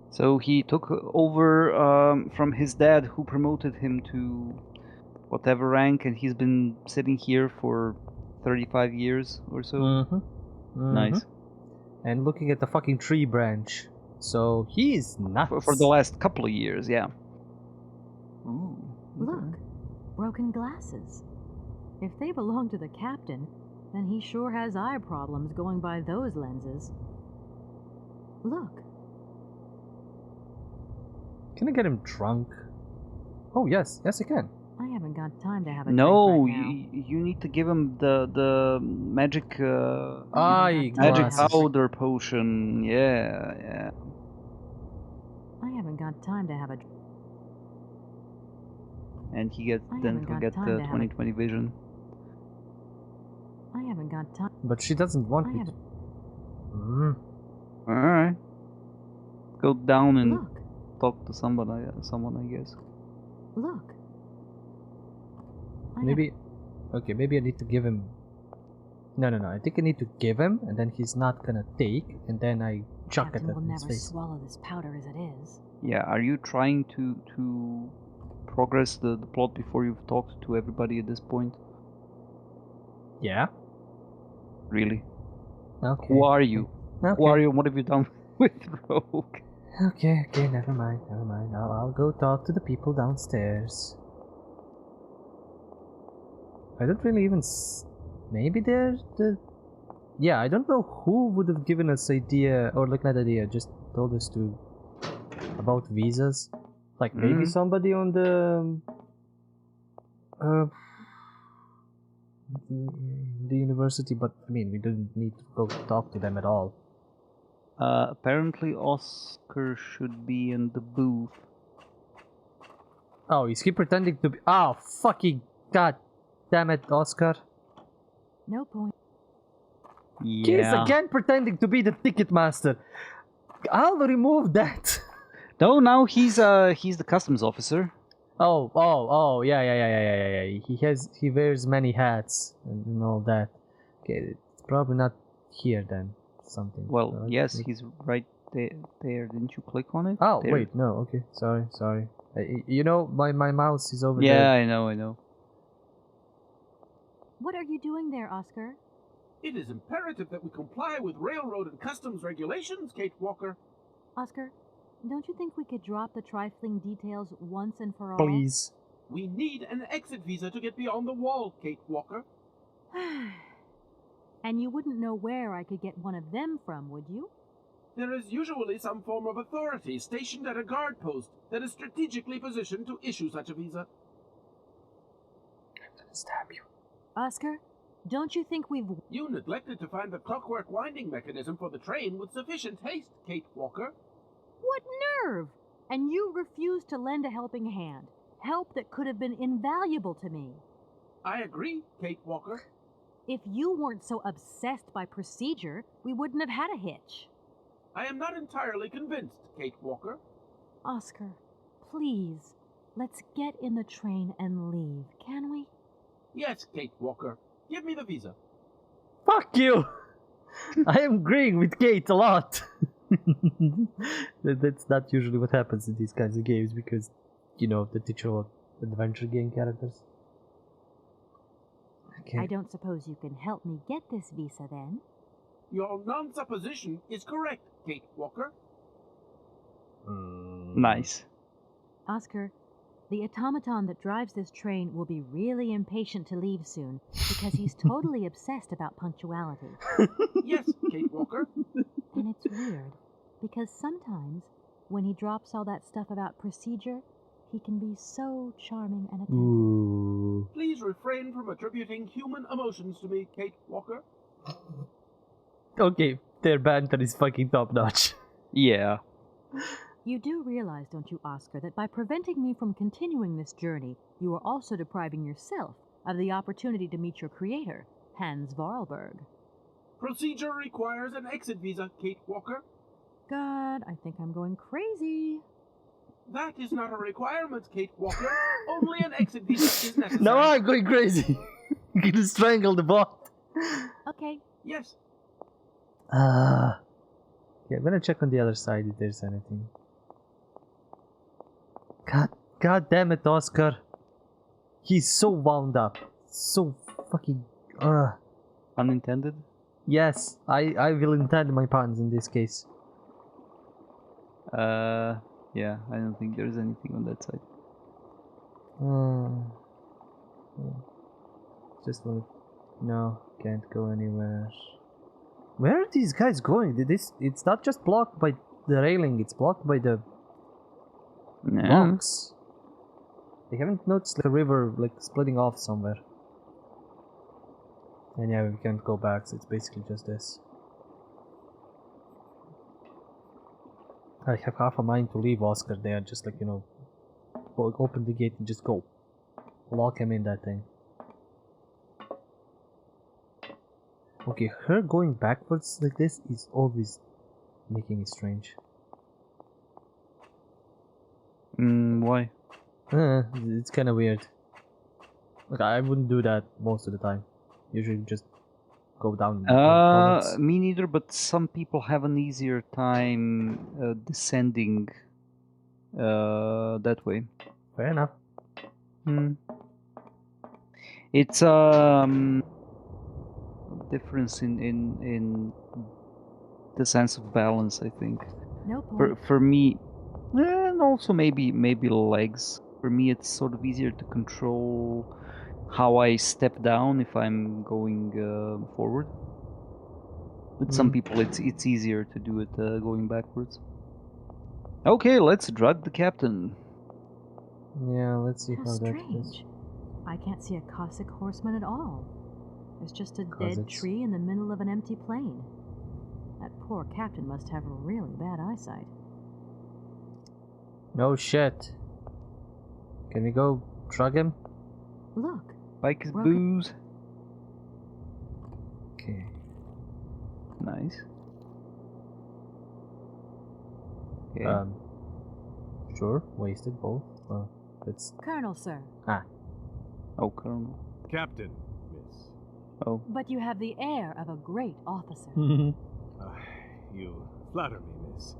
B: So he took over from his dad, who promoted him to whatever rank, and he's been sitting here for 35 years or so. Nice.
A: And looking at the fucking tree branch. So he's nuts.
B: For the last couple of years, yeah. Ooh.
C: Look, broken glasses. If they belong to the captain, then he sure has eye problems going by those lenses. Look.
A: Can I get him drunk? Oh, yes. Yes, I can.
C: I haven't got time to have a
B: No,
C: drink right now.
B: you need to give him the magic
A: Eye
B: magic
A: glasses.
B: powder potion. Yeah.
C: I haven't got time to have a...
B: And he gets
C: I
B: then
C: haven't
B: to
C: got
B: get
C: time
B: the
C: to have
B: 20/20 vision.
C: I haven't got time...
A: But she doesn't want
C: I
A: me to.
C: haven't...
B: All right. Go down and
C: Look.
B: talk to someone, I guess.
C: Look.
A: Maybe. Okay, maybe I need to give him. No. I think I need to give him, and then he's not gonna take, and then I chuck it
C: Captain
A: at
C: will
A: his
C: never
A: face.
C: swallow this powder as it is.
B: Yeah. Are you trying to progress the plot before you've talked to everybody at this point?
A: Yeah.
B: Really?
A: Okay.
B: Who are you?
A: Okay.
B: Who are you? And what have you done with Rogue?
A: Okay. Never mind. I'll go talk to the people downstairs. I don't really even. Maybe they're the. Yeah, I don't know who would have given us idea, or like not idea, just told us to about visas. Like maybe somebody on the university, but I mean we didn't need to go talk to them at all.
B: Apparently Oscar should be in the booth.
A: Oh, is he pretending to be? Oh, fucking god damn it, Oscar!
C: No point.
A: He's
B: Yeah.
A: again pretending to be the ticket master. I'll remove that.
B: No, now he's the customs officer.
A: Oh, yeah. He wears many hats and all that. Okay, it's probably not here then. Something.
B: Well, yes, he's right there. Didn't you click on it?
A: Oh,
B: There.
A: wait, no. Okay, sorry. You know, my mouse is over
B: Yeah,
A: there.
B: I know.
C: What are you doing there, Oscar?
H: It is imperative that we comply with railroad and customs regulations, Kate Walker.
C: Oscar, don't you think we could drop the trifling details once and for all?
A: Please.
H: We need an exit visa to get beyond the wall, Kate Walker.
C: And you wouldn't know where I could get one of them from, would you?
H: There is usually some form of authority stationed at a guard post that is strategically positioned to issue such a visa.
A: I'm gonna stab you.
C: Oscar, don't you think we've...
H: You neglected to find the clockwork winding mechanism for the train with sufficient haste, Kate Walker.
C: What nerve! And you refused to lend a helping hand. Help that could have been invaluable to me.
H: I agree, Kate Walker.
C: If you weren't so obsessed by procedure, we wouldn't have had a hitch.
H: I am not entirely convinced, Kate Walker.
C: Oscar, please, let's get in the train and leave, can we?
H: Yes, Kate Walker. Give me the visa.
A: Fuck you! I am agreeing with Kate a lot. That's not usually what happens in these kinds of games because, you know, the titular adventure game characters. Okay.
C: I don't suppose you can help me get this visa then?
H: Your non-supposition is correct, Kate Walker.
B: Nice.
C: Oscar, the automaton that drives this train will be really impatient to leave soon because he's totally obsessed about punctuality.
H: Yes, Kate Walker.
C: And it's weird because sometimes when he drops all that stuff about procedure, he can be so charming and attentive.
A: Ooh.
H: Please refrain from attributing human emotions to me, Kate Walker.
A: Okay, their banter is fucking top notch.
B: Yeah.
C: You do realize, don't you, Oscar, that by preventing me from continuing this journey, you are also depriving yourself of the opportunity to meet your creator, Hans Vorarlberg.
H: Procedure requires an exit visa, Kate Walker.
C: God, I think I'm going crazy.
H: That is not a requirement, Kate Walker. Only an exit visa is necessary.
A: No, I'm going crazy. You can strangle the bot.
C: Okay.
H: Yes.
A: Yeah, I'm gonna check on the other side if there's anything. God damn it, Oscar. He's so wound up. So fucking...
B: Unintended?
A: Yes, I will intend my puns in this case.
B: Yeah, I don't think there's anything on that side.
A: Just want to... No, can't go anywhere. Where are these guys going? It's not just blocked by the railing, it's blocked by the blocks. They haven't noticed the river like splitting off somewhere. And yeah, we can't go back, so it's basically just this. I have half a mind to leave Oscar there, just like, you know, open the gate and just go. Lock him in that thing. Okay, her going backwards like this is always making me strange.
B: Why?
A: It's kind of weird. Like, I wouldn't do that most of the time. Usually just go down.
B: Me neither, but some people have an easier time descending that way.
A: Fair enough.
B: It's difference in the sense of balance, I think.
C: No point.
B: For me, and also maybe legs. For me, it's sort of easier to control how I step down if I'm going forward. With some people, it's easier to do it going backwards. Okay, let's drug the captain.
A: Yeah, let's see
C: How
A: how that
C: strange.
A: is.
C: I can't see a Cossack horseman at all. There's just a dead
A: Cossacks.
C: tree in the middle of an empty plain. That poor captain must have really bad eyesight.
A: No shit. Can we go drug him?
C: Look.
B: Bike is
C: broken.
B: booze.
A: Okay.
B: Nice. Okay.
A: Sure. Wasted both. It's
C: Colonel, sir.
B: Oh, Colonel.
P: Captain, miss.
B: Oh.
C: But you have the air of a great officer.
P: You flatter me, miss.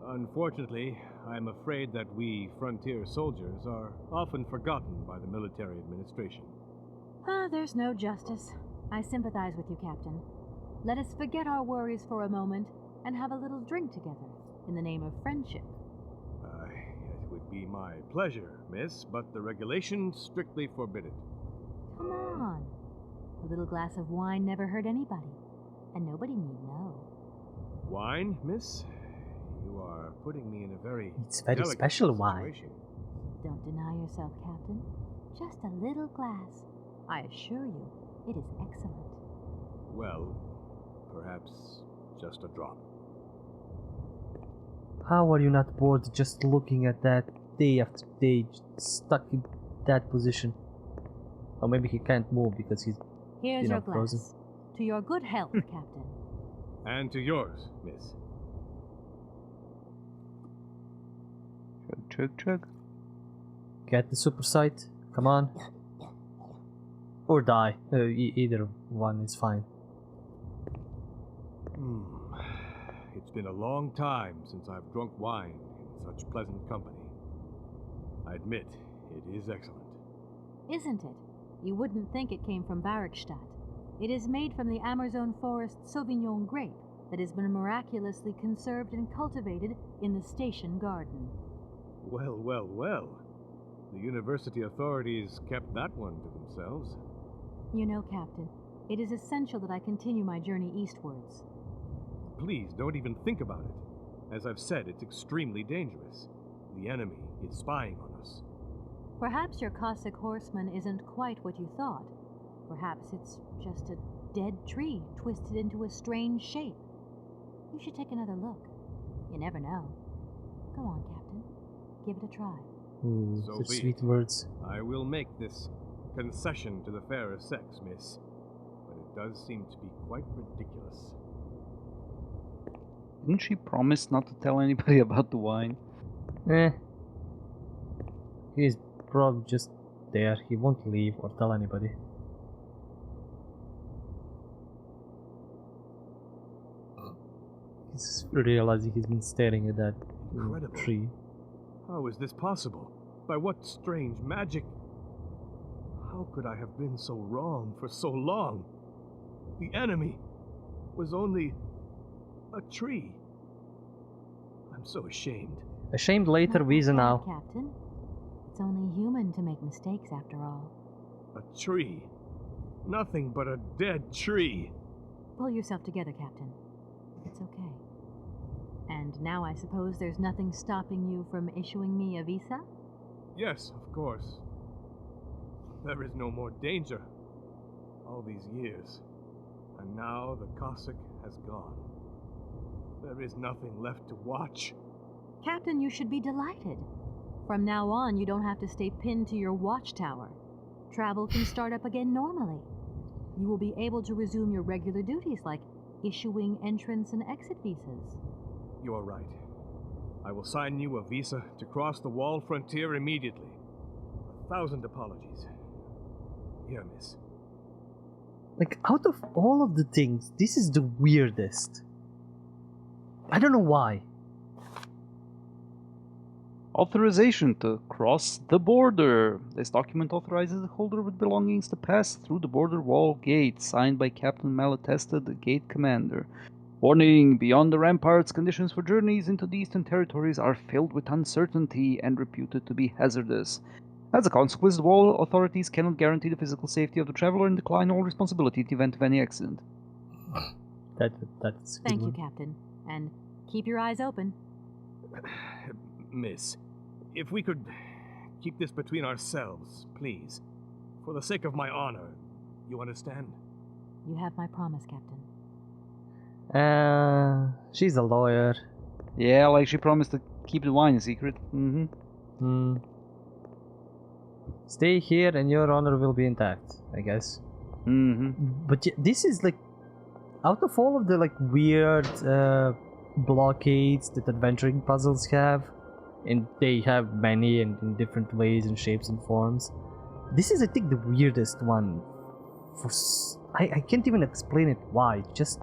P: Unfortunately, I'm afraid that we frontier soldiers are often forgotten by the military administration.
C: There's no justice. I sympathize with you, Captain. Let us forget our worries for a moment and have a little drink together in the name of friendship.
P: It would be my pleasure, miss, but the regulations strictly forbid it.
C: Come on. A little glass of wine never hurt anybody, and nobody need know.
P: Wine, miss? You are putting me in a very
A: It's very
P: delicate
A: special wine.
P: situation.
C: Don't deny yourself, Captain. Just a little glass. I assure you, it is excellent.
P: Well, perhaps just a drop.
A: How are you not bored just looking at that day after day, stuck in that position? Or maybe he can't move because he's,
C: Here's your glass.
A: frozen.
C: To your good health, Captain.
P: And to yours, miss.
B: Chug, chug.
A: Get the super sight. Come on. Or die. Either one is fine.
P: It's been a long time since I've drunk wine in such pleasant company. I admit, it is excellent.
C: Isn't it? You wouldn't think it came from Barrackstadt. It is made from the Amazon forest Sauvignon grape that has been miraculously conserved and cultivated in the station garden.
P: Well, well, well. The university authorities kept that one to themselves.
C: You know, Captain, it is essential that I continue my journey eastwards.
P: Please, don't even think about it. As I've said, it's extremely dangerous. The enemy is spying on us.
C: Perhaps your Cossack horseman isn't quite what you thought. Perhaps it's just a dead tree twisted into a strange shape. You should take another look. You never know. Go on, Captain. Give it a try.
A: Ooh,
P: So
A: such
P: be
A: sweet
P: it.
A: words.
P: I will make this concession to the fairer sex, miss. But does seem to be quite ridiculous.
B: Didn't she promise not to tell anybody about the wine?
A: He's probably just there. He won't leave or tell anybody. He's realizing he's been staring at that
P: Incredible.
A: tree.
P: How is this possible? By what strange magic? How could I have been so wrong for so long? The enemy was only a tree. I'm so ashamed.
A: Ashamed later, Visa now.
C: Captain. It's only human to make mistakes after all.
P: A tree. Nothing but a dead tree.
C: Pull yourself together, Captain. It's okay. And now I suppose there's nothing stopping you from issuing me a visa?
P: Yes, of course. There is no more danger. All these years. And now the Cossack has gone. There is nothing left to watch.
C: Captain, you should be delighted. From now on, you don't have to stay pinned to your watchtower. Travel can start up again normally. You will be able to resume your regular duties like issuing entrance and exit visas.
P: You are right. I will sign you a visa to cross the wall frontier immediately. 1,000 apologies. Here, miss.
A: Like, out of all of the things, this is the weirdest. I don't know why.
B: Authorization to cross the border. This document authorizes the holder with belongings to pass through the border wall gate, signed by Captain Malatesta, the gate commander. Warning, beyond the ramparts, conditions for journeys into the eastern territories are filled with uncertainty and reputed to be hazardous. As a consequence, the wall authorities cannot guarantee the physical safety of the traveler and decline all responsibility in the event of any accident.
A: That's
C: Thank you, Captain. And keep your eyes open.
P: Miss, if we could keep this between ourselves, please. For the sake of my honor, you understand?
C: You have my promise, Captain.
A: She's a lawyer.
B: Yeah, like she promised to keep the wine a secret.
A: Stay here and your honor will be intact, I guess. But this is like, out of all of the like weird blockades that adventuring puzzles have, and they have many and in different ways and shapes and forms, this is I think the weirdest one. I can't even explain it why. Just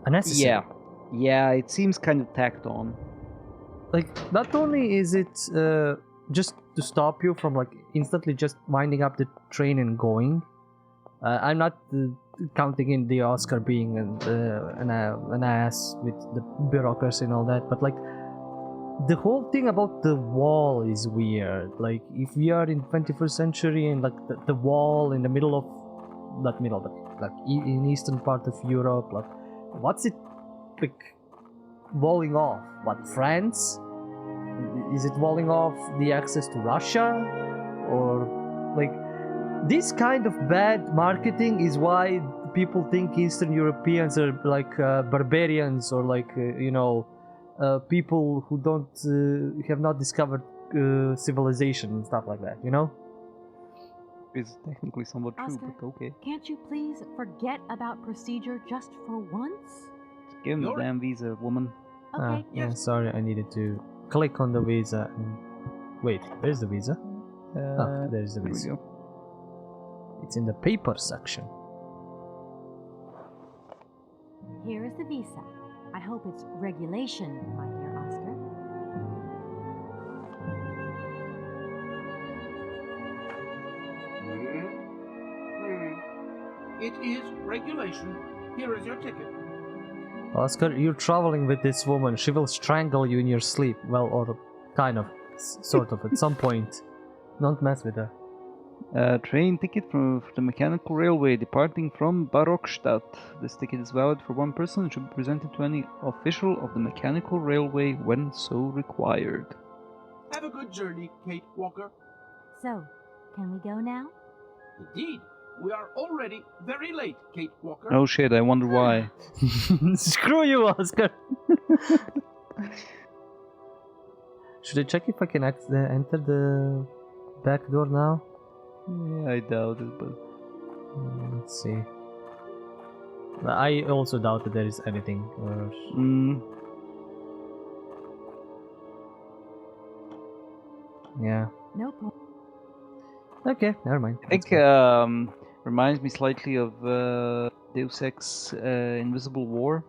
A: unnecessary.
B: Yeah, it seems kind of tacked on.
A: Like, not only is it just to stop you from like instantly just winding up the train and going. I'm not counting in the Oscar being an ass with the bureaucracy and all that, but like the whole thing about the wall is weird. Like, if we are in 21st century and like the wall in the middle of, not middle, but like in eastern part of Europe, like what's it like walling off? What, France? Is it walling off the access to Russia? Or like, this kind of bad marketing is why people think Eastern Europeans are like barbarians or like people who don't have not discovered civilization and stuff like that, you know?
B: It's technically somewhat true,
C: Oscar,
B: but okay.
C: Can't you please forget about procedure just for once?
B: Just give him the damn visa, woman.
C: Okay.
A: Yeah, sorry, I needed to click on the visa and wait, where's the visa? There's the visa.
B: There we go.
A: It's in the paper section.
C: Here is the visa. I hope it's regulation, my dear Oscar.
H: It is regulation. Here is your ticket.
A: Oscar, you're traveling with this woman. She will strangle you in your sleep. Well, or kind of, sort of, at some point. Don't mess with her.
B: Train ticket for the mechanical railway departing from Barokstadt. This ticket is valid for one person and should be presented to any official of the mechanical railway when so required.
H: Have a good journey, Kate Walker.
C: So, can we go now?
H: Indeed. We are already very late, Kate Walker.
B: Oh shit, I wonder why.
A: Screw you, Oscar! Should I check if I can enter the back door now?
B: Yeah, I doubt it, but...
A: Let's see. I also doubt that there is anything worse. Yeah.
C: Nope.
A: Okay, never mind.
B: I think reminds me slightly of Deus Ex Invisible War.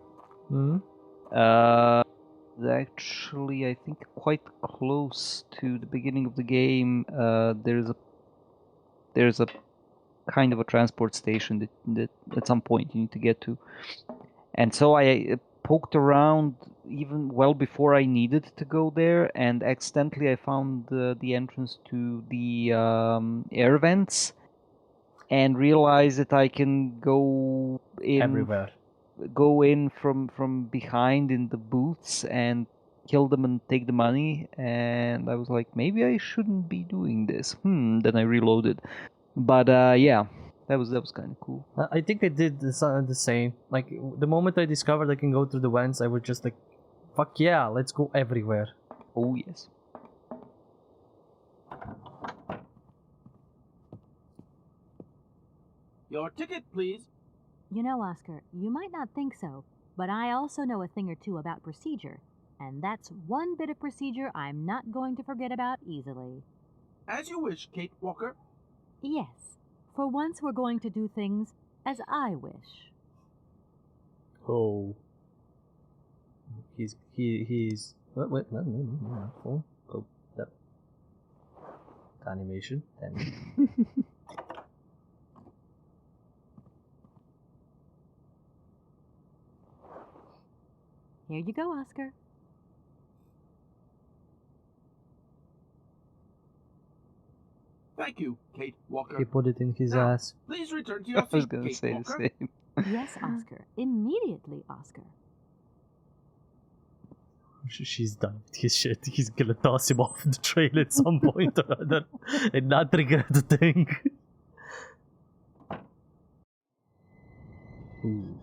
B: Actually, I think quite close to the beginning of the game. There's a kind of a transport station that at some point you need to get to, and so I poked around even well before I needed to go there, and accidentally I found the entrance to the air vents, and realized that I can go in
A: everywhere.
B: Go in from behind in the booths and kill them and take the money, and I was like, maybe I shouldn't be doing this. Then I reloaded, but yeah, that was kind of cool.
A: I think I did the same. Like the moment I discovered I can go through the vents, I was just like, fuck yeah, let's go everywhere.
B: Oh yes.
H: Your ticket, please.
C: You know, Oscar, you might not think so, but I also know a thing or two about procedure. And that's one bit of procedure I'm not going to forget about easily.
H: As you wish, Kate Walker.
C: Yes. For once we're going to do things as I wish.
A: Oh. He's what? No. Oh, that animation.
C: Here you go, Oscar.
H: Thank you, Kate Walker.
A: He put it in his ass.
H: Please return to your seat,
B: I was gonna
H: Kate
B: say
H: Walker.
B: the same.
C: Yes, Oscar. Immediately, Oscar.
A: She's done with his shit. He's gonna toss him off the trail at some point or other and not regret a thing. Ooh.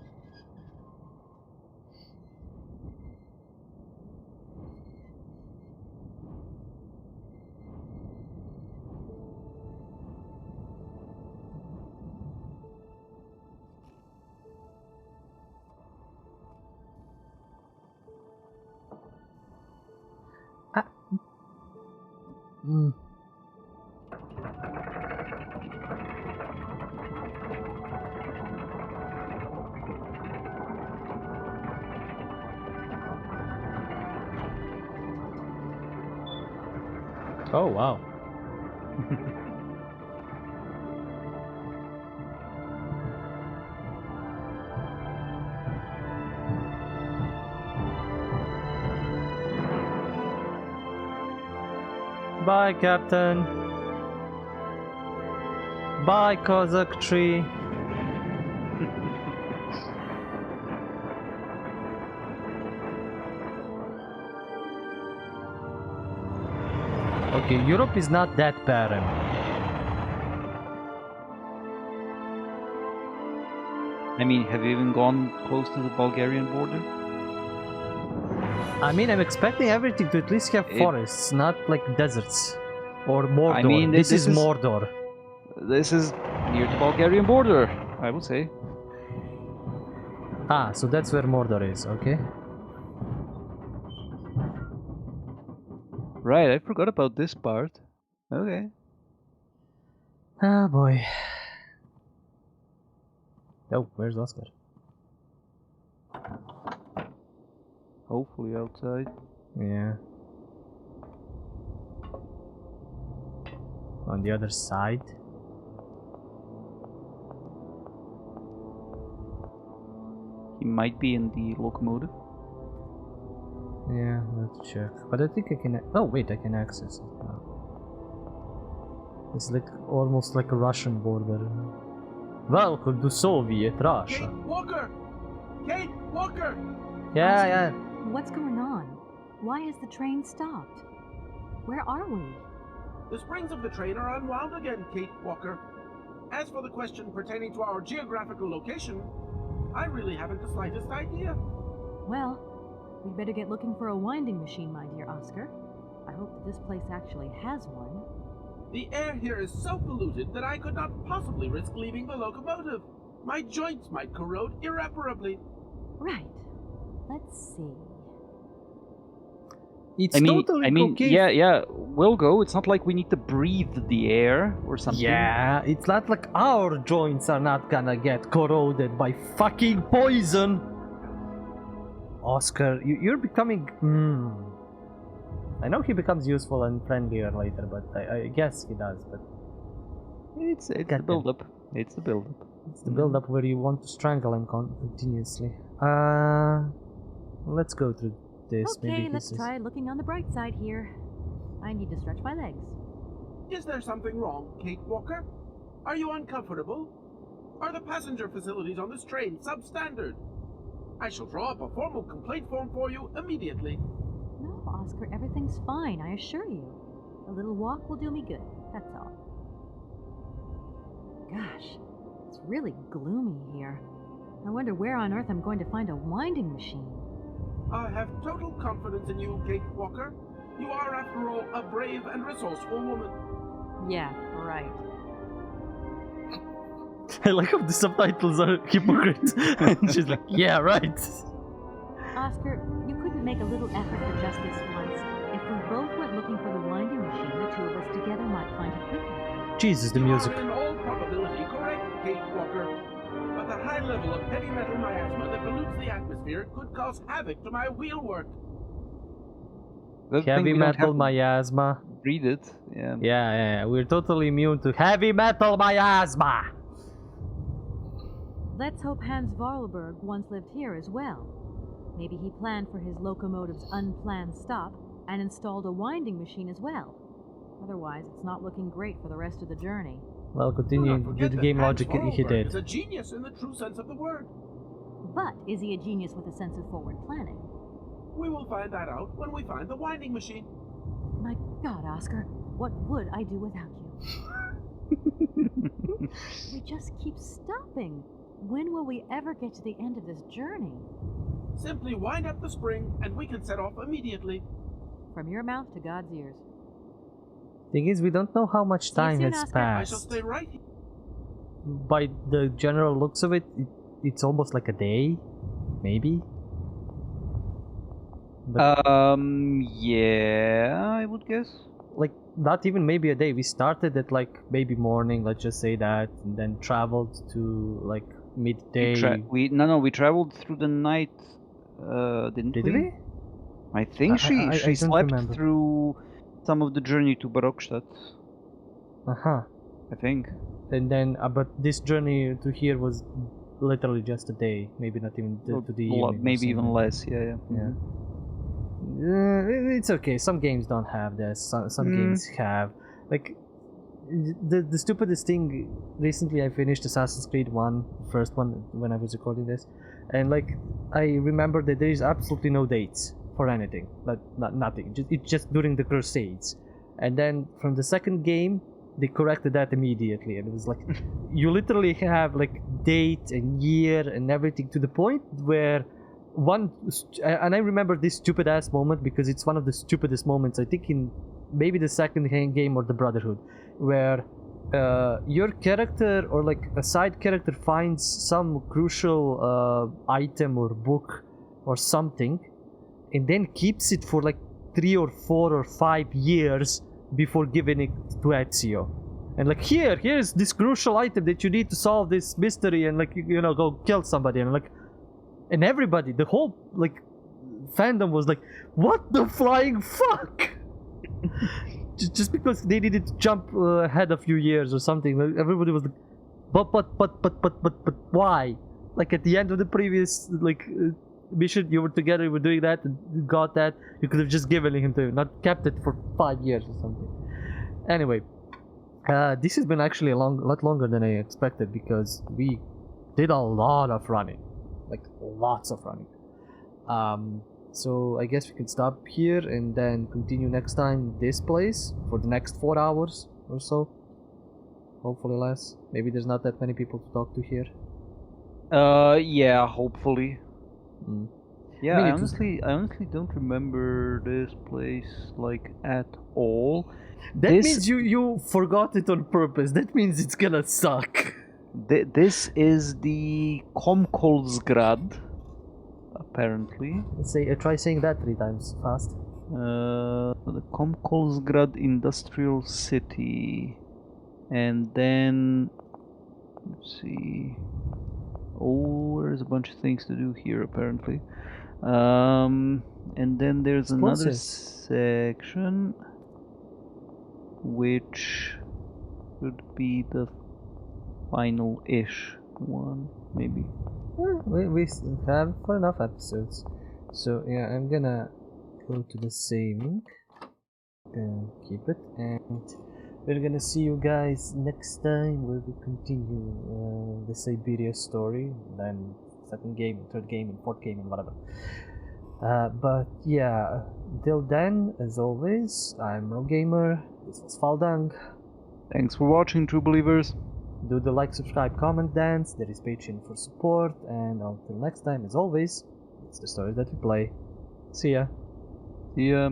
A: Oh wow. Bye, Captain. Bye, Cossack tree. Okay, Europe is not that barren.
B: I mean, have you even gone close to the Bulgarian border?
A: I mean, I'm expecting everything to at least have forests, not like deserts. Or Mordor.
B: I mean,
A: this is Mordor.
B: This is near the Bulgarian border, I would say.
A: Ah, so that's where Mordor is, okay.
B: Right, I forgot about this part. Okay.
A: Ah, boy. Oh, where's Oscar?
B: Hopefully outside.
A: Yeah. On the other side.
B: He might be in the locomotive.
A: Yeah, let's check. But I think I can... Oh, wait, I can access it now. It's like almost like a Russian border. Welcome to Soviet Russia.
H: Kate Walker! Kate Walker!
A: Yeah,
C: Oscar,
A: yeah.
C: What's going on? Why has the train stopped? Where are we?
H: The springs of the train are unwound again, Kate Walker. As for the question pertaining to our geographical location, I really haven't the slightest idea.
C: Well, we'd better get looking for a winding machine, my dear Oscar. I hope that this place actually has one.
H: The air here is so polluted that I could not possibly risk leaving the locomotive. My joints might corrode irreparably.
C: Right. Let's see.
A: It's
B: I mean,
A: totally okay.
B: yeah, we'll go. It's not like we need to breathe the air or something.
A: Yeah, it's not like our joints are not gonna get corroded by fucking poison. Oscar, you're becoming. I know he becomes useful and friendlier later, but I guess he does. But
B: it's the build-up. It's the build-up.
A: It's the build-up where you want to strangle him continuously. Let's go through this.
C: Okay,
A: maybe
C: let's try looking on the bright side here. I need to stretch my legs.
H: Is there something wrong, Kate Walker? Are you uncomfortable? Are the passenger facilities on this train substandard? I shall draw up a formal complaint form for you immediately.
C: No, Oscar, everything's fine, I assure you. A little walk will do me good, that's all. Gosh, it's really gloomy here. I wonder where on earth I'm going to find a winding machine.
H: I have total confidence in you, Kate Walker. You are, after all, a brave and resourceful woman.
C: Yeah, right.
A: I like how the subtitles are hypocrite. And she's like, yeah, right.
C: Oscar, you couldn't make a little effort for justice once. If we both went looking for the winding machine, the two of us together might find it quicker.
A: Jesus, the music.
H: You are in all probability correct, Kate Walker. But the high level of heavy metal miasma that pollutes the atmosphere could cause havoc to my wheelwork.
A: Heavy metal miasma.
B: Read it. Yeah.
A: Yeah. We're totally immune to heavy metal miasma.
C: Let's hope Hans Vorarlberg once lived here as well. Maybe he planned for his locomotive's unplanned stop and installed a winding machine as well. Otherwise, it's not looking great for the rest of the journey.
A: Well, continuing the game logic, he did.
H: Is a genius in the true sense of the word.
C: But is he a genius with a sense of forward planning?
H: We will find that out when we find the winding machine.
C: My God, Oscar, what would I do without you? We just keep stopping. When will we ever get to the end of this journey?
H: Simply wind up the spring and we can set off immediately.
C: From your mouth to God's ears.
A: Thing is, we don't know how much time has
H: I shall
A: passed.
H: stay right here.
A: By the general looks of it, it's almost like a day, maybe. But
B: yeah, I would guess.
A: Like, not even maybe a day. We started at like maybe morning, let's just say that, and then traveled to like midday.
B: We traveled through the night, didn't we?
A: Did we?
B: I think she
A: I don't
B: slept
A: remember.
B: through some of the journey to Barokstadt.
A: Uh-huh.
B: I think.
A: And then, but this journey to here was literally just a day, maybe not even to the evening.
B: Maybe even less. Yeah.
A: It's okay. Some games don't have this. Some games have. Like, the stupidest thing. Recently, I finished Assassin's Creed 1, first one, when I was recording this, and like I remember that there is absolutely no dates for anything. Nothing. It's just during the Crusades, and then from the second game, they corrected that immediately, and it was like you literally have like date and year and everything to the point where and I remember this stupid ass moment because it's one of the stupidest moments, I think, in maybe the second game or the Brotherhood, where your character or like a side character finds some crucial item or book or something and then keeps it for like 3 or 4 or 5 years before giving it to Ezio. And like, here's this crucial item that you need to solve this mystery and like, go kill somebody. And like, and everybody, the whole like fandom was like, what the flying fuck? just because they needed to jump ahead a few years or something. Like, everybody was like, but why? Like at the end of the previous mission, you were together, you were doing that, and you got that. You could have just given him to him, not kept it for 5 years or something. Anyway, this has been actually a lot longer than I expected because we did a lot of running, like lots of running. So I guess we can stop here and then continue next time this place for the next 4 hours or so. Hopefully less. Maybe there's not that many people to talk to here.
B: Yeah, hopefully. Yeah,
A: I
B: I
A: mean,
B: honestly don't remember this place like at all.
A: That means you forgot it on purpose. That means it's gonna suck.
B: This is the Komkolsgrad, apparently.
A: Let's say, try saying that 3 times fast.
B: The Komkolsgrad Industrial City. And then, let's see. Oh, there's a bunch of things to do here, apparently. And then there's another section, which should be the final-ish one, maybe.
A: We have for enough episodes. So yeah, I'm gonna go to the saving and keep it, and we're gonna see you guys next time where we continue the Syberia story, then second game, third game, and fourth game, and whatever. But yeah, till then, as always, I'm RoGamer. This was Faldang.
B: Thanks for watching, true believers.
A: Do the like, subscribe, comment, dance. There is Patreon for support, and until next time, as always, it's the story that we play. See ya.
B: See ya.